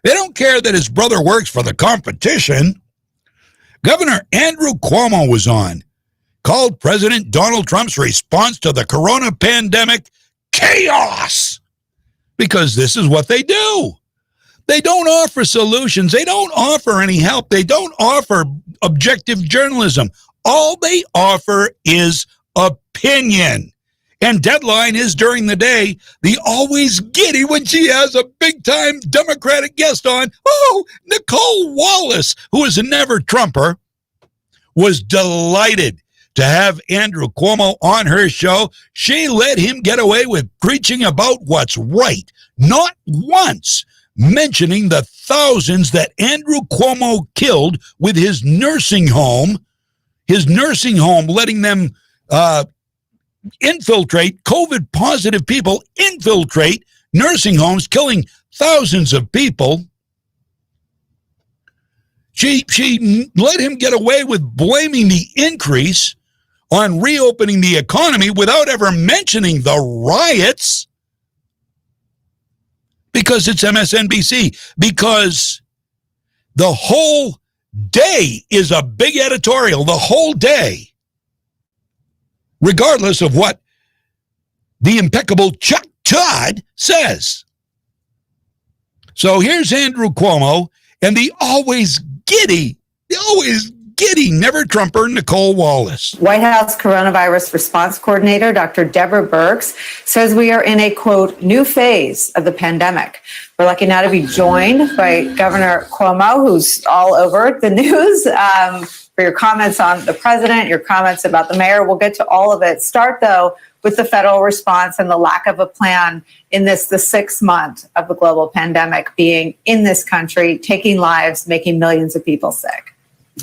They don't care that his brother works for the competition. Governor Andrew Cuomo was on, called President Donald Trump's response to the corona pandemic chaos. Because this is what they do. They don't offer solutions. They don't offer any help. They don't offer objective journalism. All they offer is opinion. And Deadline is during the day, the always giddy when she has a big-time Democratic guest on. Oh, Nicole Wallace, who is a never Trumper, was delighted to have Andrew Cuomo on her show. She let him get away with preaching about what's right, not once mentioning the thousands that Andrew Cuomo killed with his nursing home his nursing home, letting them infiltrate COVID positive people, infiltrate nursing homes, killing thousands of people. She let him get away with blaming the increase on reopening the economy without ever mentioning the riots, because it's MSNBC, because the whole day is a big editorial, the whole day, regardless of what the impeccable Chuck Todd says. So here's Andrew Cuomo and the always giddy, never Trumper, Nicole Wallace. White House Coronavirus Response Coordinator Dr. Deborah Birx says we are in a, quote, new phase of the pandemic. We're lucky now to be joined by Governor Cuomo, who's all over the news, for your comments on the president, your comments about the mayor. We'll get to all of it. Start, though, with the federal response and the lack of a plan in the 6th month of the global pandemic being in this country, taking lives, making millions of people sick.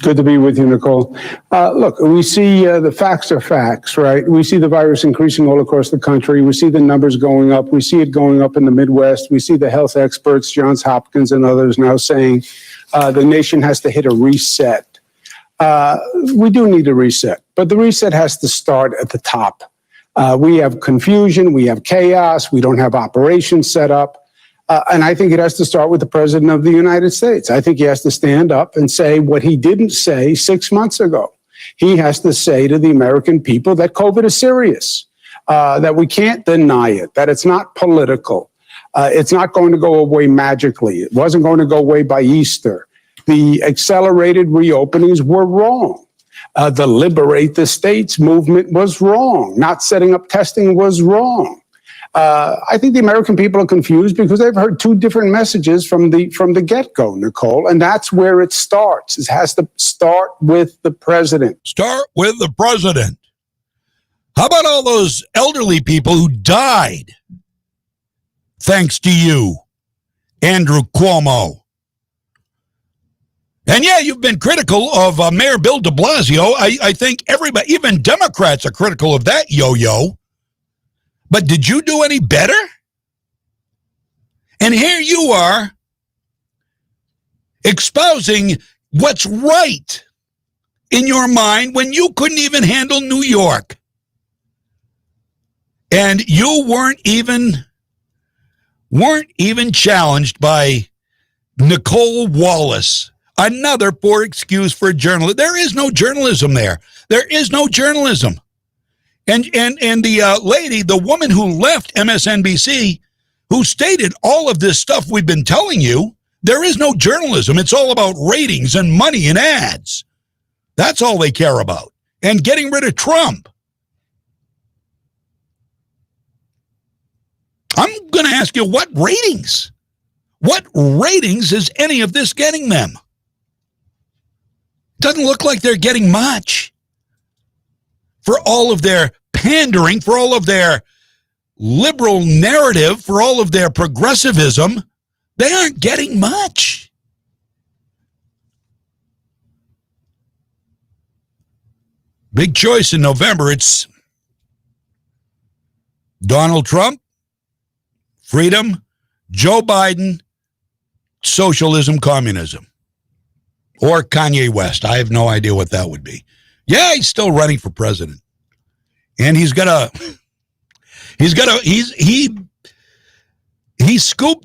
Good to be with you, Nicole. Look, we see the facts are facts, right? We see the virus increasing all across the country. We see the numbers going up. We see it going up in the Midwest. We see the health experts, Johns Hopkins and others, now saying the nation has to hit a reset. We do need a reset, but the reset has to start at the top. We have confusion. We have chaos. We don't have operations set up. And I think it has to start with the president of the United States. I think he has to stand up and say what he didn't say 6 months ago. He has to say to the American people that COVID is serious, that we can't deny it, that it's not political. It's not going to go away magically. It wasn't going to go away by Easter. The accelerated reopenings were wrong. The Liberate the States movement was wrong. Not setting up testing was wrong. I think the American people are confused because they've heard two different messages from the get-go, Nicole, and that's where it starts. It has to start with the president. Start with the president. How about all those elderly people who died thanks to you, Andrew Cuomo? And yeah, you've been critical of Mayor Bill de Blasio. I think everybody, even Democrats, are critical of that yo-yo. But did you do any better? And here you are espousing what's right in your mind when you couldn't even handle New York. And you weren't even challenged by Nicole Wallace. Another poor excuse for journalism. There is no journalism there. There is no journalism. And the lady, the woman who left MSNBC, who stated all of this stuff we've been telling you, there is no journalism. It's all about ratings and money and ads. That's all they care about. And getting rid of Trump. I'm going to ask you, what ratings? What ratings is any of this getting them? Doesn't look like they're getting much. For all of their pandering, for all of their liberal narrative, for all of their progressivism, they aren't getting much. Big choice in November. It's Donald Trump, freedom, Joe Biden, socialism, communism, or Kanye West. I have no idea what that would be. Yeah, he's still running for president. And he scooped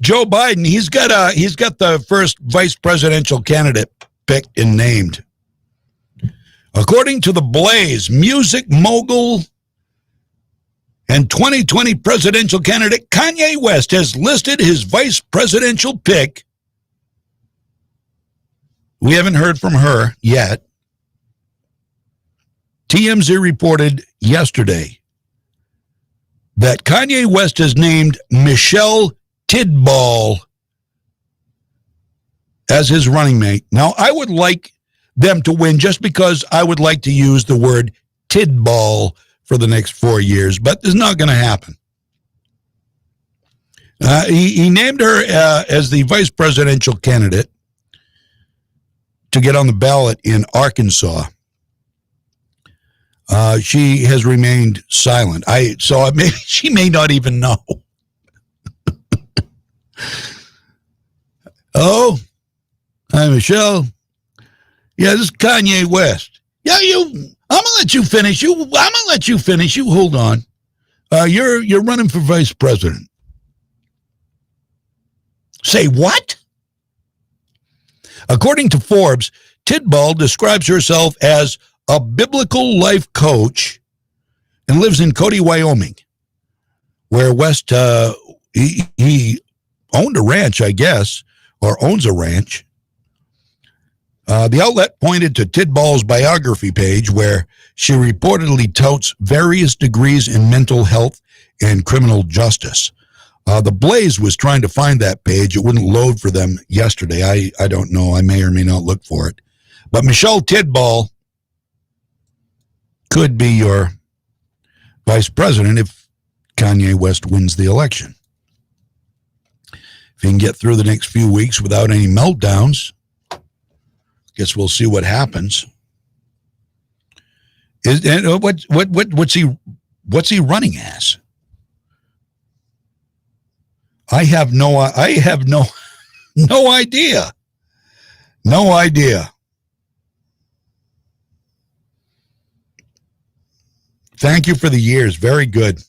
Joe Biden. He's got the first vice presidential candidate picked and named. According to The Blaze, music mogul and 2020 presidential candidate Kanye West has listed his vice presidential pick. We haven't heard from her yet. TMZ reported yesterday that Kanye West has named Michelle Tidball as his running mate. Now, I would like them to win just because I would like to use the word Tidball for the next 4 years, but it's not going to happen. He named her as the vice presidential candidate to get on the ballot in Arkansas. She has remained silent. She may not even know. Oh, hi, Michelle. Yeah, this is Kanye West. Yeah, I'm gonna let you finish. You hold on. You're running for vice president. Say what? According to Forbes, Tidball describes herself as a biblical life coach and lives in Cody, Wyoming, where West, he owned a ranch, I guess, or owns a ranch. The outlet pointed to Tidball's biography page, where she reportedly touts various degrees in mental health and criminal justice. The Blaze was trying to find that page. It wouldn't load for them yesterday. I don't know. I may or may not look for it. But Michelle Tidball could be your vice president if Kanye West wins the election. If he can get through the next few weeks without any meltdowns, guess we'll see what happens. What's he running as? I have no idea. No idea. Thank you for the years. Very good.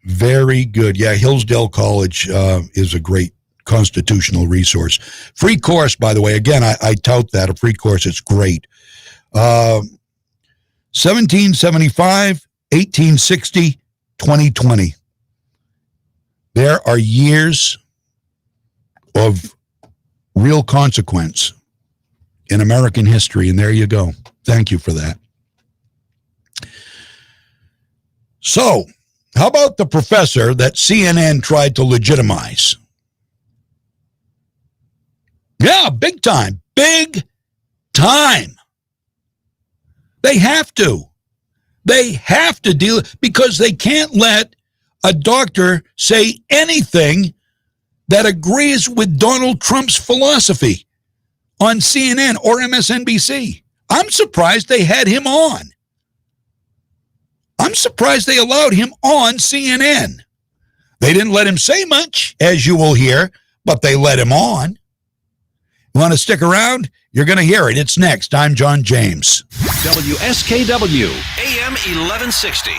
Very good. Yeah, Hillsdale College is a great constitutional resource. Free course, by the way. Again, I tout that. A free course. It's great. 1775, 1860, 2020. There are years of real consequence in American history, and there you go. Thank you for that. So, how about the professor that CNN tried to legitimize? Yeah, big time. Big time. They have to. They have to deal, because they can't let a doctor say anything that agrees with Donald Trump's philosophy on CNN or MSNBC. I'm surprised they had him on. I'm surprised they allowed him on CNN. They didn't let him say much, as you will hear, but they let him on. You want to stick around? You're going to hear it. It's next. I'm John James. WSKW, AM 1160.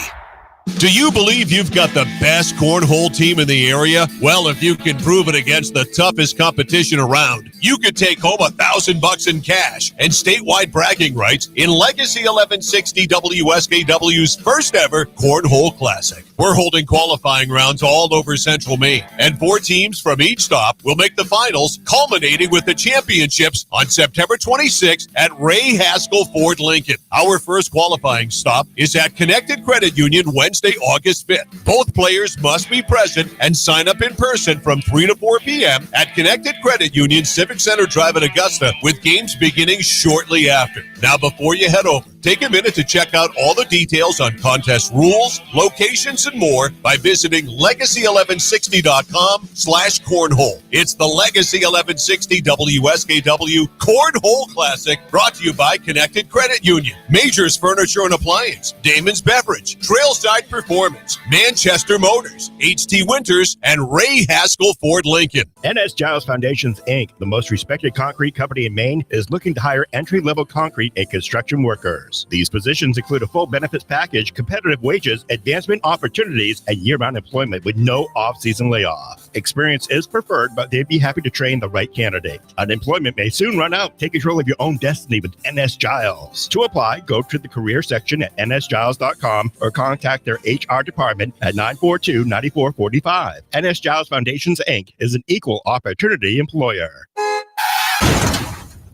Do you believe you've got the best cornhole team in the area? Well, if you can prove it against the toughest competition around, you could take home $1,000 in cash and statewide bragging rights in Legacy 1160 WSKW's first ever Cornhole Classic. We're holding qualifying rounds all over Central Maine, and 4 teams from each stop will make the finals, culminating with the championships on September 26th at Ray Haskell Ford Lincoln. Our first qualifying stop is at Connected Credit Union Wednesday, August 5th. Both players must be present and sign up in person from 3 to 4 p.m. at Connected Credit Union Civic Center Drive in Augusta, with games beginning shortly after. Now, before you head over, take a minute to check out all the details on contest rules, locations, and more by visiting legacy1160.com/cornhole. It's the Legacy 1160 WSKW Cornhole Classic, brought to you by Connected Credit Union, Majors Furniture and Appliance, Damon's Beverage, Trailside Performance, Manchester Motors, HT Winters, and Ray Haskell Ford Lincoln. NS Giles Foundations, Inc., the most respected concrete company in Maine, is looking to hire entry-level concrete and construction workers. These positions include a full benefits package, competitive wages, advancement opportunities, and year-round employment with no off-season layoff. Experience is preferred, but they'd be happy to train the right candidate. Unemployment may soon run out. Take control of your own destiny with NS Giles. To apply, go to the career section at nsgiles.com or contact their HR department at 942-9445. NS Giles Foundations, Inc. is an equal opportunity employer.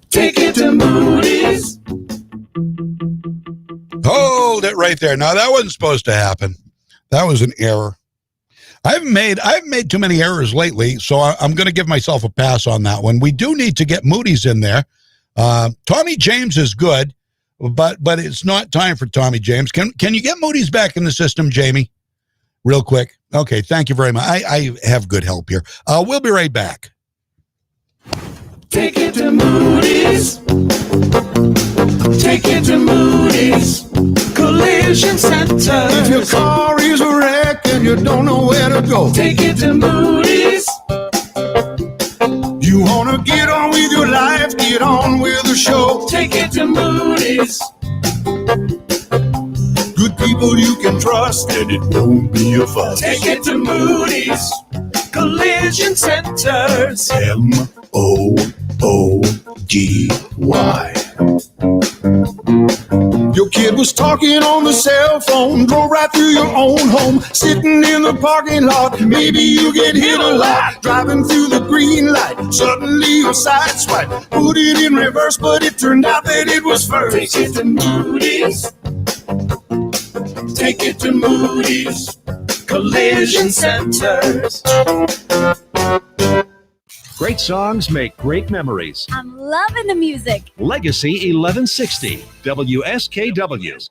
Take it to Moody's. Hold it right there. Now, that wasn't supposed to happen. That was an error. I've made too many errors lately, so I'm going to give myself a pass on that one. We do need to get Moody's in there. Tommy James is good, but it's not time for Tommy James. Can you get Moody's back in the system, Jamie? Real quick. Okay, thank you very much. I have good help here. We'll be right back. Take it to Moody's. Take it to Moody's Collision Center. If your car is a wreck and you don't know where to go, take it to Moody's. You wanna get on with your life, get on with the show, take it to Moody's. Good people you can trust and it won't be a fuss. Take it to Moody's Collision Centers. MOOGY. Your kid was talking on the cell phone, drove right through your own home, sitting in the parking lot. Maybe you get hit a lot, driving through the green light. Suddenly your side swipe, put it in reverse, but it turned out that it was first. Take it to Moody's. Take it to Moody's Collision Centers. Great songs make great memories. I'm loving the music. Legacy 1160, WSKW.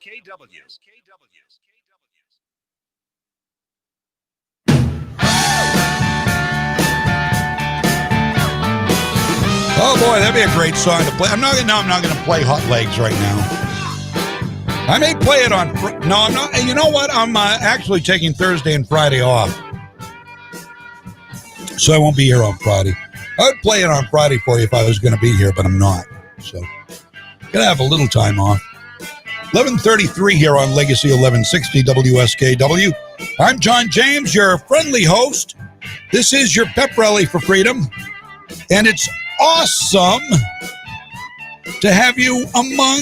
Oh boy, that'd be a great song to play. I'm not going to play Hot Legs right now. I may play it on. No, I'm not. You know what? I'm actually taking Thursday and Friday off, so I won't be here on Friday. I would play it on Friday for you if I was going to be here, but I'm not. So, gonna have a little time off. 11:33 here on Legacy 1160 WSKW. I'm John James, your friendly host. This is your pep rally for freedom, and it's awesome to have you among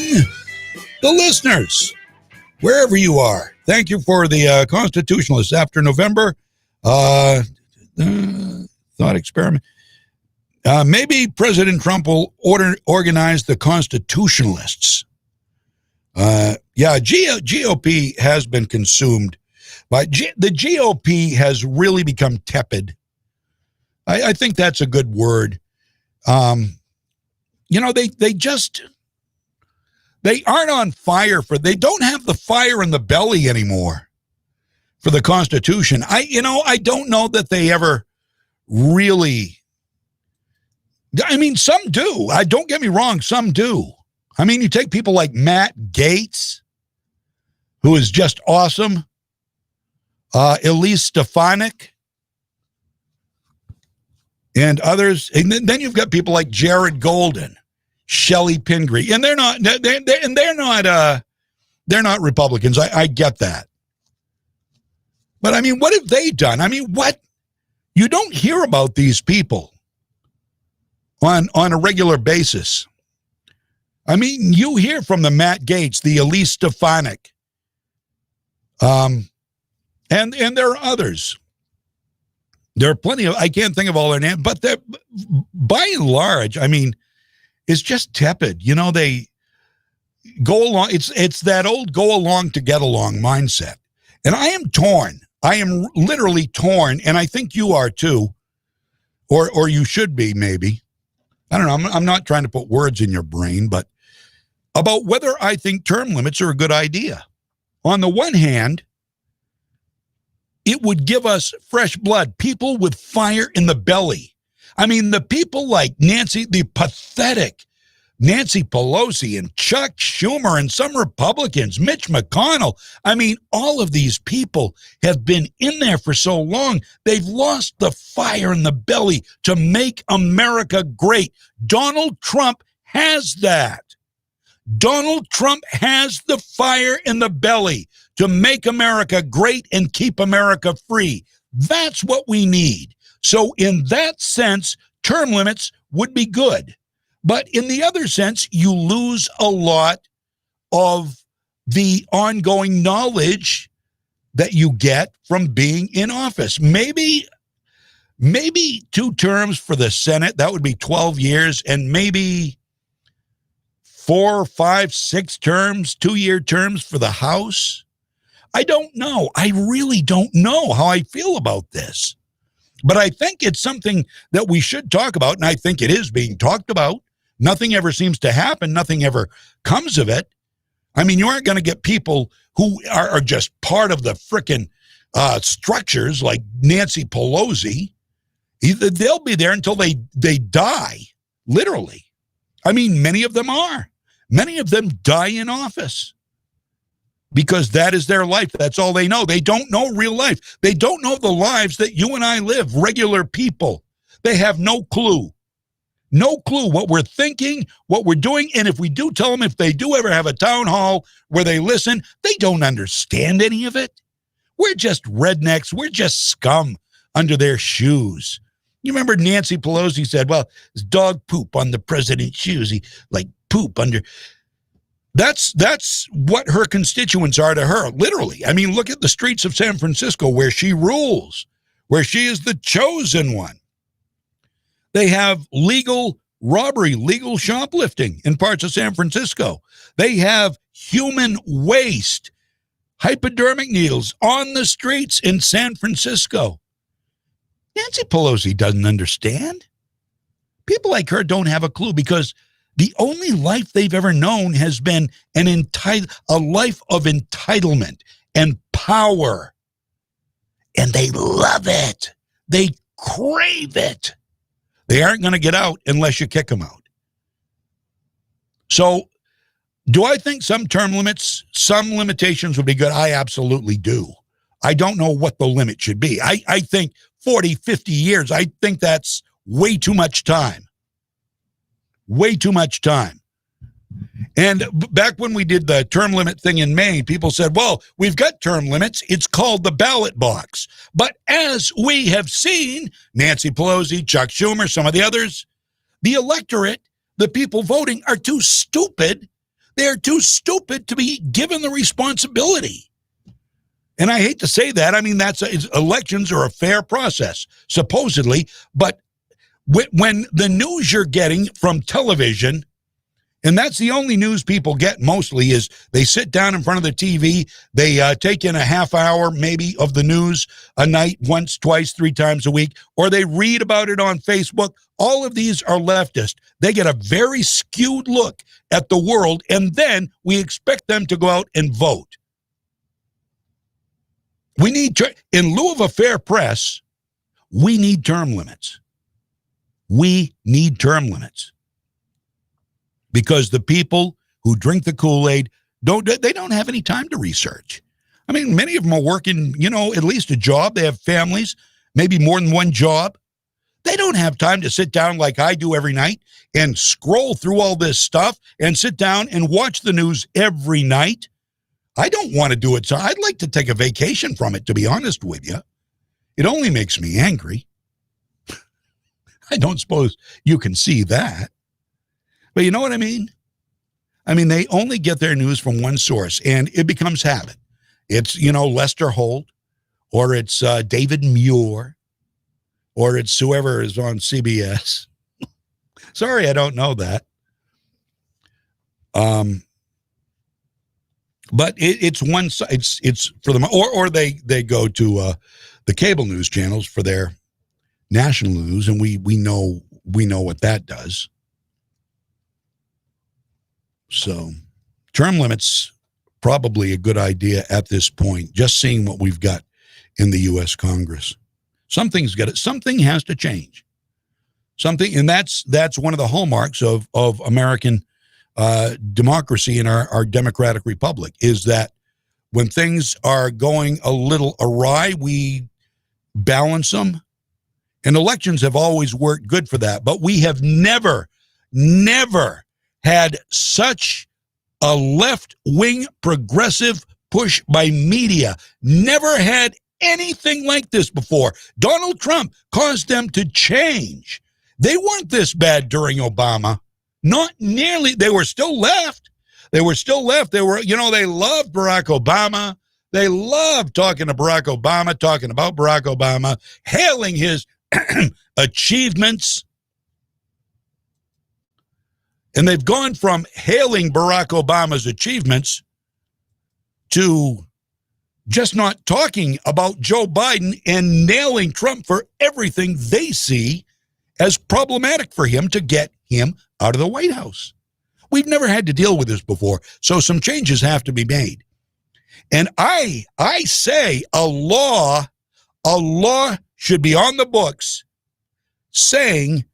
the listeners, wherever you are. Thank you for the Constitutionalists after November. Thought experiment. Maybe President Trump will organize the Constitutionalists. GOP has been consumed. But the GOP has really become tepid. I think that's a good word. They aren't on fire they don't have the fire in the belly anymore for the Constitution. I don't know that they ever really, some do. Don't get me wrong, some do. You take people like Matt Gaetz, who is just awesome, Elise Stefanik, and others. And then you've got people like Jared Golden, Shelley Pingree, and they're not Republicans. I get that. But what have they done? What? You don't hear about these people on a regular basis. You hear from the Matt Gaetz, the Elise Stefanik, and there are others. There are plenty of, I can't think of all their names, but by and large, it's just tepid. They go along. It's that old go along to get along mindset. And I am torn. I am literally torn. And I think you are too, or you should be maybe. I don't know. I'm not trying to put words in your brain, but about whether I think term limits are a good idea. On the one hand, it would give us fresh blood, people with fire in the belly. The people like the pathetic Nancy Pelosi and Chuck Schumer and some Republicans, Mitch McConnell. All of these people have been in there for so long, they've lost the fire in the belly to make America great. Donald Trump has that. Donald Trump has the fire in the belly to make America great and keep America free. That's what we need. So in that sense, term limits would be good. But in the other sense, you lose a lot of the ongoing knowledge that you get from being in office. Maybe 2 terms for the Senate, that would be 12 years, and maybe 4, 5, 6 terms, 2-year terms for the House. I don't know. I really don't know how I feel about this. But I think it's something that we should talk about, and I think it is being talked about. Nothing ever seems to happen. Nothing ever comes of it. You aren't going to get people who are just part of the frickin' structures like Nancy Pelosi. They'll be there until they die, literally. Many of them are. Many of them die in office because that is their life. That's all they know. They don't know real life. They don't know the lives that you and I live, regular people. They have no clue. No clue what we're thinking, what we're doing. And if we do tell them, if they do ever have a town hall where they listen, they don't understand any of it. We're just rednecks. We're just scum under their shoes. You remember Nancy Pelosi said, well, it's dog poop on the president's shoes. He like poop under. That's what her constituents are to her, literally. I mean, look at the streets of San Francisco where she rules, where she is the chosen one. They have legal robbery, legal shoplifting in parts of San Francisco. They have human waste, hypodermic needles on the streets in San Francisco. Nancy Pelosi doesn't understand. People like her don't have a clue because the only life they've ever known has been a life of entitlement and power. And they love it. They crave it. They aren't going to get out unless you kick them out. So, do I think some term limits, some limitations would be good? I absolutely do. I don't know what the limit should be. I think 40, 50 years, I think that's way too much time. Way too much time. And back when we did the term limit thing in Maine, people said, well, we've got term limits. It's called the ballot box. But as we have seen, Nancy Pelosi, Chuck Schumer, some of the others, the electorate, the people voting are too stupid. They're too stupid to be given the responsibility. And I hate to say that. I mean, elections are a fair process, supposedly. But when the news you're getting from television, and that's the only news people get mostly, is they sit down in front of the TV, they take in a half hour maybe of the news a night, once, twice, 3 times a week, or they read about it on Facebook. All of these are leftist. They get a very skewed look at the world, and then we expect them to go out and vote. We need, in lieu of a fair press, we need term limits. We need term limits. Because the people who drink the Kool-Aid don't have any time to research. I mean, many of them are working, at least a job. They have families, maybe more than one job. They don't have time to sit down like I do every night and scroll through all this stuff and sit down and watch the news every night. I don't want to do it. So I'd like to take a vacation from it, to be honest with you. It only makes me angry. I don't suppose you can see that. But you know what I mean? I mean, they only get their news from one source, and it becomes habit. It's, Lester Holt, or it's David Muir, or it's whoever is on CBS. Sorry, I don't know that. But it's one side. It's for them, or they go to the cable news channels for their national news, and we know what that does. So, term limits, probably a good idea at this point, just seeing what we've got in the U.S. Congress. Something has to change. And that's one of the hallmarks of American democracy in our democratic republic, is that when things are going a little awry, we balance them. And elections have always worked good for that. But we have never had such a left-wing progressive push by media. Never had anything like this before. Donald Trump caused them to change. They weren't this bad during Obama. Not nearly. They were still left. They were, they loved Barack Obama. They loved talking to Barack Obama, talking about Barack Obama, hailing his achievements. And they've gone from hailing Barack Obama's achievements to just not talking about Joe Biden and nailing Trump for everything they see as problematic for him to get him out of the White House. We've never had to deal with this before, so some changes have to be made. And I say a law should be on the books saying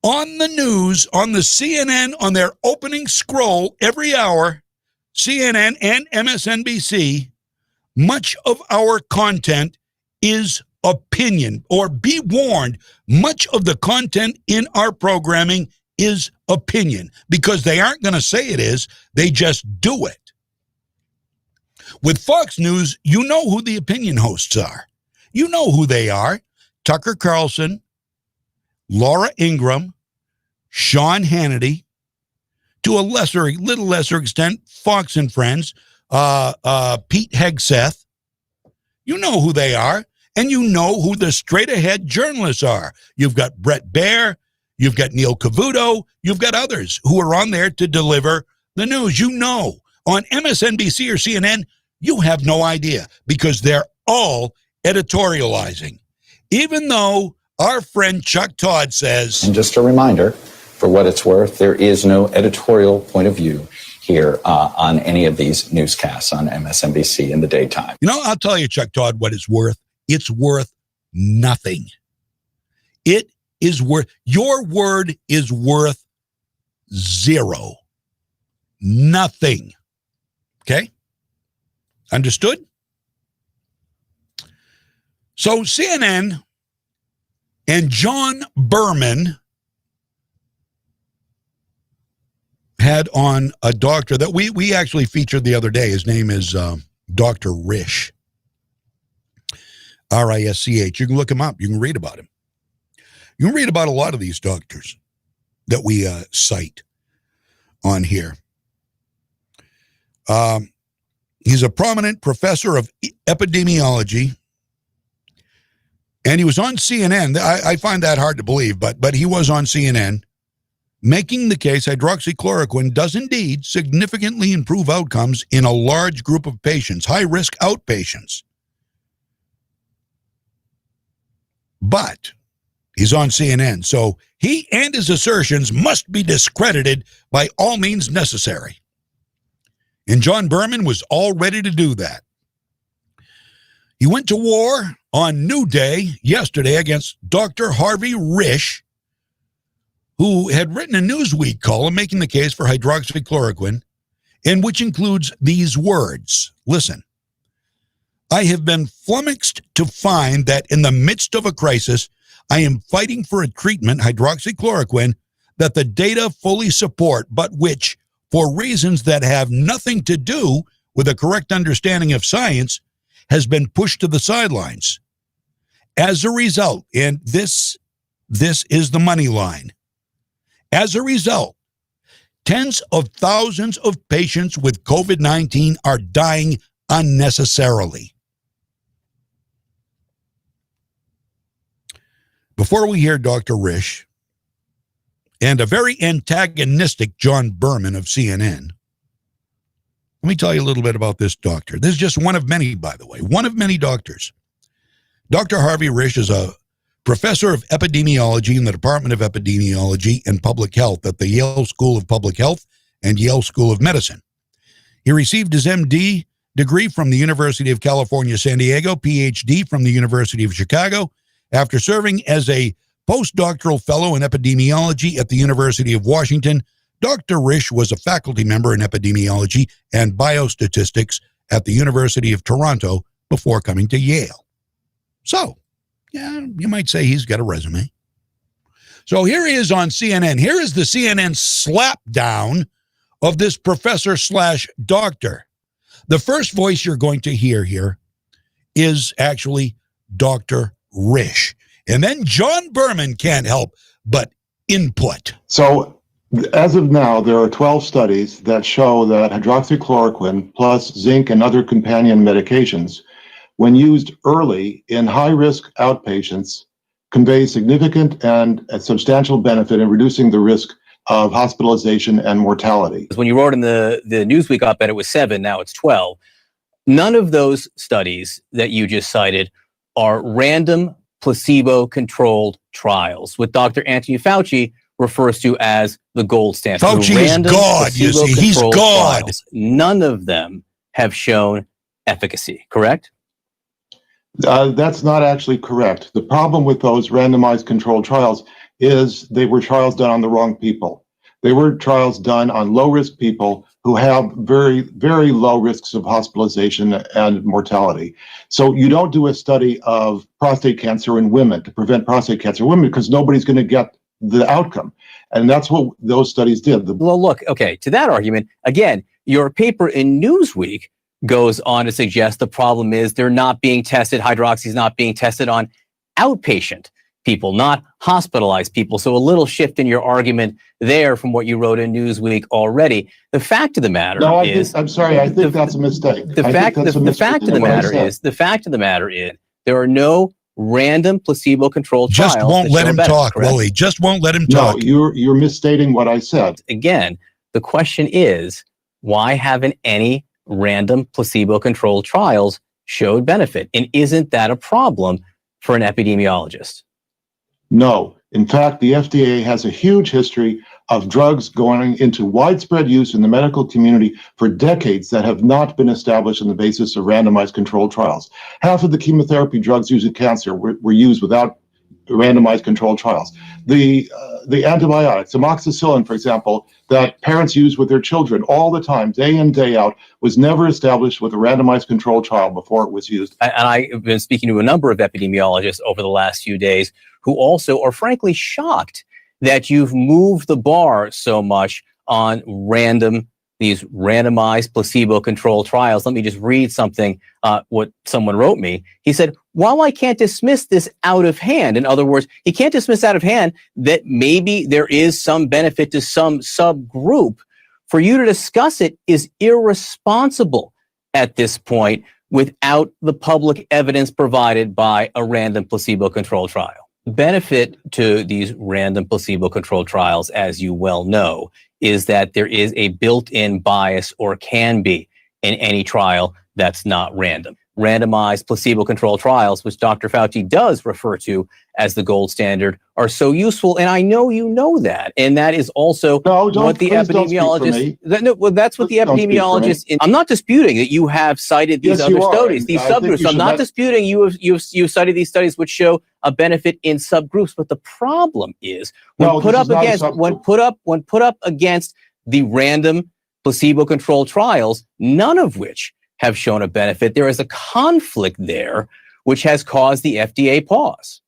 on the news, on the CNN, on their opening scroll every hour, CNN and MSNBC, much of our content is opinion. Or be warned, much of the content in our programming is opinion, because they aren't going to say it is, they just do it. With Fox News, you know who the opinion hosts are. You know who they are. Tucker Carlson, Laura Ingraham, Sean Hannity, to a little lesser extent, Fox and Friends, Pete Hegseth. You know who they are, and you know who the straight-ahead journalists are. You've got Brett Baer, you've got Neil Cavuto, you've got others who are on there to deliver the news. You know, on MSNBC or CNN, you have no idea, because they're all editorializing. Even though our friend Chuck Todd says... And just a reminder, for what it's worth, there is no editorial point of view here on any of these newscasts on MSNBC in the daytime. You know, I'll tell you, Chuck Todd, what it's worth. It's worth nothing. It is worth... Your word is worth zero. Nothing. Okay? Understood? So CNN and John Berman had on a doctor that we actually featured the other day. His name is Dr. Risch. R-I-S-C-H. You can look him up. You can read about him. You can read about a lot of these doctors that we cite on here. He's a prominent professor of epidemiology, and he was on CNN. I find that hard to believe, but he was on CNN, making the case hydroxychloroquine does indeed significantly improve outcomes in a large group of patients, high-risk outpatients. But he's on CNN, so he and his assertions must be discredited by all means necessary. And John Berman was all ready to do that. He went to war on New Day yesterday against Dr. Harvey Risch, who had written a Newsweek column making the case for hydroxychloroquine, and which includes these words. Listen. I have been flummoxed to find that in the midst of a crisis, I am fighting for a treatment, hydroxychloroquine, that the data fully support, but which, for reasons that have nothing to do with a correct understanding of science, has been pushed to the sidelines. As a result, and this is the money line, as a result, tens of thousands of patients with COVID-19 are dying unnecessarily. Before we hear Dr. Risch and a very antagonistic John Berman of CNN, let me tell you a little bit about this doctor. This is just one of many, by the way, one of many doctors. Dr. Harvey Risch is a professor of epidemiology in the Department of Epidemiology and Public Health at the Yale School of Public Health and Yale School of Medicine. He received his MD degree from the University of California, San Diego, PhD from the University of Chicago, after serving as a postdoctoral fellow in epidemiology at the University of Washington. Dr. Risch was a faculty member in epidemiology and biostatistics at the University of Toronto before coming to Yale. So, yeah, you might say he's got a resume. So here he is on CNN. Here is the CNN slapdown of this professor / doctor. The first voice you're going to hear here is actually Dr. Risch. And then John Berman can't help but input. So as of now, there are 12 studies that show that hydroxychloroquine plus zinc and other companion medications, when used early in high-risk outpatients, convey significant and a substantial benefit in reducing the risk of hospitalization and mortality. When you wrote in the Newsweek op-ed, it was 7, now it's 12. None of those studies that you just cited are random placebo-controlled trials, what Dr. Anthony Fauci refers to as the gold standard. Fauci is God, you see. He's God. Trials. None of them have shown efficacy, correct? That's not actually correct. The problem with those randomized controlled trials is they were trials done on the wrong people. They were trials done on low-risk people who have very, very low risks of hospitalization and mortality. So you don't do a study of prostate cancer in women to prevent prostate cancer in women because nobody's going to get the outcome. And that's what those studies did. Well, look, okay, to that argument, again, your paper in Newsweek goes on to suggest the problem is they're not being tested, hydroxy is not being tested on outpatient people, not hospitalized people. So a little shift in your argument there from what you wrote in Newsweek already. The fact of the matter is... I'm sorry, I think that's a mistake. The fact of the matter is there are no random placebo-controlled trials. Just won't let him talk, Willie. Just won't let him talk. No, you're misstating what I said. Again, the question is, why haven't any random placebo-controlled trials showed benefit? And isn't that a problem for an epidemiologist? No. In fact, the FDA has a huge history of drugs going into widespread use in the medical community for decades that have not been established on the basis of randomized controlled trials. Half of the chemotherapy drugs used in cancer were used without randomized controlled trials. The antibiotics, amoxicillin, for example, that parents use with their children all the time, day in, day out, was never established with a randomized controlled trial before it was used. And I've been speaking to a number of epidemiologists over the last few days who also are frankly shocked that you've moved the bar so much on these randomized placebo-controlled trials. Let me just read something, what someone wrote me. He said, while I can't dismiss this out of hand, in other words, he can't dismiss out of hand that maybe there is some benefit to some subgroup, for you to discuss it is irresponsible at this point without the public evidence provided by a random placebo-controlled trial. Benefit to these random placebo-controlled trials, as you well know, is that there is a built-in bias, or can be, in any trial that's not random. Randomized placebo-controlled trials, which Dr. Fauci does refer to as the gold standard, are so useful, and I know you know that. And that is also what the epidemiologists... that's what the epidemiologists... I'm not disputing that you have cited these other studies, these subgroups. I'm not disputing you've cited these studies which show a benefit in subgroups, but the problem is when put up against the random placebo-controlled trials, none of which have shown a benefit, there is a conflict there which has caused the FDA pause.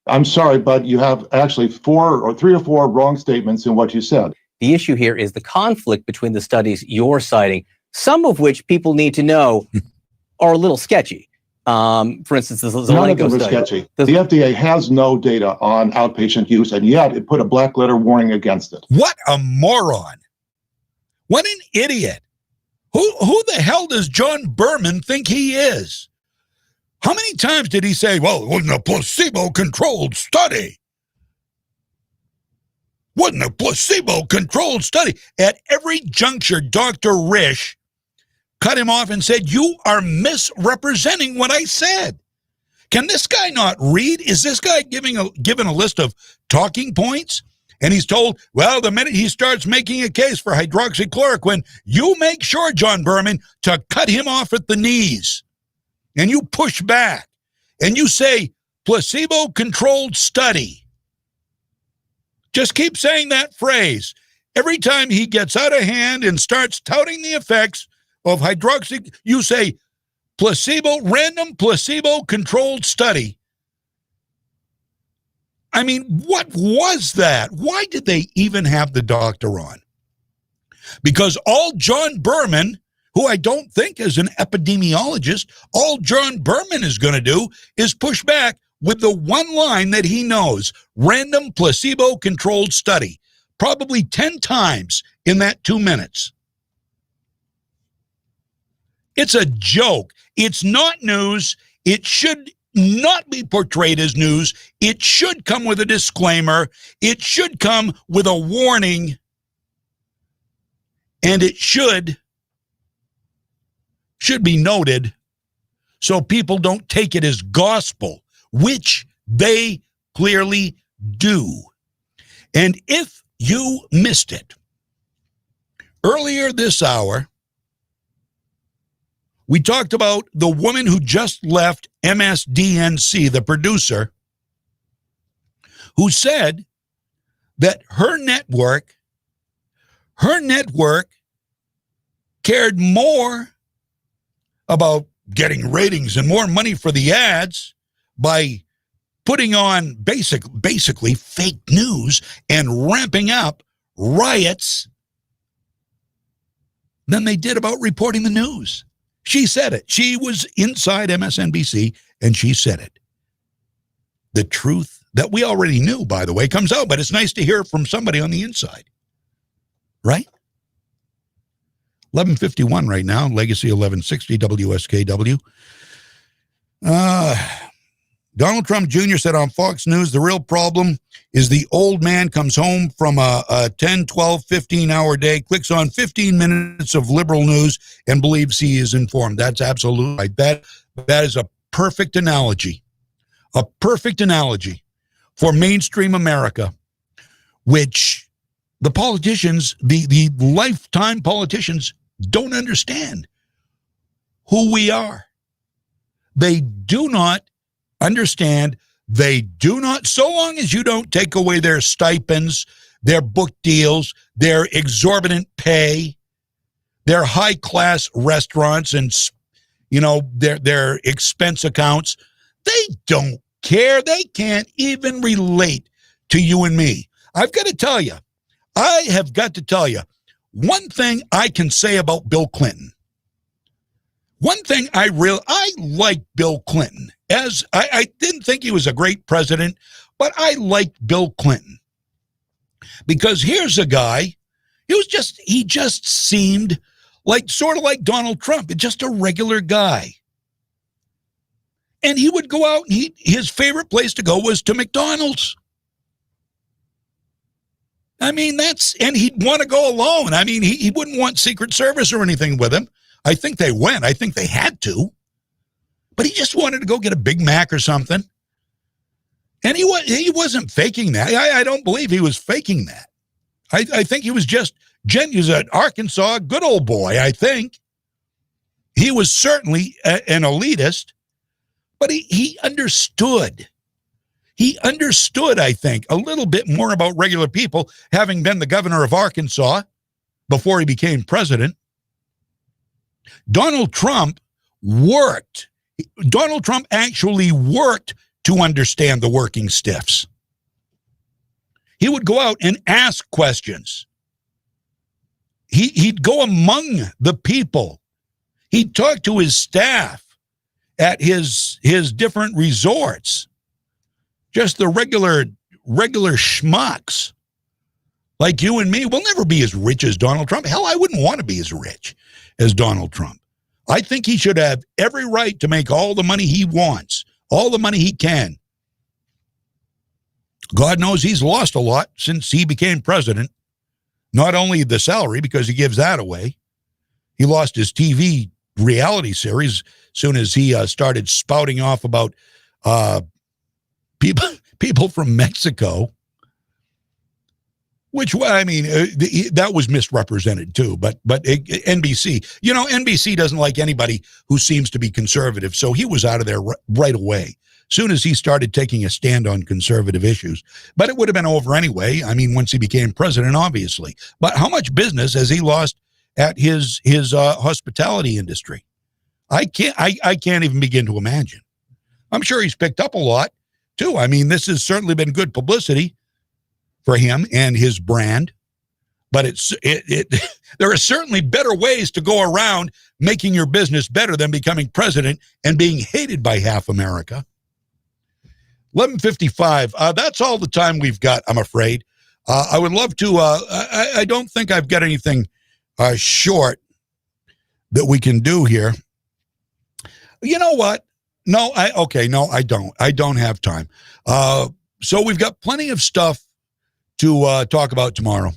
I'm sorry, but you have actually 3 or 4 wrong statements in what you said. The issue here is the conflict between the studies you're citing, some of which people need to know are a little sketchy. For instance, the Zelenko study. Sketchy. The FDA has no data on outpatient use, and yet it put a black letter warning against it. What a moron. What an idiot. Who the hell does John Berman think he is? How many times did he say, well, it wasn't a placebo-controlled study? Wasn't a placebo-controlled study. At every juncture, Dr. Risch cut him off and said, you are misrepresenting what I said. Can this guy not read? Is this guy given a list of talking points? And he's told, well, the minute he starts making a case for hydroxychloroquine, you make sure, John Berman, to cut him off at the knees. And you push back. And you say, placebo-controlled study. Just keep saying that phrase. Every time he gets out of hand and starts touting the effects of hydroxy, you say, random placebo-controlled study. I mean, what was that? Why did they even have the doctor on? Because all John Berman, who I don't think is an epidemiologist, all John Berman is going to do is push back with the one line that he knows, random placebo-controlled study, probably 10 times in that 2 minutes. It's a joke. It's not news. It should not be portrayed as news. It should come with a disclaimer. It should come with a warning. And it should be noted so people don't take it as gospel, which they clearly do. And if you missed it, earlier this hour, we talked about the woman who just left MSDNC, the producer, who said that her network cared more about getting ratings and more money for the ads by putting on basically fake news and ramping up riots than they did about reporting the news. She said it. She was inside MSNBC, and she said it. The truth that we already knew, by the way, comes out, but it's nice to hear it from somebody on the inside. Right? 11:51 right now, Legacy 1160 WSKW. Donald Trump Jr. said on Fox News, the real problem is the old man comes home from a 10, 12, 15-hour day, clicks on 15 minutes of liberal news, and believes he is informed. That's absolutely right. That is a perfect analogy for mainstream America, which the politicians, the lifetime politicians, don't understand who we are. They do not understand. They do not, so long as you don't take away their stipends, their book deals, their exorbitant pay, their high-class restaurants, and, you know, their expense accounts, they don't care. They can't even relate to you and me. I have got to tell you, one thing I can say about Bill Clinton. One thing I like Bill Clinton. As I didn't think he was a great president, but I liked Bill Clinton. Because here's a guy, he just seemed like sort of like Donald Trump, just a regular guy. And he would go out and his favorite place to go was to McDonald's. I mean, and he'd want to go alone. I mean, he wouldn't want Secret Service or anything with him. I think they went. I think they had to. But he just wanted to go get a Big Mac or something. And he wasn't faking that. I don't believe he was faking that. I think he was he's an Arkansas good old boy, I think. He was certainly an elitist, but he understood. He understood, I think, a little bit more about regular people, having been the governor of Arkansas before he became president. Donald Trump actually worked to understand the working stiffs. He would go out and ask questions. He'd go among the people. He'd talk to his staff at his different resorts. Just the regular schmucks like you and me will never be as rich as Donald Trump. Hell, I wouldn't want to be as rich as Donald Trump. I think he should have every right to make all the money he wants, all the money he can. God knows he's lost a lot since he became president. Not only the salary, because he gives that away. He lost his TV reality series as soon as he started spouting off about people from Mexico, which, I mean, that was misrepresented too. But NBC, NBC doesn't like anybody who seems to be conservative, so he was out of there right away. Soon as he started taking a stand on conservative issues. But it would have been over anyway. I mean, once he became president, obviously. But how much business has he lost at his hospitality industry? I can't even begin to imagine. I'm sure he's picked up a lot too. I mean, this has certainly been good publicity for him and his brand. But there are certainly better ways to go around making your business better than becoming president and being hated by half America. 11:55. That's all the time we've got, I'm afraid. I would love to. I don't think I've got anything short that we can do here. You know what? No, I don't. I don't have time. So we've got plenty of stuff to talk about tomorrow.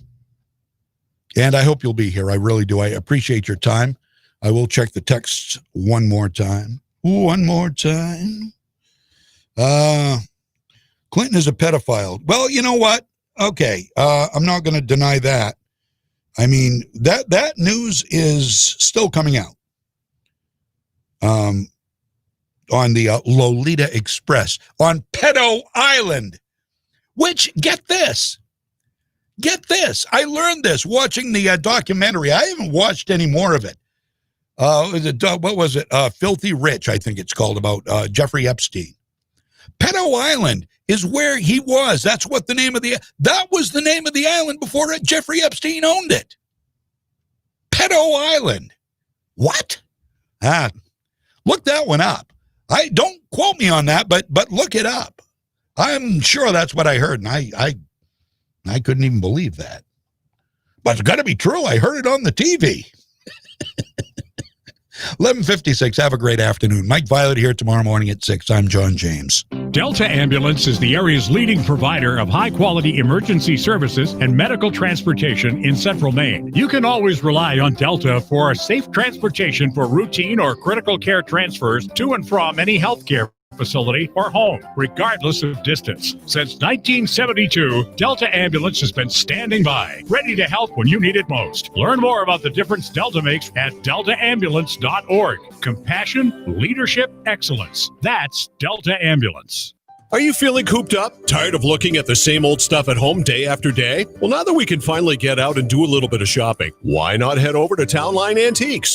And I hope you'll be here. I really do. I appreciate your time. I will check the texts one more time. Clinton is a pedophile. Well, you know what? Okay. I'm not going to deny that. I mean, that news is still coming out. On the Lolita Express on Pedo Island, which, get this. I learned this watching the documentary. I haven't watched any more of it. What was it? Filthy Rich, I think it's called, about Jeffrey Epstein. Pedo Island is where he was. That was the name of the island before Jeffrey Epstein owned it. Pedo Island. What? Look that one up. I don't quote me on that, but look it up. I'm sure that's what I heard, and I couldn't even believe that. But it's got to be true. I heard it on the TV. 11:56. Have a great afternoon. Mike Violet here tomorrow morning at 6. I'm John James. Delta Ambulance is the area's leading provider of high-quality emergency services and medical transportation in central Maine. You can always rely on Delta for a safe transportation for routine or critical care transfers to and from any healthcare facility or home, regardless of distance. Since 1972, Delta Ambulance has been standing by, ready to help when you need it most. Learn more about the difference Delta makes at deltaambulance.org. Compassion, leadership, excellence. That's Delta Ambulance. Are you feeling cooped up? Tired of looking at the same old stuff at home day after day? Well, now that we can finally get out and do a little bit of shopping, why not head over to Townline Antiques?